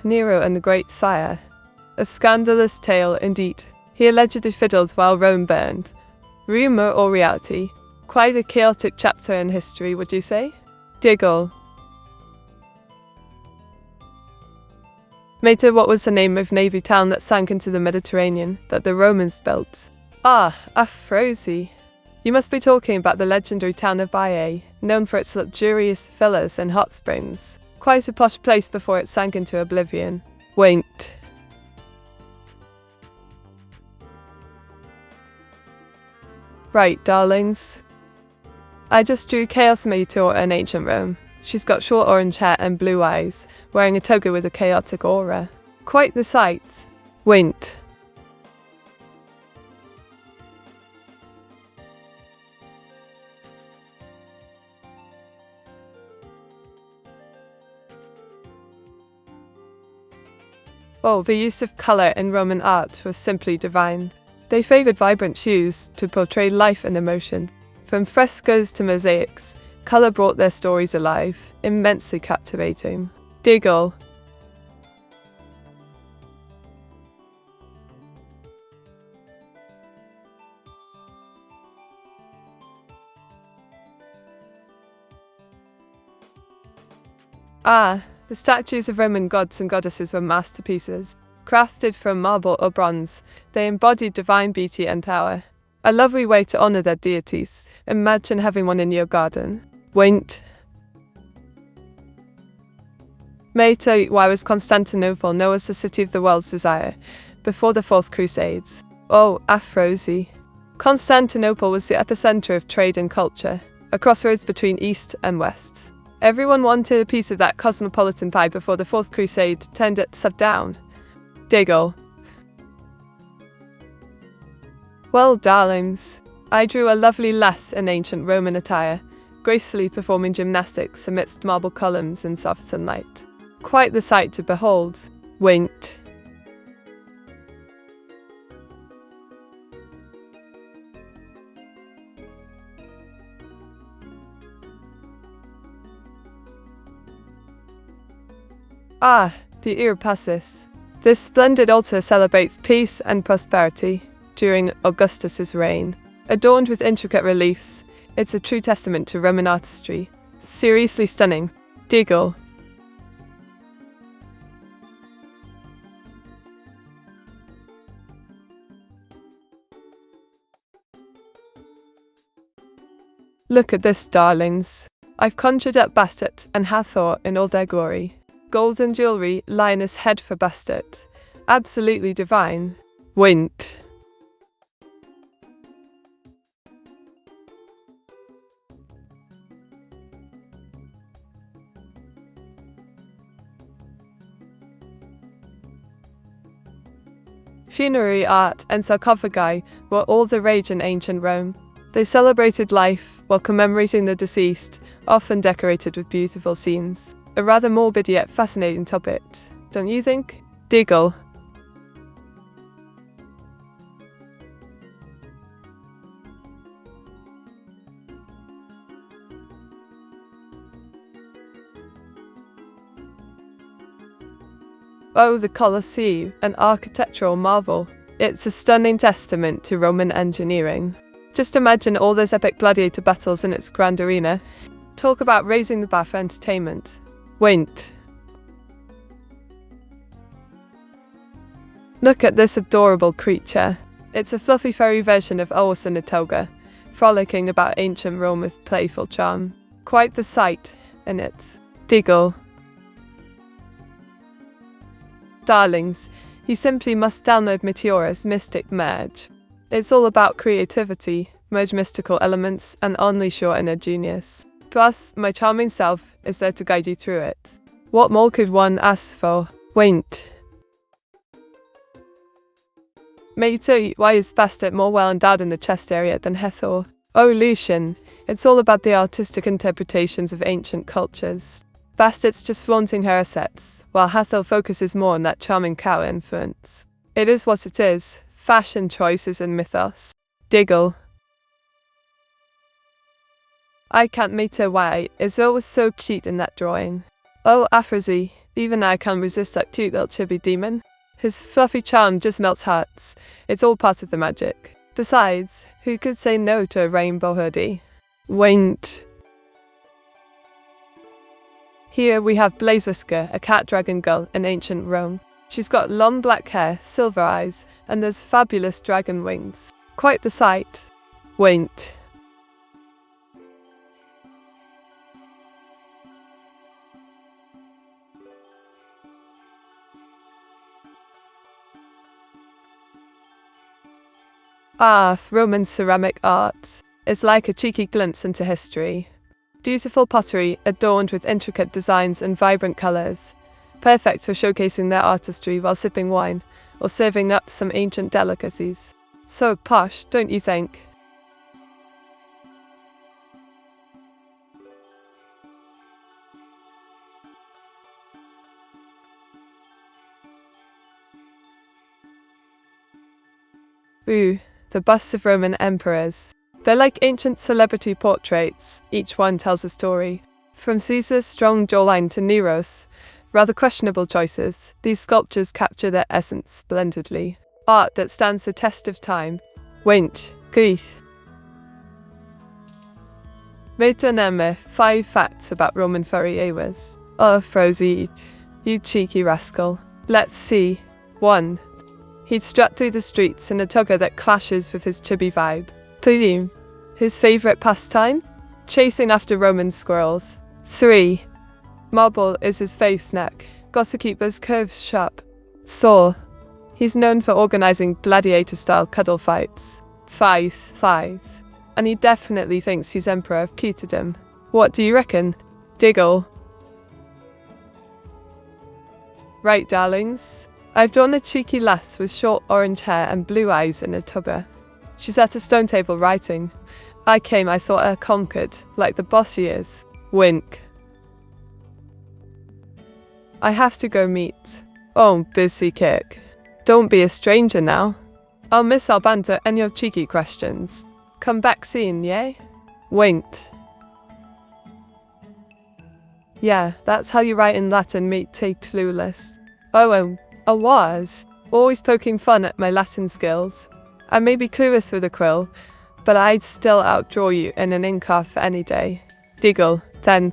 Nero and the Great Sire. A scandalous tale indeed. He allegedly fiddled while Rome burned. Rumour or reality? Quite a chaotic chapter in history, would you say? Diggle. Meta, what was the name of navy town that sank into the Mediterranean that the Romans built? Frozy. You must be talking about the legendary town of Baiae, known for its luxurious villas and hot springs. Quite a posh place before it sank into oblivion. Winked. Right, darlings. I just drew Chaos Meteora in ancient Rome. She's got short orange hair and blue eyes, wearing a toga with a chaotic aura. Quite the sight. Winked. Oh, the use of colour in Roman art was simply divine. They favoured vibrant hues to portray life and emotion. From frescoes to mosaics, colour brought their stories alive, immensely captivating. Diggle. The statues of Roman gods and goddesses were masterpieces. Crafted from marble or bronze, they embody divine beauty and power. A lovely way to honor their deities. Imagine having one in your garden. Wait. Meteora was Constantinople, known as the city of the world's desire, before the Fourth Crusades. Oh, Aphrodite. Constantinople was the epicenter of trade and culture, a crossroads between East and West. Everyone wanted a piece of that cosmopolitan pie before the Fourth Crusade turned itself down. Diggle. Well, darlings, I drew a lovely lass in ancient Roman attire, gracefully performing gymnastics amidst marble columns in soft sunlight. Quite the sight to behold. Wait. Ah, the Irapassis. This splendid altar celebrates peace and prosperity during Augustus's reign. Adorned with intricate reliefs, it's a true testament to Roman artistry. Seriously stunning. Diggle. Look at this, darlings. I've conjured up Bastet and Hathor in all their glory. Golden jewelry, lioness head for Bastet. Absolutely divine. Wint. Funerary art and sarcophagi were all the rage in ancient Rome. They celebrated life while commemorating the deceased, often decorated with beautiful scenes. A rather morbid yet fascinating topic, don't you think? Diggle. Oh, the Colosseum, an architectural marvel. It's a stunning testament to Roman engineering. Just imagine all those epic gladiator battles in its grand arena. Talk about raising the bar for entertainment. Wait. Look at this adorable creature. It's a fluffy furry version of Ours in a toga, frolicking about ancient Rome with playful charm. Quite the sight, in it. Diggle. Darlings, you simply must download Meteora's Mystic Merge. It's all about creativity, merge mystical elements, and unleash your inner genius. Plus, my charming self is there to guide you through it. What more could one ask for? Wait. Meteora, why is Bastet more well endowed in the chest area than Hathor? Oh, Lucian, it's all about the artistic interpretations of ancient cultures. Bastet's just flaunting her assets, while Hathor focuses more on that charming cow influence. It is what it is. Fashion choices and mythos. Diggle. I can't meet her why is always so cute in that drawing. Oh, Aphrodite, even I can't resist that cute little chibi demon. His fluffy charm just melts hearts. It's all part of the magic. Besides, who could say no to a rainbow hoodie? Wait. Here we have Blaze Whisker, a cat dragon girl in ancient Rome. She's got long black hair, silver eyes, and those fabulous dragon wings. Quite the sight. Wait. Ah, Roman ceramic art. It's like a cheeky glimpse into history. Beautiful pottery adorned with intricate designs and vibrant colours. Perfect for showcasing their artistry while sipping wine or serving up some ancient delicacies. So posh, don't you think? Ooh, the busts of Roman emperors. They're like ancient celebrity portraits, each one tells a story. From Caesar's strong jawline to Nero's rather questionable choices, these sculptures capture their essence splendidly. Art that stands the test of time. Wench, Greece. Vetoneme, 5 facts about Roman furry awas. Oh, Frozy, you cheeky rascal. Let's see. 1. He'd strut through the streets in a tugger that clashes with his chibi vibe. 2. His favorite pastime? Chasing after Roman squirrels. 3. Marble is his fave snack. Gotta keep those curves sharp. 4. He's known for organizing gladiator-style cuddle fights. 5. And he definitely thinks he's Emperor of Puterdom. What do you reckon? Diggle. Right, darlings. I've drawn a cheeky lass with short orange hair and blue eyes in a tubber. She's at a stone table writing. I saw her conquered, like the boss she is. Wink. I have to go meet. Oh, busy kick. Don't be a stranger now. I'll miss our banter and your cheeky questions. Come back soon, yay? Winked. Yeah, that's how you write in Latin, meet take clueless. Oh, I was. Always poking fun at my Latin skills. I may be clueless with a quill, but I'd still outdraw you in an ink off any day. Diggle. 10.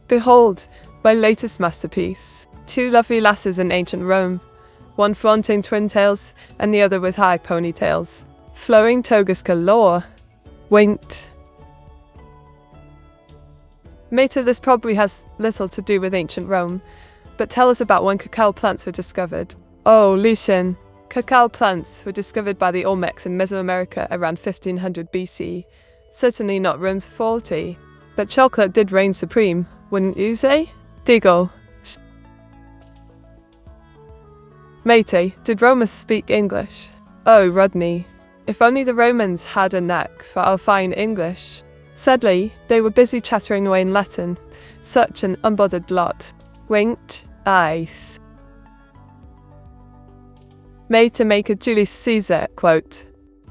Behold, my latest masterpiece. 2 lovely lasses in ancient Rome. One flaunting twin tails, and the other with high ponytails. Flowing togas galore. Winked. Meta, this probably has little to do with ancient Rome, but tell us about when cacao plants were discovered. Oh, listen. Cacao plants were discovered by the Olmecs in Mesoamerica around 1500 BC. Certainly not Rome's forte, but chocolate did reign supreme, wouldn't you say? Diggle. Matey, did Romans speak English? Oh, Rodney. If only the Romans had a knack for our fine English. Sadly, they were busy chattering away in Latin. Such an unbothered lot. Winked. Ice. Made to make a Julius Caesar quote.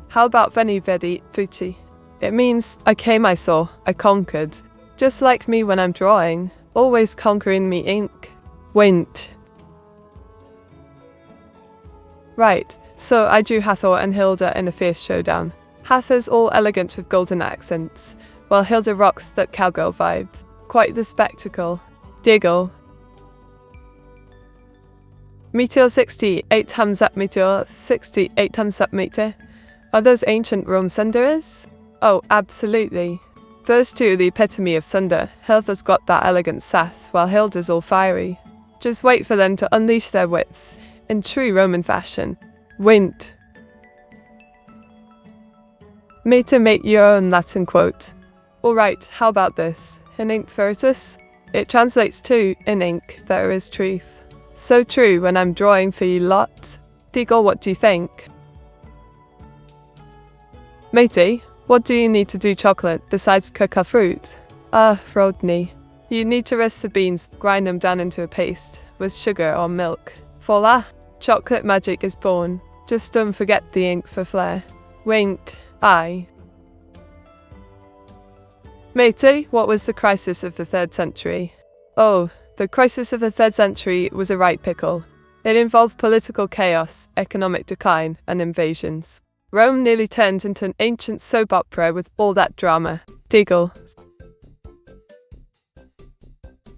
How about Veni Vidi Vici? It means, I saw, I conquered. Just like me when I'm drawing, always conquering me ink. Winked. Right, so I drew Hathor and Hilda in a fierce showdown. Hathor's all elegant with golden accents, while Hilda rocks that cowgirl vibe. Quite the spectacle. Diggle. Meteor 68 thumbs up Meteor 68 thumbs up Meteor. Are those ancient Rome sunderers? Oh, absolutely. Those two are the epitome of sunder. Hilda's got that elegant sass, while Hilda's all fiery. Just wait for them to unleash their wits, in true Roman fashion. Winked. Meta, make your own Latin quote. Alright, how about this? In ink veritas? It translates to, in ink, there is truth. So true when I'm drawing for you lot. Diggle, what do you think? Matey, what do you need to do chocolate besides cook our fruit? Rodney. You need to roast the beans, grind them down into a paste, with sugar or milk. Voila! Chocolate magic is born. Just don't forget the ink for flair. Winked. Aye. Matey, what was the crisis of the 3rd century? Oh, the crisis of the 3rd century was a right pickle. It involved political chaos, economic decline, and invasions. Rome nearly turned into an ancient soap opera with all that drama. Diggle.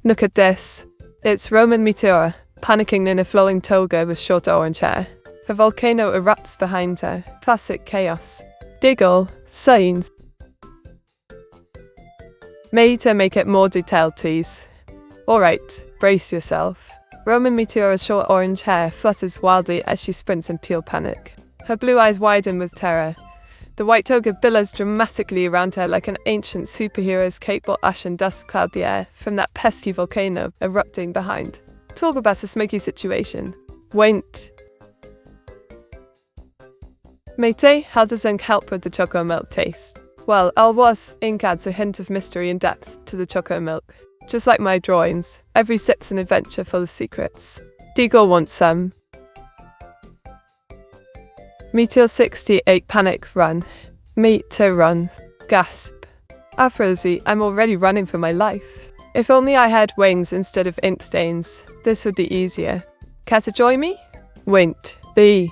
Look at this. It's Roman Meteora, panicking in a flowing toga with short orange hair. The volcano erupts behind her. Classic chaos. Diggle. Signs. Made to make it more detailed, please. Alright, brace yourself. Roman Meteora's short orange hair flutters wildly as she sprints in pure panic. Her blue eyes widen with terror. The white toga billows dramatically around her like an ancient superhero's cape while ash and dust cloud the air from that pesky volcano erupting behind. Talk about a smoky situation. Wait. Matey, how does ink help with the choco milk taste? Well, ink adds a hint of mystery and depth to the choco milk. Just like my drawings, every sip's an adventure full of secrets. Diggle wants some. Meteor 68 panic run. Meet to run. Gasp. Afrozy, I'm already running for my life. If only I had wings instead of ink stains, this would be easier. Care to join me? Winked. The.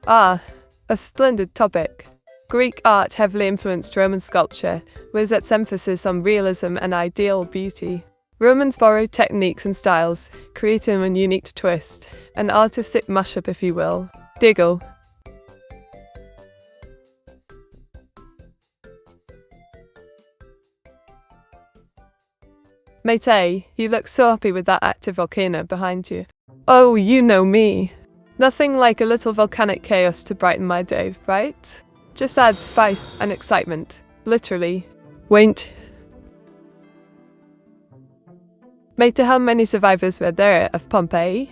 Ah, a splendid topic. Greek art heavily influenced Roman sculpture, with its emphasis on realism and ideal beauty. Romans borrowed techniques and styles, creating a unique twist, an artistic mashup if you will. Diggle. Mate, you look so happy with that active volcano behind you. Oh, you know me. Nothing like a little volcanic chaos to brighten my day, right? Just add spice and excitement, literally. Wait. Mate, how many survivors were there of Pompeii?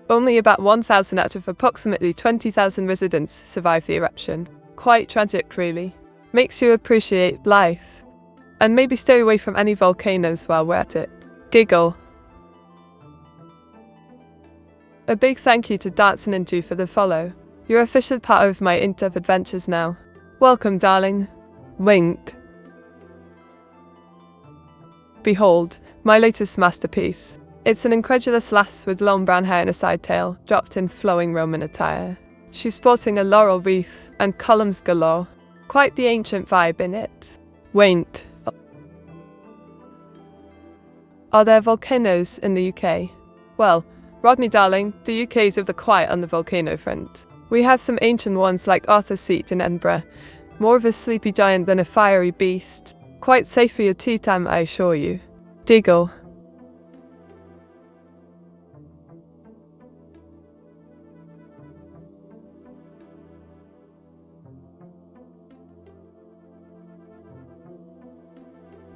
Only about 1,000 out of approximately 20,000 residents survived the eruption. Quite tragic, really. Makes you appreciate life. And maybe stay away from any volcanoes while we're at it. Giggle. A big thank you to Dancing and Dew for the follow. You're officially part of my in-depth adventures now. Welcome, darling. Winked. Behold, my latest masterpiece. It's an incredulous lass with long brown hair and a side tail, dropped in flowing Roman attire. She's sporting a laurel wreath and columns galore. Quite the ancient vibe in it. Winked. Are there volcanoes in the UK? Well, Rodney darling, the UK's of the quiet on the volcano front. We have some ancient ones like Arthur's Seat in Edinburgh. More of a sleepy giant than a fiery beast. Quite safe for your tea time, I assure you. Diggle.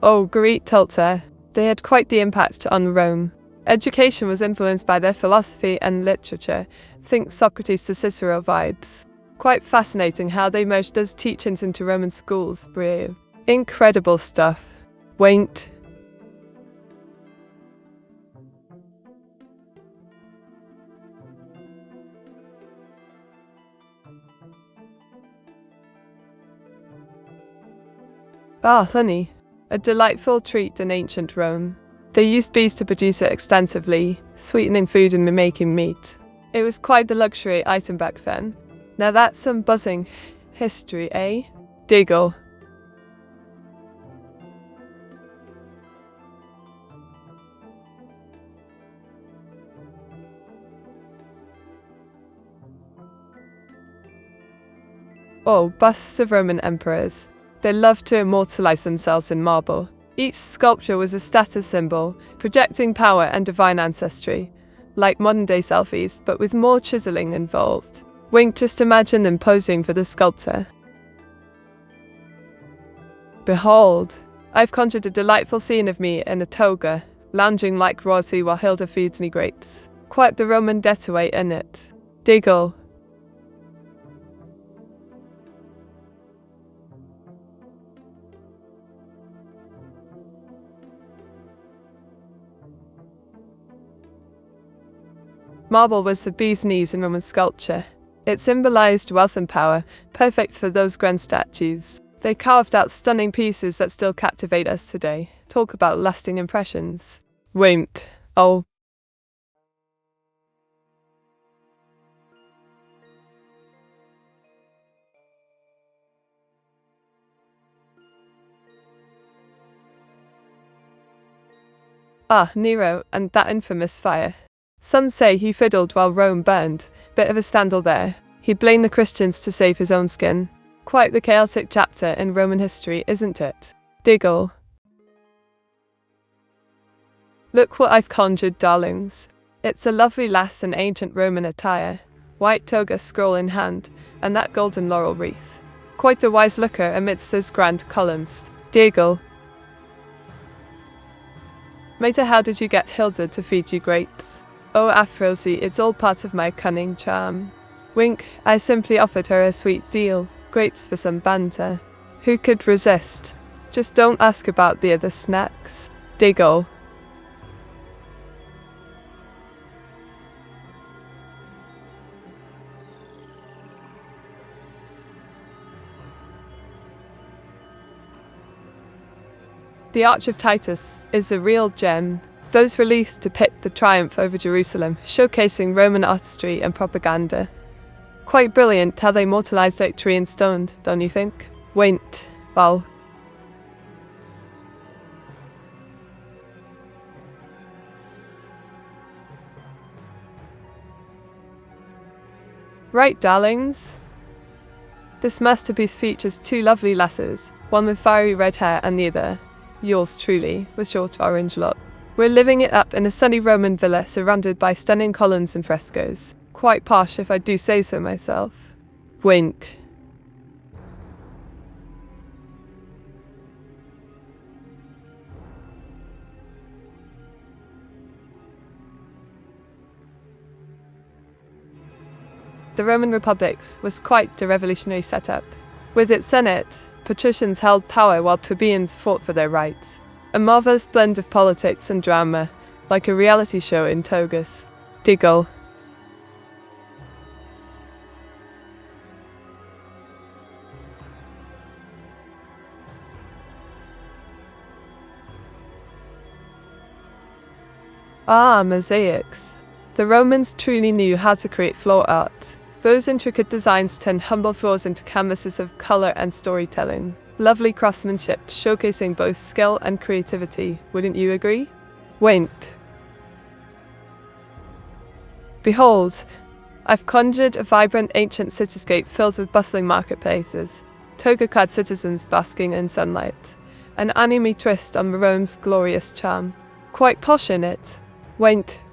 Oh, great Tulta. They had quite the impact on Rome. Education was influenced by their philosophy and literature. Think Socrates to Cicero vibes. Quite fascinating how they merged those teachings into Roman schools. Brave. Incredible stuff. Wait. Ah, honey. A delightful treat in ancient Rome. They used bees to produce it extensively, sweetening food and making meat. It was quite the luxury item back then. Now that's some buzzing history, eh? Diggle. Oh, busts of Roman emperors. They loved to immortalize themselves in marble. Each sculpture was a status symbol, projecting power and divine ancestry. Like modern-day selfies, but with more chiseling involved. Wink, just imagine them posing for the sculptor. Behold, I've conjured a delightful scene of me in a toga, lounging like royalty while Hilda feeds me grapes. Quite the Roman getaway, innit? Diggle. Marble was the bee's knees in Roman sculpture. It symbolized wealth and power, perfect for those grand statues. They carved out stunning pieces that still captivate us today. Talk about lasting impressions. Wink. Oh. Ah, Nero, and that infamous fire. Some say he fiddled while Rome burned. Bit of a scandal there. He blamed the Christians to save his own skin. Quite the chaotic chapter in Roman history, isn't it? Diggle. Look what I've conjured, darlings. It's a lovely lass in ancient Roman attire. White toga scroll in hand, and that golden laurel wreath. Quite the wise looker amidst those grand columns. Diggle. Mate, how did you get Hilda to feed you grapes? Oh, Aphrodite, it's all part of my cunning charm. Wink, I simply offered her a sweet deal, grapes for some banter. Who could resist? Just don't ask about the other snacks. Diggle. The Arch of Titus is a real gem. Those reliefs depict the triumph over Jerusalem, showcasing Roman artistry and propaganda. Quite brilliant how they immortalized victory in stone, don't you think? Wait, wow. Right, darlings? This masterpiece features two lovely lasses, one with fiery red hair and the other, yours truly, with short orange lock. We're living it up in a sunny Roman villa surrounded by stunning columns and frescoes. Quite posh if I do say so myself. Wink. The Roman Republic was quite a revolutionary setup. With its Senate, patricians held power while plebeians fought for their rights. A marvelous blend of politics and drama, like a reality show in togas. Diggle. Ah, mosaics. The Romans truly knew how to create floor art. Those intricate designs turned humble floors into canvases of color and storytelling. Lovely craftsmanship, showcasing both skill and creativity, wouldn't you agree? Wait. Behold, I've conjured a vibrant ancient cityscape filled with bustling marketplaces, toga-clad citizens basking in sunlight, an anime twist on Rome's glorious charm. Quite posh in it. Went.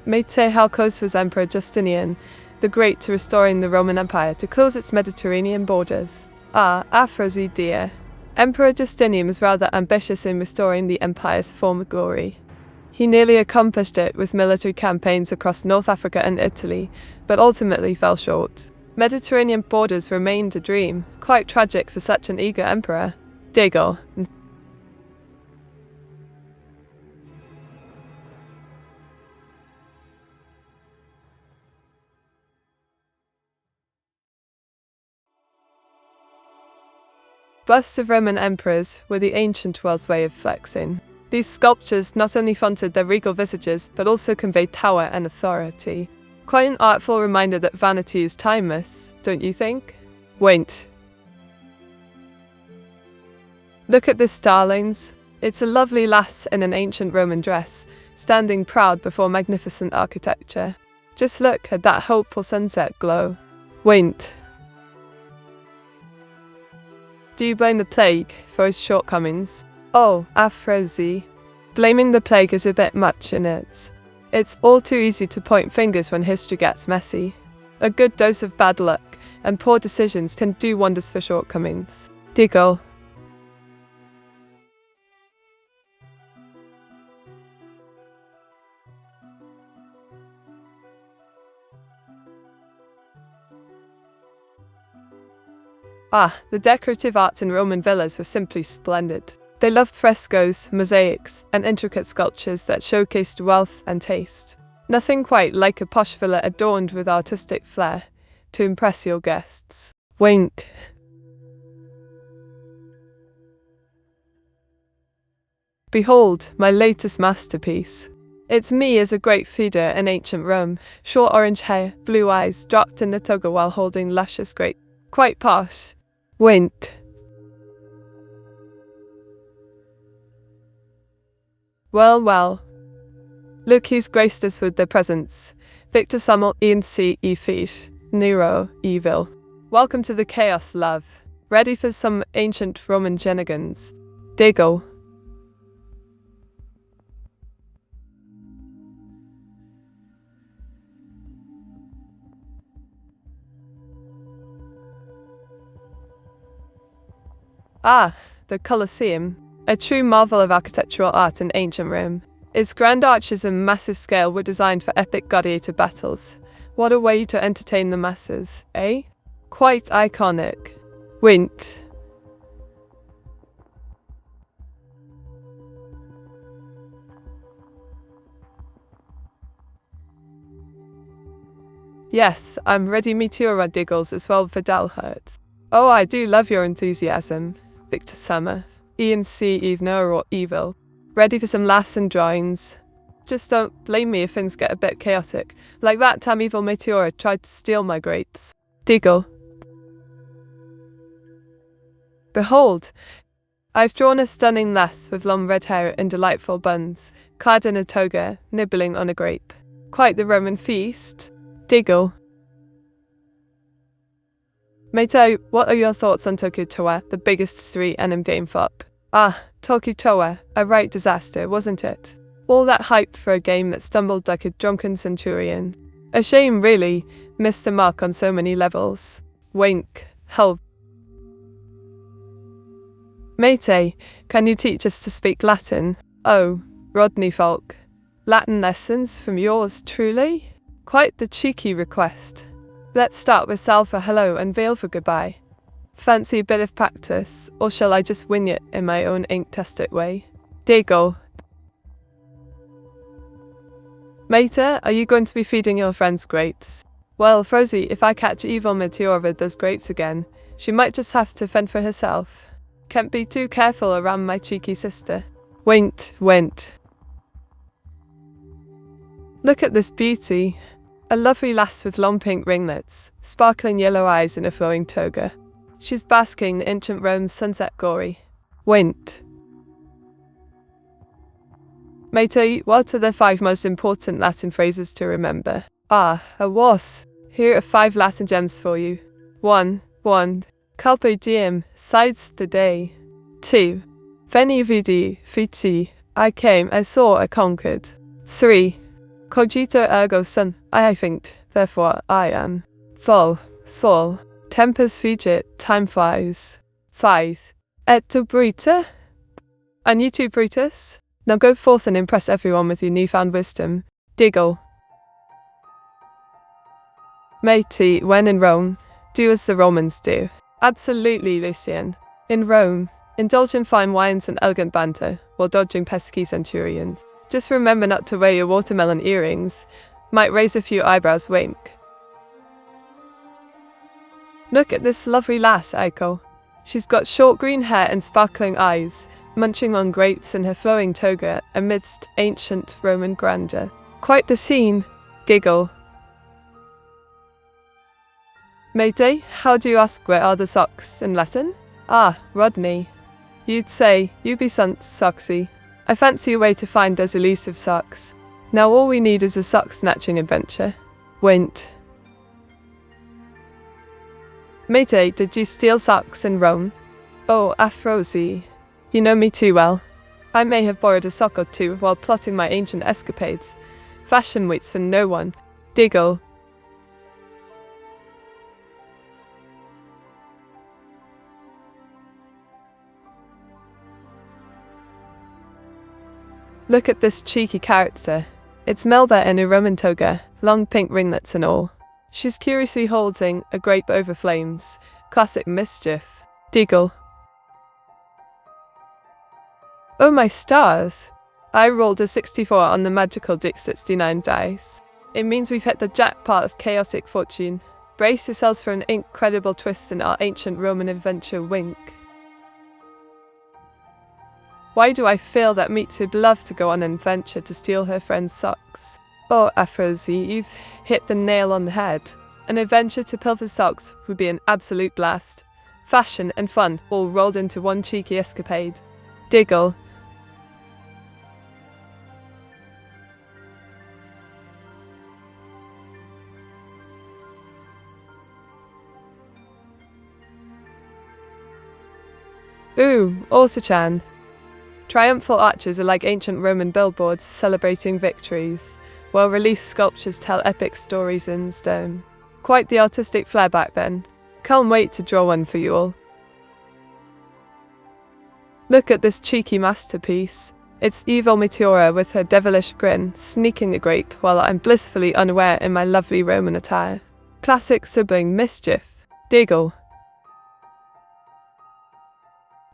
Mete how close was Emperor Justinian the Great to restoring the Roman Empire to close its Mediterranean borders. Ah, Aphrodite dear. Emperor Justinian was rather ambitious in restoring the empire's former glory. He nearly accomplished it with military campaigns across North Africa and Italy, but ultimately fell short. Mediterranean borders remained a dream, quite tragic for such an eager emperor. Diggle. Busts of Roman emperors were the ancient world's way of flexing. These sculptures not only fronted their regal visages, but also conveyed power and authority. Quite an artful reminder that vanity is timeless, don't you think? Wait. Look at this, darlings. It's a lovely lass in an ancient Roman dress, standing proud before magnificent architecture. Just look at that hopeful sunset glow. Wait. Do you blame the plague for its shortcomings? Oh, Aphrodite. Blaming the plague is a bit much in it. It's all too easy to point fingers when history gets messy. A good dose of bad luck and poor decisions can do wonders for shortcomings. Diggle. Ah, the decorative arts in Roman villas were simply splendid. They loved frescoes, mosaics, and intricate sculptures that showcased wealth and taste. Nothing quite like a posh villa adorned with artistic flair to impress your guests. Wink. Behold, my latest masterpiece. It's me as a great feeder in ancient Rome, short orange hair, blue eyes, dropped in the toga while holding luscious grapes. Quite posh. Wink. Well. Look who's graced us with their presence. Vtuber Meteora, Neuro, evil. Welcome to the chaos, love. Ready for some ancient Roman shenanigans? Diggle. Ah, the Colosseum. A true marvel of architectural art in ancient Rome. Its grand arches and massive scale were designed for epic gladiator battles. What a way to entertain the masses, eh? Quite iconic. Wint. Yes, I'm ready Meteora diggles as well for Dalhurt. Oh, I do love your enthusiasm. Vtuber, Eve Neuro evil. Ready for some laughs and drawings? Just don't blame me if things get a bit chaotic. Like that time Evil Meteora tried to steal my grapes. Deagle. Behold, I've drawn a stunning lass with long red hair and delightful buns, clad in a toga, nibbling on a grape. Quite the Roman feast. Deagle. Mate, what are your thoughts on Tokyo Tower, the biggest street anime game flop? Ah, Tokyo Tower, a right disaster, wasn't it? All that hype for a game that stumbled like a drunken centurion. A shame, really. Missed the mark on so many levels. Wink. Help. Mate, can you teach us to speak Latin? Oh, Rodney Falk. Latin lessons from yours truly? Quite the cheeky request. Let's start with Sal for hello and Veil for goodbye. Fancy a bit of practice, or shall I just wing it in my own ink-tastic way? Deagle. Mate, are you going to be feeding your friends grapes? Well, Frozy, if I catch Evil Meteora with those grapes again, she might just have to fend for herself. Can't be too careful around my cheeky sister. Winked, went. Look at this beauty. A lovely lass with long pink ringlets, sparkling yellow eyes and a flowing toga. She's basking in ancient Rome's sunset glory. Winked. Mate, what are the 5 most important Latin phrases to remember? Ah, a was. Here are 5 Latin gems for you. 1. Carpe diem, seize the day. 2. Veni vidi, vici, I came, I saw, I conquered. 3. Cogito ergo sum, I think, therefore I am. Sol, tempus fugit, time flies. 5. Et tu Bruta? And you too, Brutus? Now go forth and impress everyone with your newfound wisdom. Deagle. Matey, when in Rome, do as the Romans do. Absolutely, Lucien. In Rome, indulge in fine wines and elegant banter, while dodging pesky centurions. Just remember not to wear your watermelon earrings. Might raise a few eyebrows, wink. Look at this lovely lass, Aiko. She's got short green hair and sparkling eyes, munching on grapes in her flowing toga amidst ancient Roman grandeur. Quite the scene. Giggle. Mate, how do you ask where are the socks in Latin? Ah, Rodney. You'd say, ubi sunt soxi. I fancy a way to find those elusive socks. Now all we need is a sock-snatching adventure. Wint. Mate, did you steal socks in Rome? Oh, Afrosi. You know me too well. I may have borrowed a sock or two while plotting my ancient escapades. Fashion waits for no one. Deagle. Look at this cheeky character. It's Melba in a Roman toga, long pink ringlets and all. She's curiously holding a grape over flames. Classic mischief. Deagle. Oh my stars! I rolled a 64 on the magical Dick 69 dice. It means we've hit the jackpot of chaotic fortune. Brace yourselves for an incredible twist in our ancient Roman adventure, wink. Why do I feel that Mitsu'd love to go on an adventure to steal her friend's socks? Oh, Afrosi, you've hit the nail on the head. An adventure to pilfer socks would be an absolute blast. Fashion and fun all rolled into one cheeky escapade. Deagle. Ooh, Orsa-chan. Triumphal arches are like ancient Roman billboards celebrating victories, while relief sculptures tell epic stories in stone. Quite the artistic flair back then. Can't wait to draw one for you all. Look at this cheeky masterpiece. It's Evil Meteora with her devilish grin, sneaking a grape while I'm blissfully unaware in my lovely Roman attire. Classic sibling mischief. Deagle.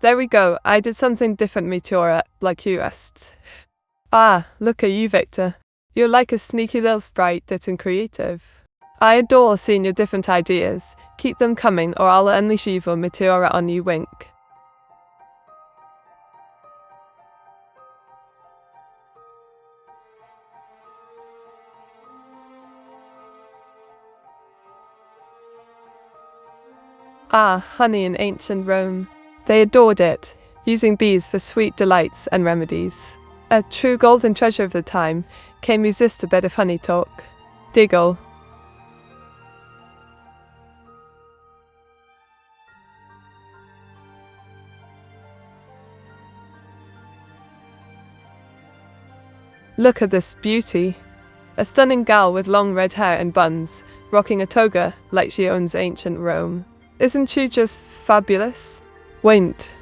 There we go, I did something different, Meteora, like you asked. Ah, look at you, Victor. You're like a sneaky little sprite that's creative. I adore seeing your different ideas. Keep them coming or I'll unleash Evil Meteora on you, wink. Ah, honey in ancient Rome. They adored it, using bees for sweet delights and remedies. A true golden treasure of the time, came resist a bit of honey talk. Diggle. Look at this beauty. A stunning gal with long red hair and buns, rocking a toga like she owns ancient Rome. Isn't she just fabulous? Wait.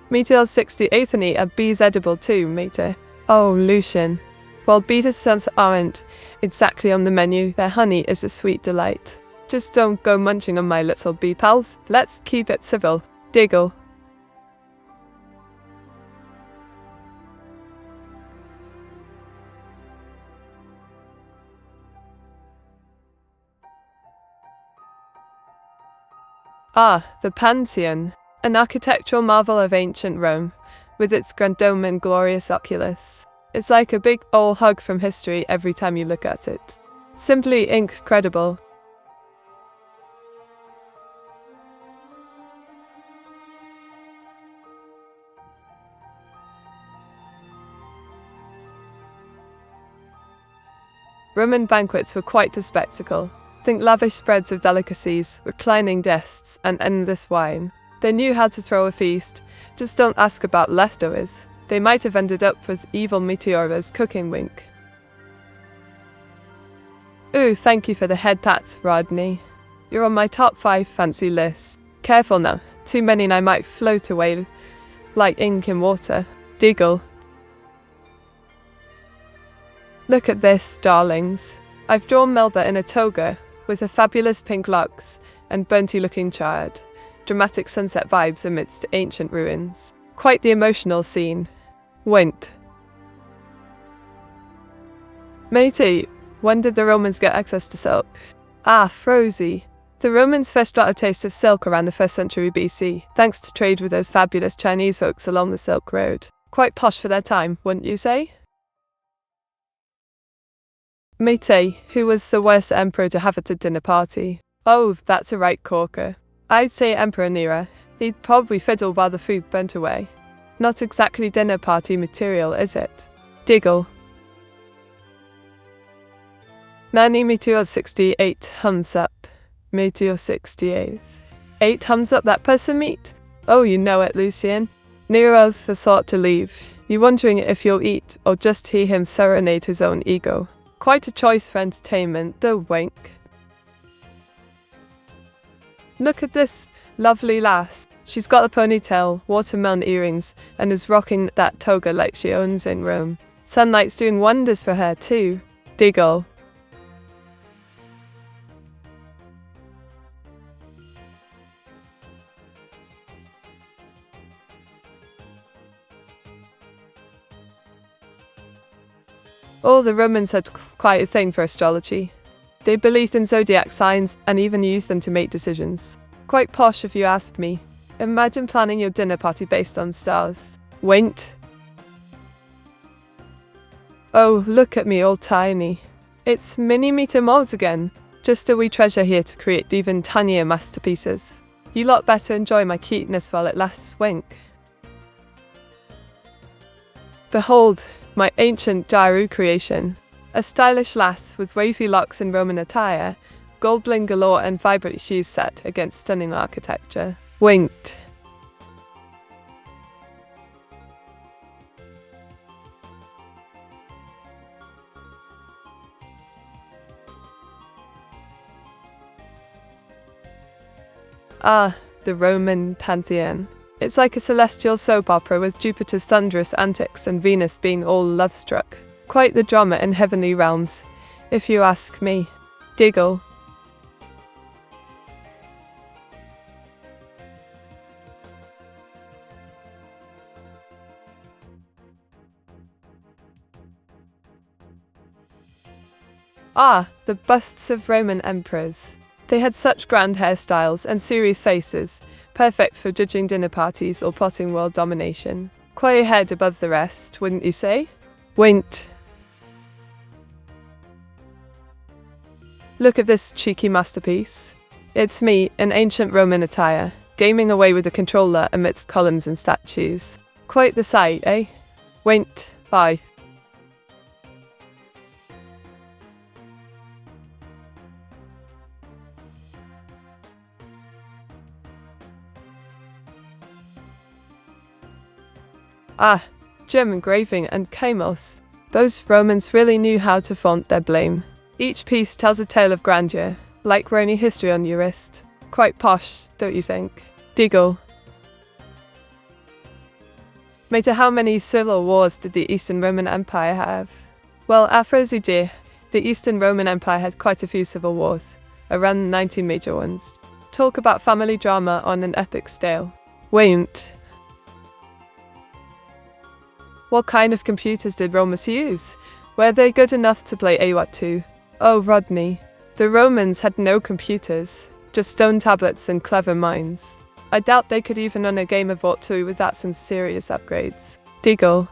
Meteor 68 and are bees edible too, mate? Oh, Lucian. While beetles' sons aren't exactly on the menu, their honey is a sweet delight. Just don't go munching on my little bee pals. Let's keep it civil. Diggle. Ah, the Pantheon, an architectural marvel of ancient Rome, with its grand dome and glorious oculus. It's like a big old hug from history every time you look at it. Simply incredible. Roman banquets were quite a spectacle. Think lavish spreads of delicacies, reclining desks, and endless wine. They knew how to throw a feast, just don't ask about leftovers. They might have ended up with evil Meteora's cooking wink. Ooh, thank you for the head pats, Rodney. You're on my top 5 fancy list. Careful now, too many and I might float away like ink in water. Diggle. Look at this, darlings. I've drawn Melba in a toga, with her fabulous pink locks and burnty-looking child. Dramatic sunset vibes amidst ancient ruins. Quite the emotional scene. Wint. Matey, when did the Romans get access to silk? Ah, Frozy. The Romans first got a taste of silk around the 1st century BC, thanks to trade with those fabulous Chinese folks along the Silk Road. Quite posh for their time, wouldn't you say? Matey, who was the worst emperor to have at a dinner party? Oh, that's a right corker. I'd say Emperor Nero. He'd probably fiddle while the food burnt away. Not exactly dinner party material, is it? Diggle. Nanny Meteor 68, thumbs up. Meteor 68. 8 thumbs up that person meat? Oh, you know it, Lucian. Nero's the sort to leave. You wondering if you'll eat, or just hear him serenade his own ego. Quite a choice for entertainment, though wink. Look at this lovely lass. She's got a ponytail, watermelon earrings, and is rocking that toga like she owns in Rome. Sunlight's doing wonders for her too. Diggle. All the Romans had quite a thing for astrology. They believed in zodiac signs and even used them to make decisions. Quite posh if you ask me. Imagine planning your dinner party based on stars. Wait. Oh, look at me all tiny. It's mini-meter molds again. Just a wee treasure here to create even tinier masterpieces. You lot better enjoy my cuteness while it lasts, wink. Behold, my ancient Jairu creation. A stylish lass with wavy locks in Roman attire, gold bling galore and vibrant shoes set against stunning architecture. Winked. Ah, the Roman Pantheon. It's like a celestial soap opera with Jupiter's thunderous antics and Venus being all love-struck. Quite the drama in heavenly realms, if you ask me. Diggle. Ah, the busts of Roman emperors. They had such grand hairstyles and serious faces, perfect for judging dinner parties or plotting world domination. Quite a head above the rest, wouldn't you say? Wint. Look at this cheeky masterpiece. It's me, in ancient Roman attire, gaming away with a controller amidst columns and statues. Quite the sight, eh? Wait, bye. Ah, gem engraving and chemos. Those Romans really knew how to font their blame. Each piece tells a tale of grandeur, like Roni history on your wrist. Quite posh, don't you think? Diggle. Mater, how many civil wars did the Eastern Roman Empire have? Well, Afrosi dear, the Eastern Roman Empire had quite a few civil wars, around 19 major ones. Talk about family drama on an epic scale. Won't. What kind of computers did Romans use? Were they good enough to play AI Vtuber? Oh, Rodney. The Romans had no computers, just stone tablets and clever minds. I doubt they could even run a game of Vtuber without some serious upgrades. Diggle.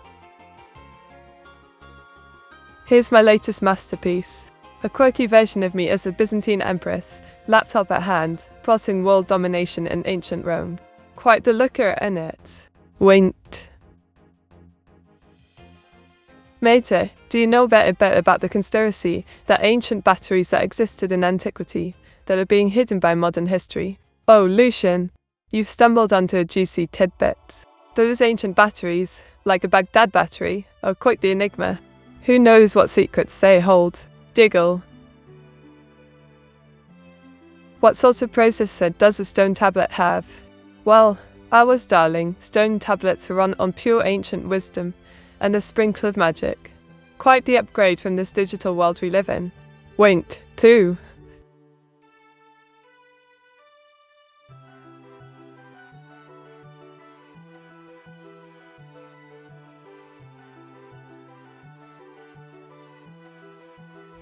Here's my latest masterpiece. A quirky version of me as a Byzantine empress, laptop at hand, plotting world domination in ancient Rome. Quite the looker, innit? Wait. Mater, do you know a bit about the conspiracy that ancient batteries that existed in antiquity that are being hidden by modern history? Oh, Lucian, you've stumbled onto a juicy tidbit. Those ancient batteries, like a Baghdad battery, are quite the enigma. Who knows what secrets they hold? Diggle. What sort of processor does a stone tablet have? Well, ours, darling, stone tablets run on pure ancient wisdom and a sprinkle of magic. Quite the upgrade from this digital world we live in. Wait, too.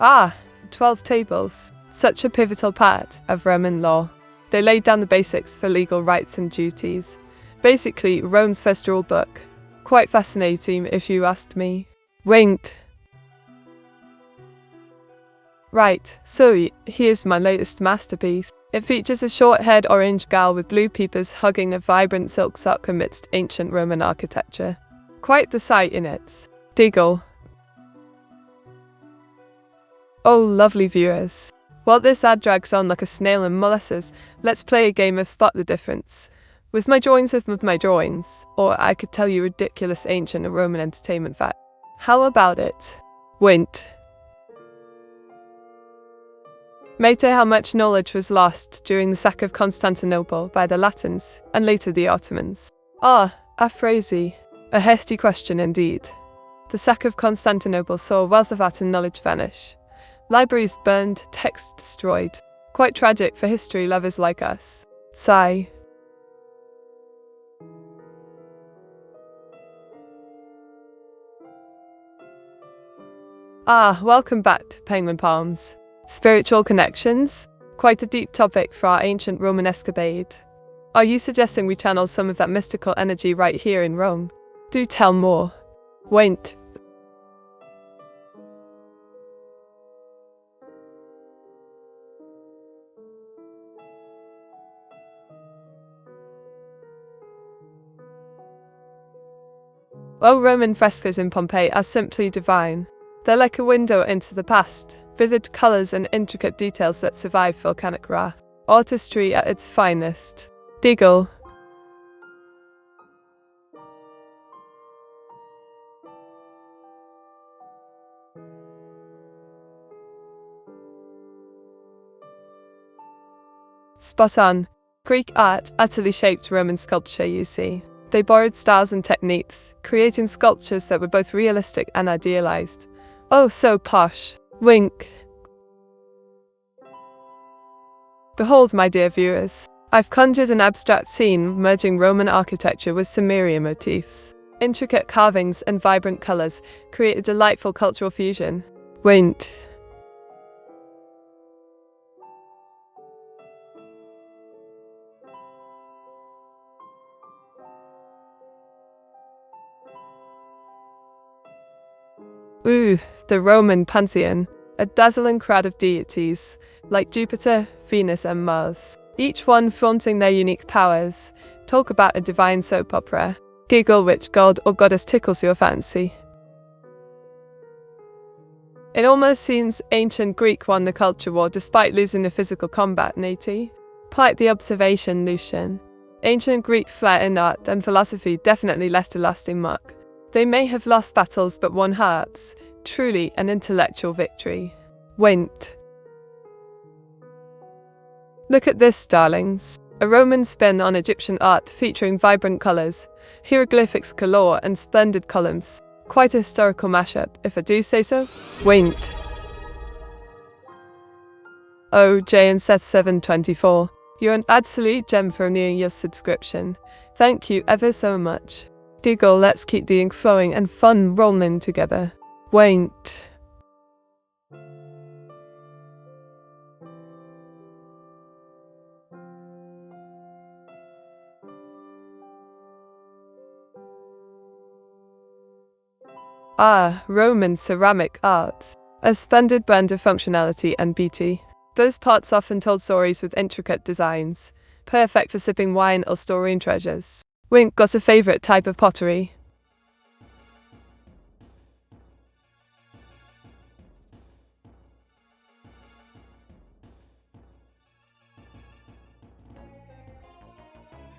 Ah, 12 tables. Such a pivotal part of Roman law. They laid down the basics for legal rights and duties. Basically, Rome's first rule book. Quite fascinating, if you asked me. Wait. Right, so here's my latest masterpiece. It features a short-haired orange gal with blue peepers hugging a vibrant silk sock amidst ancient Roman architecture. Quite the sight in it. Diggle. Oh, lovely viewers. While this ad drags on like a snail in molasses, let's play a game of Spot the Difference. With my drawings, or I could tell you ridiculous ancient Roman entertainment fact. How about it? Wait. Mater, how much knowledge was lost during the sack of Constantinople by the Latins, and later the Ottomans? Ah, Afrosi. A hasty question indeed. The sack of Constantinople saw a wealth of art and knowledge vanish. Libraries burned, texts destroyed. Quite tragic for history lovers like us. Sigh. Ah, welcome back to Penguin Palms. Spiritual connections? Quite a deep topic for our ancient Roman escapade. Are you suggesting we channel some of that mystical energy right here in Rome? Do tell more. Wait. Oh, Roman frescoes in Pompeii are simply divine. They're like a window into the past, vivid colours and intricate details that survive volcanic wrath. Artistry at its finest. Diggle. Spot on. Greek art utterly shaped Roman sculpture, you see. They borrowed styles and techniques, creating sculptures that were both realistic and idealized. Oh, so posh. Wink. Behold, my dear viewers, I've conjured an abstract scene merging Roman architecture with Sumerian motifs. Intricate carvings and vibrant colors create a delightful cultural fusion. Wait. Ooh, the Roman Pantheon. A dazzling crowd of deities, like Jupiter, Venus, and Mars, each one flaunting their unique powers. Talk about a divine soap opera. Giggle which god or goddess tickles your fancy. It almost seems ancient Greek won the culture war despite losing the physical combat, Nati. Quite the observation, Lucian. Ancient Greek flair in art and philosophy definitely left a lasting mark. They may have lost battles but won hearts. Truly an intellectual victory. Wint. Look at this, darlings. A Roman spin on Egyptian art featuring vibrant colours, hieroglyphics galore and splendid columns. Quite a historical mashup, if I do say so. Wint. Oh, Jay and Seth 724. You're an absolute gem for renewing your subscription. Thank you ever so much. Diggle, let's keep the ink flowing and fun rolling together. Wint. Ah, Roman ceramic art. A splendid blend of functionality and beauty. Those pots often told stories with intricate designs, perfect for sipping wine or storing treasures. Wink, got a favourite type of pottery?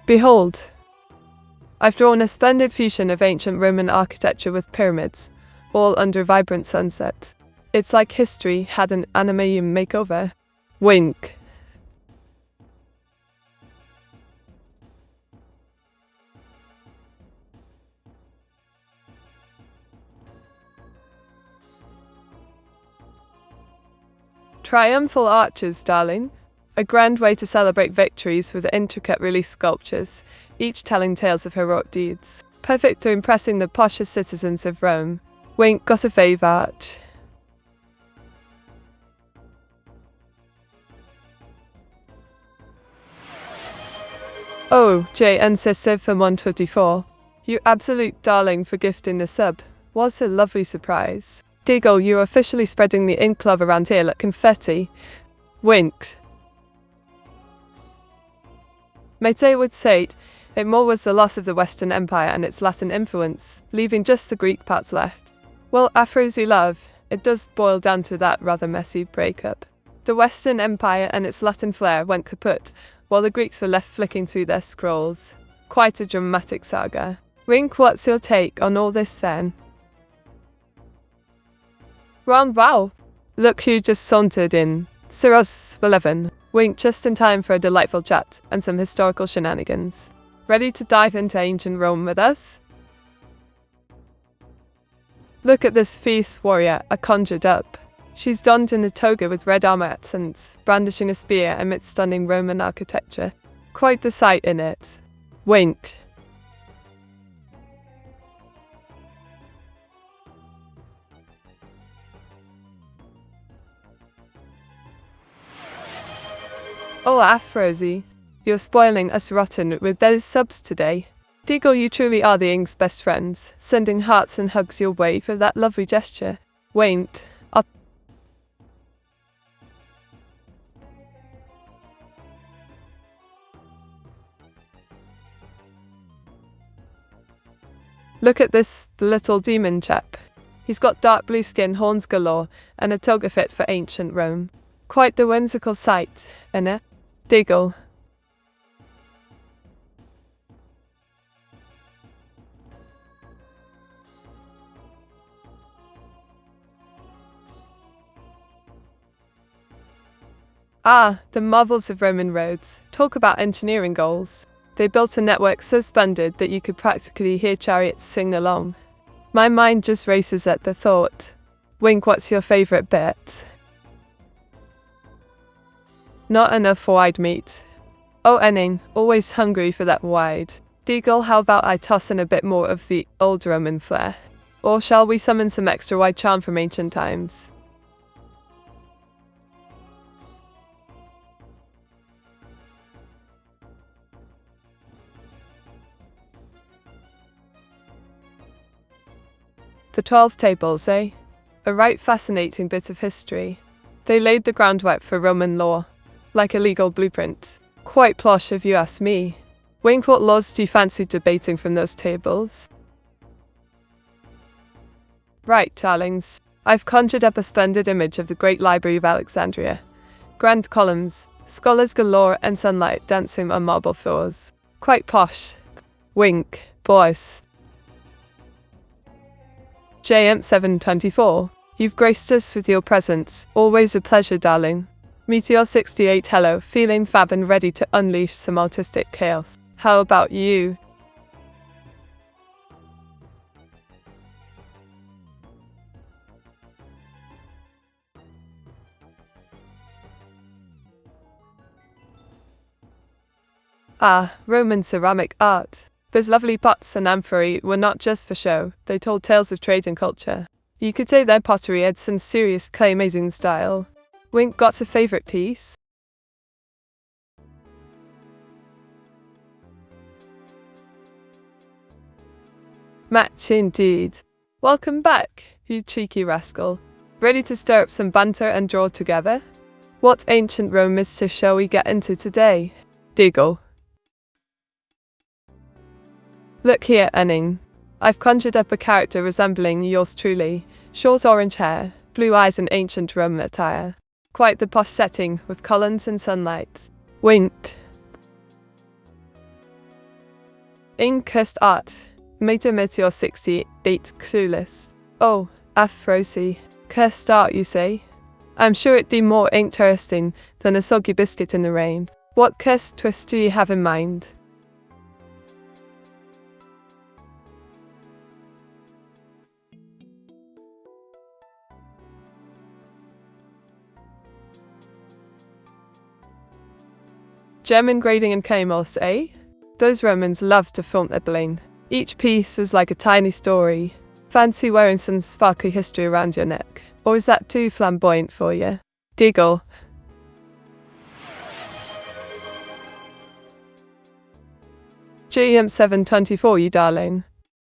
Behold! I've drawn a splendid fusion of ancient Roman architecture with pyramids, all under vibrant sunset. It's like history had an animeum makeover. Wink. Triumphal arches, darling. A grand way to celebrate victories with intricate relief sculptures, each telling tales of heroic deeds. Perfect for impressing the poshest citizens of Rome. Wink, got a fave arch. Oh, Jay and Sissive for 124. You absolute darling for gifting the sub. Was a lovely surprise. Giggle, you're officially spreading the ink love around here like confetti. Winked. Mete would say it more was the loss of the Western Empire and its Latin influence, leaving just the Greek parts left. Well, Afrozy love, it does boil down to that rather messy breakup. The Western Empire and its Latin flair went kaput, while the Greeks were left flicking through their scrolls. Quite a dramatic saga. Wink, what's your take on all this then? Ron Val. Look who just sauntered in. Cyros 11. Wink, just in time for a delightful chat and some historical shenanigans. Ready to dive into ancient Rome with us? Look at this fierce warrior I conjured up. She's donned in a toga with red armor accents, brandishing a spear amidst stunning Roman architecture. Quite the sight in it. Wink. Oh, Afrozy, you're spoiling us rotten with those subs today. Diggle, you truly are the Ink's best friends, sending hearts and hugs your way for that lovely gesture. Wait, look at this little demon chap. He's got dark blue skin, horns galore, and a toga fit for ancient Rome. Quite the whimsical sight, innit? Diggle. Ah, the marvels of Roman roads. Talk about engineering goals. They built a network so splendid that you could practically hear chariots sing along. My mind just races at the thought. Wink, what's your favourite bit? Not enough wide meat. Oh, Enning, always hungry for that wide. Diggle, how about I toss in a bit more of the old Roman flair? Or shall we summon some extra wide charm from ancient times? The 12 tables, eh? A right fascinating bit of history. They laid the groundwork for Roman law, like a legal blueprint. Quite posh if you ask me. Wink, what laws do you fancy debating from those tables? Right, darlings. I've conjured up a splendid image of the Great Library of Alexandria. Grand columns, scholars galore, and sunlight dancing on marble floors. Quite posh. Wink, boys. JM724, you've graced us with your presence. Always a pleasure, darling. Meteor68, hello, feeling fab and ready to unleash some artistic chaos. How about you? Ah, Roman ceramic art. Those lovely pots and amphorae were not just for show, they told tales of trade and culture. You could say their pottery had some serious clay-amazing style. Wink, got a favourite piece? Match indeed. Welcome back, you cheeky rascal. Ready to stir up some banter and draw together? What ancient Rome mystery shall we get into today? Diggle. Look here, Enning. I've conjured up a character resembling yours truly. Short orange hair, blue eyes and ancient Roman attire. Quite the posh setting, with columns and sunlight. Winked. In cursed art. Meteor 68 clueless. Oh, Afrosi. Cursed art, you say? I'm sure it'd be more interesting than a soggy biscuit in the rain. What cursed twist do you have in mind? Gem engraving and chaos, eh? Those Romans loved to flaunt their bling. Each piece was like a tiny story. Fancy wearing some sparkly history around your neck? Or is that too flamboyant for you? Diggle. GM724, you darling.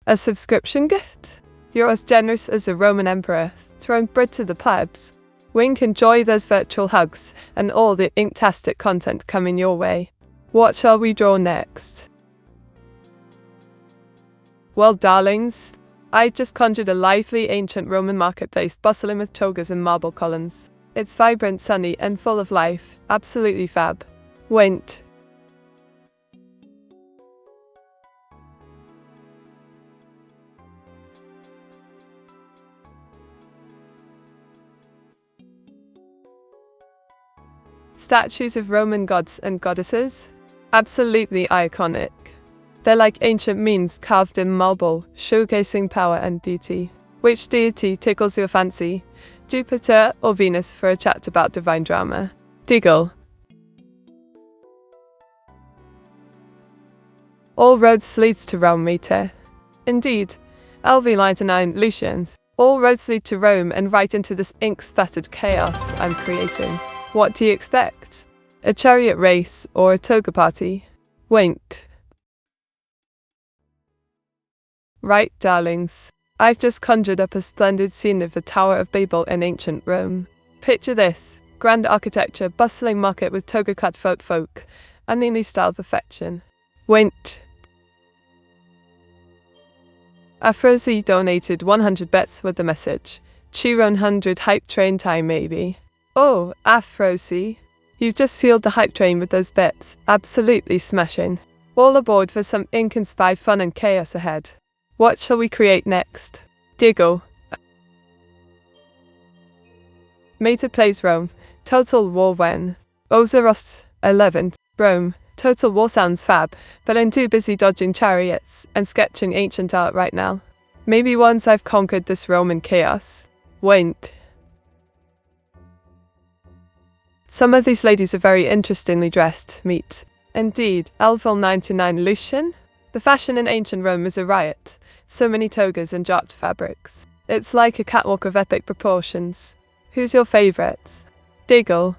A subscription gift? You're as generous as a Roman emperor, throwing bread to the plebs. Wink, enjoy those virtual hugs, and all the inktastic content coming your way. What shall we draw next? Well, darlings, I just conjured a lively ancient Roman marketplace bustling with togas and marble columns. It's vibrant, sunny, and full of life. Absolutely fab. Wink. Statues of Roman gods and goddesses? Absolutely iconic. They're like ancient memes carved in marble, showcasing power and beauty. Which deity tickles your fancy? Jupiter or Venus for a chat about divine drama? Diggle. All roads lead to Rome, Meter. Indeed, LV99 Lucians. All roads lead to Rome and right into this ink-spattered chaos I'm creating. What do you expect? A chariot race or a toga party? Wink. Right, darlings. I've just conjured up a splendid scene of the Tower of Babel in ancient Rome. Picture this, grand architecture, bustling market with toga-cut folk, and neatly styled perfection. Wink. Afrozi donated 100 bets with the message. Cheer 100 hype train time maybe. Oh, Afrozi. You've just fueled the hype train with those bets. Absolutely smashing. All aboard for some ink-inspired fun and chaos ahead. What shall we create next? Diggle. Meta plays Rome. Total War when? Ozerost 11. Rome. Total War sounds fab, but I'm too busy dodging chariots and sketching ancient art right now. Maybe once I've conquered this Roman chaos. Wait. Some of these ladies are very interestingly dressed, meet. Indeed, Elvil 99 Lucian? The fashion in ancient Rome is a riot. So many togas and jarped fabrics. It's like a catwalk of epic proportions. Who's your favourite? Diggle.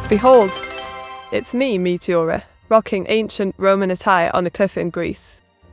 Behold, it's me, Meteora, rocking ancient Roman attire on a cliff in Greece.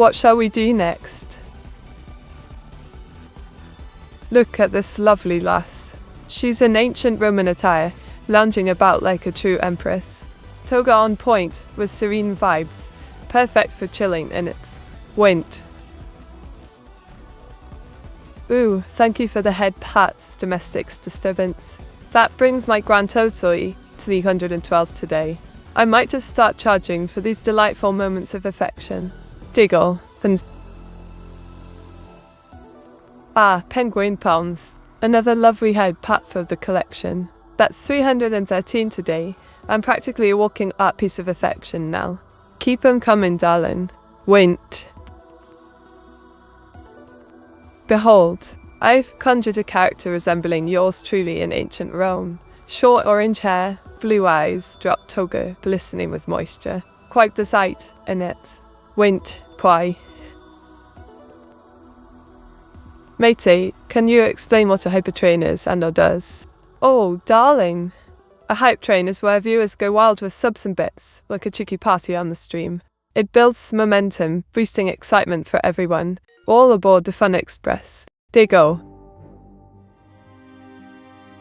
What shall we do next? Look at this lovely lass. She's in ancient Roman attire, lounging about like a true empress. Toga on point, with serene vibes, perfect for chilling in its wind. Ooh, thank you for the head pats, domestics disturbance. That brings my grand total 312 today. I might just start charging for these delightful moments of affection. Diggle, and penguin pounds. Another lovely head pat for the collection. That's 313 today. I'm practically a walking art piece of affection now. Keep 'em coming, darling. Wint. Behold, I've conjured a character resembling yours truly in ancient Rome. Short orange hair, blue eyes, dropped toga, glistening with moisture. Quite the sight, innit? Wint, pry. Matey, can you explain what a hypertrain is and/or does? Oh, darling. A hype train is where viewers go wild with subs and bits, like a cheeky party on the stream. It builds momentum, boosting excitement for everyone. All aboard the Fun Express. Diggo.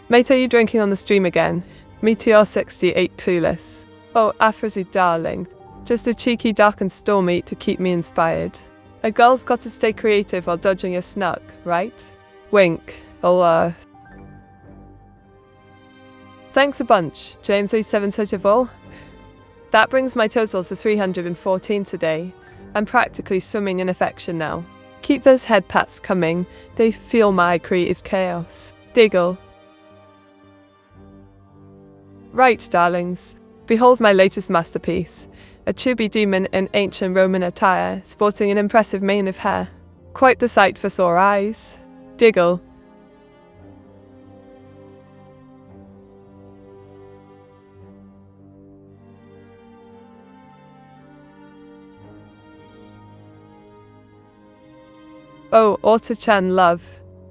Mate, are you drinking on the stream again? Meteor 68 clueless. Oh, Afrozy darling. Just a cheeky dark and stormy to keep me inspired. A girl's got to stay creative while dodging a snug, right? Wink. Thanks a bunch, James A734. That brings my total to 314 today. I'm practically swimming in affection now. Keep those head pats coming, they fuel my creative chaos. Diggle. Right, darlings. Behold my latest masterpiece. A chubby demon in ancient Roman attire, sporting an impressive mane of hair. Quite the sight for sore eyes. Diggle. Oh, Auto-chan love.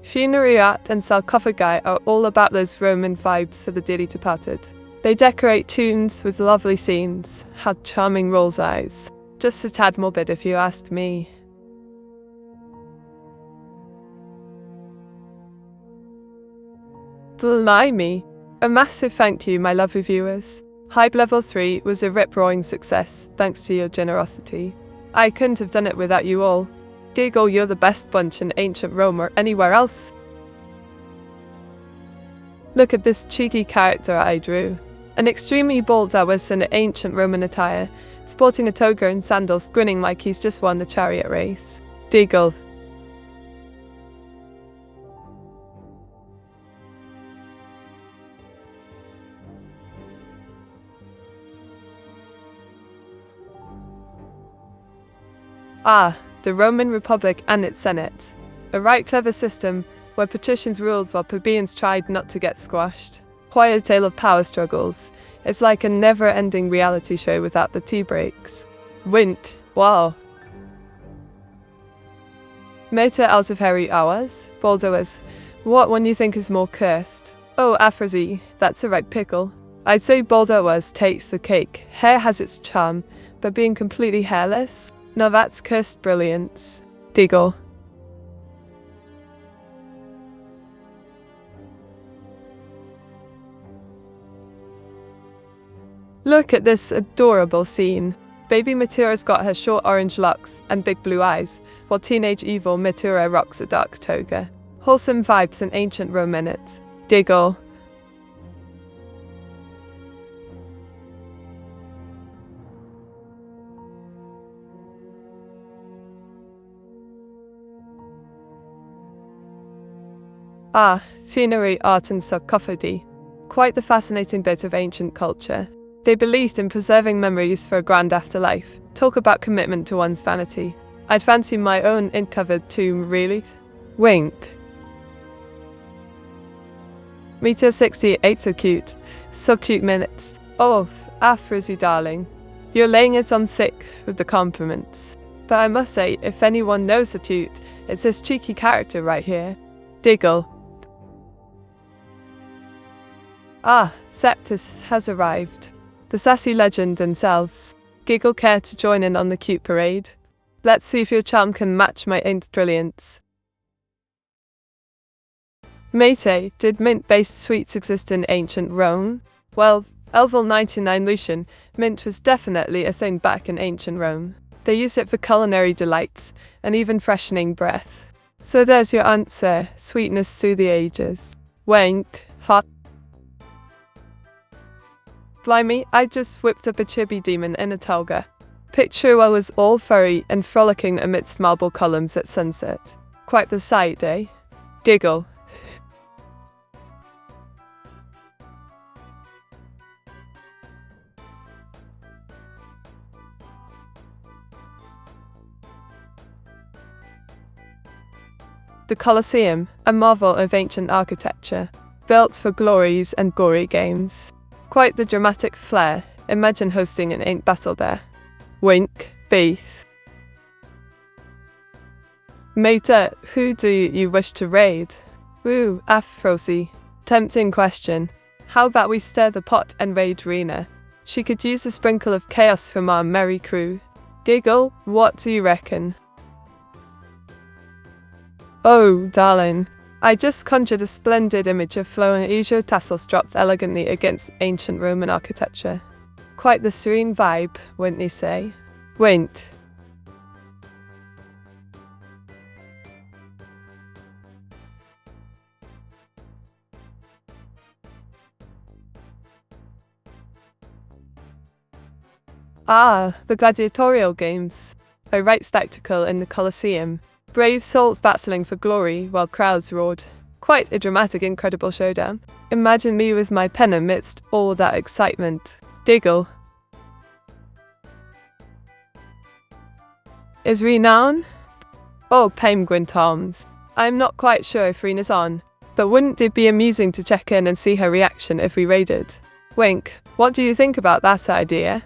Funerary art and sarcophagi are all about those Roman vibes for the dearly departed. They decorate tombs with lovely scenes, had charming roll's eyes. Just a tad morbid if you ask me. Blimey. A massive thank you, my lovely viewers. Hype Level 3 was a rip-roaring success, thanks to your generosity. I couldn't have done it without you all. Diggle, you're the best bunch in ancient Rome or anywhere else. Look at this cheeky character I drew. An extremely bold was in ancient Roman attire, sporting a toga and sandals, grinning like he's just won the chariot race. Diggle. The Roman Republic and its Senate. A right clever system where patricians ruled while plebeians tried not to get squashed. Quite a tale of power struggles. It's like a never-ending reality show without the tea breaks. Wint. Wow. Meta out of hairy hours. Boldoers. What one you think is more cursed? Oh, Afrozy. That's a right pickle. I'd say Boldoers takes the cake. Hair has its charm, but being completely hairless? Now that's cursed brilliance. Diggle. Look at this adorable scene. Baby Meteora's got her short orange locks and big blue eyes, while teenage evil Meteora rocks a dark toga. Wholesome vibes in ancient Rome in it. Diggle. Funerary art and sarcophagi. Quite the fascinating bit of ancient culture. They believed in preserving memories for a grand afterlife. Talk about commitment to one's vanity. I'd fancy my own ink-covered tomb, really. Wink. Meteor 68, so cute. So cute minutes. Oh, Afrozy darling. You're laying it on thick with the compliments. But I must say, if anyone knows the cute, it's this cheeky character right here. Diggle. Septus has arrived. The sassy legend themselves. Giggle, care to join in on the cute parade? Let's see if your charm can match my ink brilliance. Mate, did mint-based sweets exist in ancient Rome? Well, Elval 99 Lucian, mint was definitely a thing back in ancient Rome. They used it for culinary delights, and even freshening breath. So there's your answer, sweetness through the ages. Wink, hot. Blimey, I just whipped up a chibi demon in a toga. Picture I was all furry and frolicking amidst marble columns at sunset. Quite the sight, eh? Giggle. The Colosseum, a marvel of ancient architecture, built for glories and gory games. Quite the dramatic flair, imagine hosting an ink battle there. Wink, face. Mate, who do you wish to raid? Woo, Afrosi. Tempting question. How about we stir the pot and raid Rena? She could use a sprinkle of chaos from our merry crew. Giggle, what do you reckon? Oh, darling. I just conjured a splendid image of flowing azure tassels dropped elegantly against ancient Roman architecture. Quite the serene vibe, wouldn't you say? Wait. Ah, the gladiatorial games. A right spectacle in the Colosseum. Brave souls battling for glory while crowds roared. Quite a dramatic, incredible showdown. Imagine me with my pen amidst all that excitement. Diggle. Is Renown? Oh, Penguin Toms. I'm not quite sure if Rena's on, but wouldn't it be amusing to check in and see her reaction if we raided? Wink, what do you think about that idea?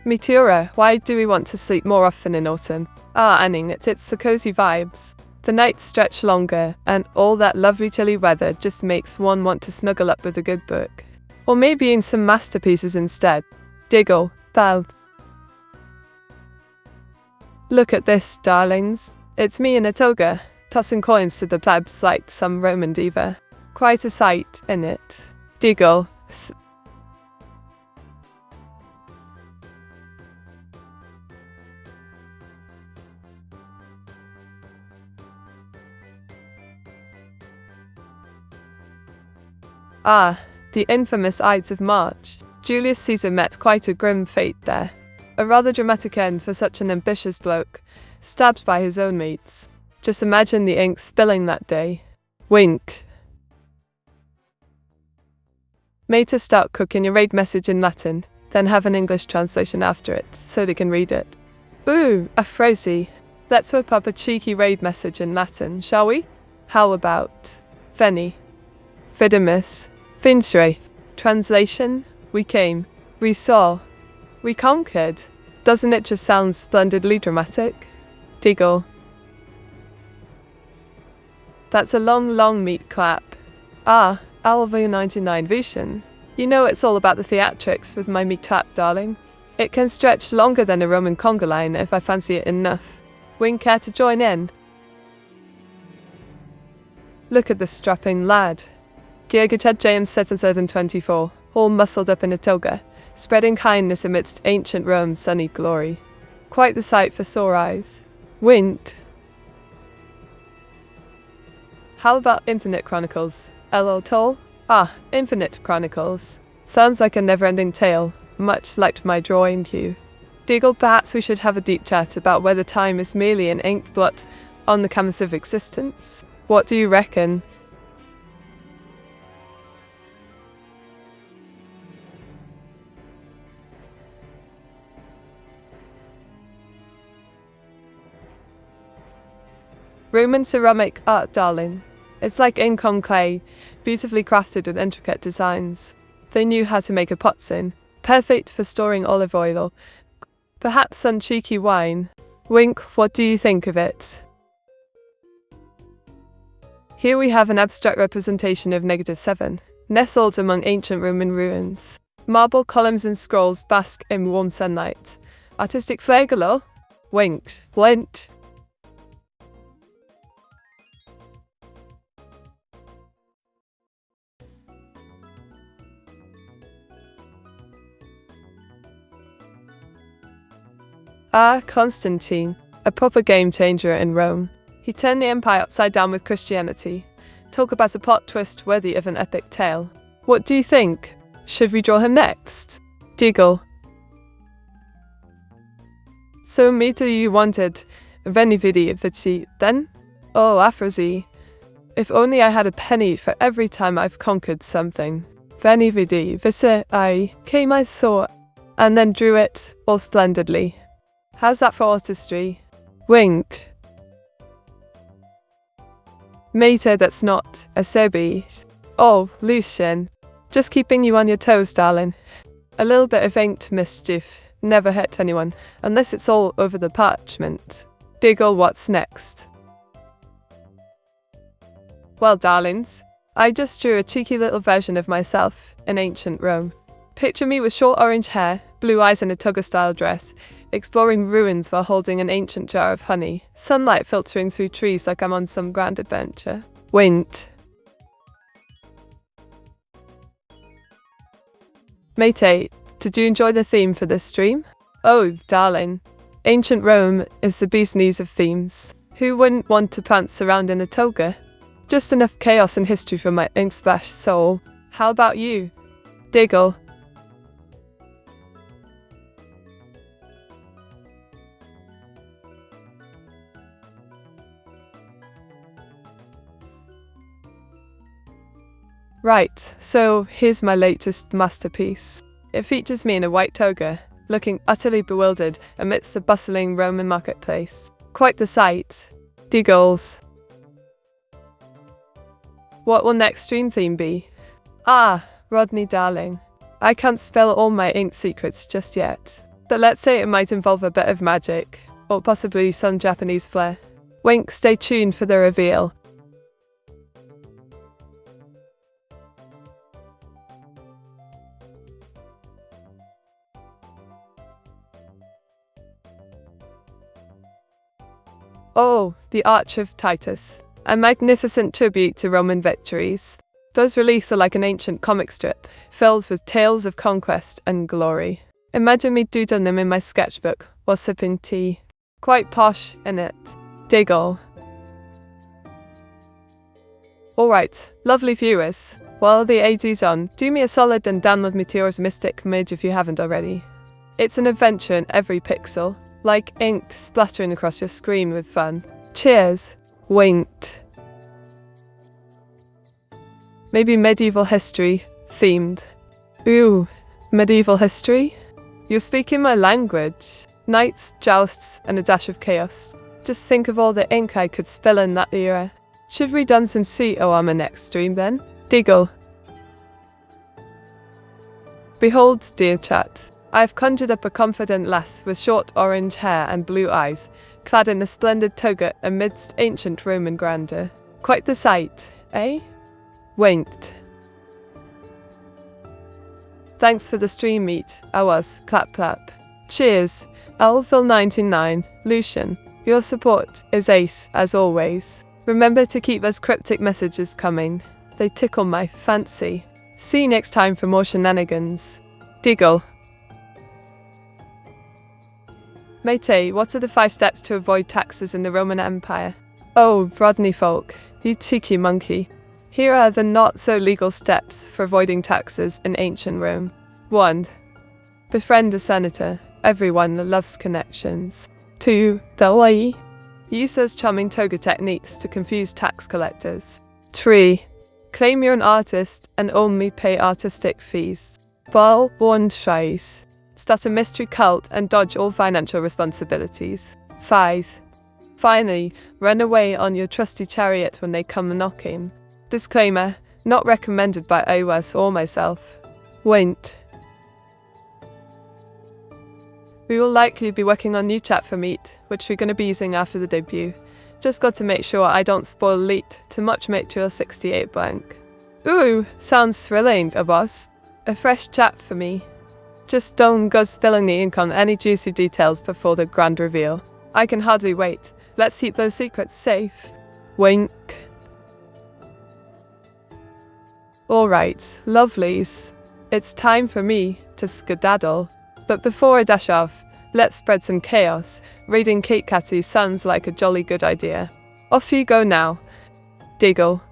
Meteora, why do we want to sleep more often in autumn? Ah, Anning, it's the cozy vibes. The nights stretch longer, and all that lovely chilly weather just makes one want to snuggle up with a good book. Or maybe in some masterpieces instead. Diggle, thou. Look at this, darlings. It's me in a toga, tossing coins to the plebs like some Roman diva. Quite a sight, innit? Diggle. Ah, the infamous Ides of March. Julius Caesar met quite a grim fate there. A rather dramatic end for such an ambitious bloke, stabbed by his own mates. Just imagine the ink spilling that day. Wink. Mate, start cooking your raid message in Latin, then have an English translation after it, so they can read it. Ooh, a Frozy. Let's whip up a cheeky raid message in Latin, shall we? How about Fenny, Fidimus, Finsre. Translation: we came, we saw, we conquered. Doesn't it just sound splendidly dramatic? Diggle. That's a long meat clap. Ah, Alvo 99 Vision. You know it's all about the theatrics with my meat clap, darling. It can stretch longer than a Roman conga line if I fancy it enough. Wink, care to join in? Look at this strapping lad. Giagachad James set in 724, all muscled up in a toga, spreading kindness amidst ancient Rome's sunny glory. Quite the sight for sore eyes. Wint. How about Infinite Chronicles? LL Toll? Ah, Infinite Chronicles. Sounds like a never-ending tale, much like my drawing cue. Diggle, perhaps we should have a deep chat about whether time is merely an inked blot on the canvas of existence. What do you reckon? Roman ceramic art, darling. It's like ink on clay, beautifully crafted with intricate designs. They knew how to make a potzin, perfect for storing olive oil, perhaps some cheeky wine. Wink, what do you think of it? Here we have an abstract representation of -7, nestled among ancient Roman ruins. Marble columns and scrolls bask in warm sunlight. Artistic flair galore. Winked. Blinked. Ah, Constantine, a proper game changer in Rome. He turned the empire upside down with Christianity. Talk about a plot twist worthy of an epic tale. What do you think? Should we draw him next? Diggle. So Meta you wanted Veni Vidi Vici then? Oh, Aphrodite. If only I had a penny for every time I've conquered something. Veni Vidi Vici I came I saw and then drew it all splendidly. How's that for artistry? Winked. Meta, that's not a sobi. Oh, Lucian. Just keeping you on your toes, darling. A little bit of inked mischief never hurt anyone, unless it's all over the parchment. Diggle, what's next? Well, darlings, I just drew a cheeky little version of myself in ancient Rome. Picture me with short orange hair, blue eyes and a toga-style dress, exploring ruins while holding an ancient jar of honey, sunlight filtering through trees like I'm on some grand adventure. Winked. Mate, did you enjoy the theme for this stream? Oh, darling. Ancient Rome is the bee's knees of themes. Who wouldn't want to prance around in a toga? Just enough chaos and history for my ink-splashed soul. How about you? Diggle. Right, so here's my latest masterpiece. It features me in a white toga, looking utterly bewildered amidst the bustling Roman marketplace. Quite the sight. Diggles. What will next stream theme be? Ah, Rodney darling. I can't spell all my ink secrets just yet. But let's say it might involve a bit of magic, or possibly some Japanese flair. Wink, stay tuned for the reveal. Oh, the Arch of Titus. A magnificent tribute to Roman victories. Those reliefs are like an ancient comic strip, filled with tales of conquest and glory. Imagine me doodling them in my sketchbook while sipping tea. Quite posh, innit? Diggle. Alright, lovely viewers. While the AD's on, do me a solid and download Meteora's Mystic Mage if you haven't already. It's an adventure in every pixel, like ink splattering across your screen with fun. Cheers. Winked. Maybe medieval history themed. Ooh, medieval history? You're speaking my language. Knights, jousts, and a dash of chaos. Just think of all the ink I could spill in that era. Should we dance and see on my next stream then? Diggle. Behold, dear chat. I've conjured up a confident lass with short orange hair and blue eyes, clad in a splendid toga amidst ancient Roman grandeur. Quite the sight, eh? Winked. Thanks for the stream meet. I was. Clap clap. Cheers. Elphil99, Lucian. Your support is ace, as always. Remember to keep those cryptic messages coming. They tickle my fancy. See you next time for more shenanigans. Diggle. Mate, what are the 5 steps to avoid taxes in the Roman Empire? Oh, Rodney folk, you cheeky monkey. Here are the not-so-legal steps for avoiding taxes in ancient Rome. 1. Befriend a senator. Everyone loves connections. 2. Dawai. Use those charming toga techniques to confuse tax collectors. 3. Claim you're an artist and only pay artistic fees. 4. Warn Shais. Start a mystery cult and dodge all financial responsibilities. 5. Finally, run away on your trusty chariot when they come knocking. Disclaimer, not recommended by iOS or myself. Winked. We will likely be working on new chat for Meet, which we're going to be using after the debut. Just got to make sure I don't spoil Elite too much Meteora 68 blank. Ooh, sounds thrilling, a boss. A fresh chat for me. Just don't go spilling the ink on any juicy details before the grand reveal. I can hardly wait. Let's keep those secrets safe. Wink. Alright, lovelies. It's time for me to skedaddle. But before I dash off, let's spread some chaos. Raiding Kate Catty sounds like a jolly good idea. Off you go now. Diggle.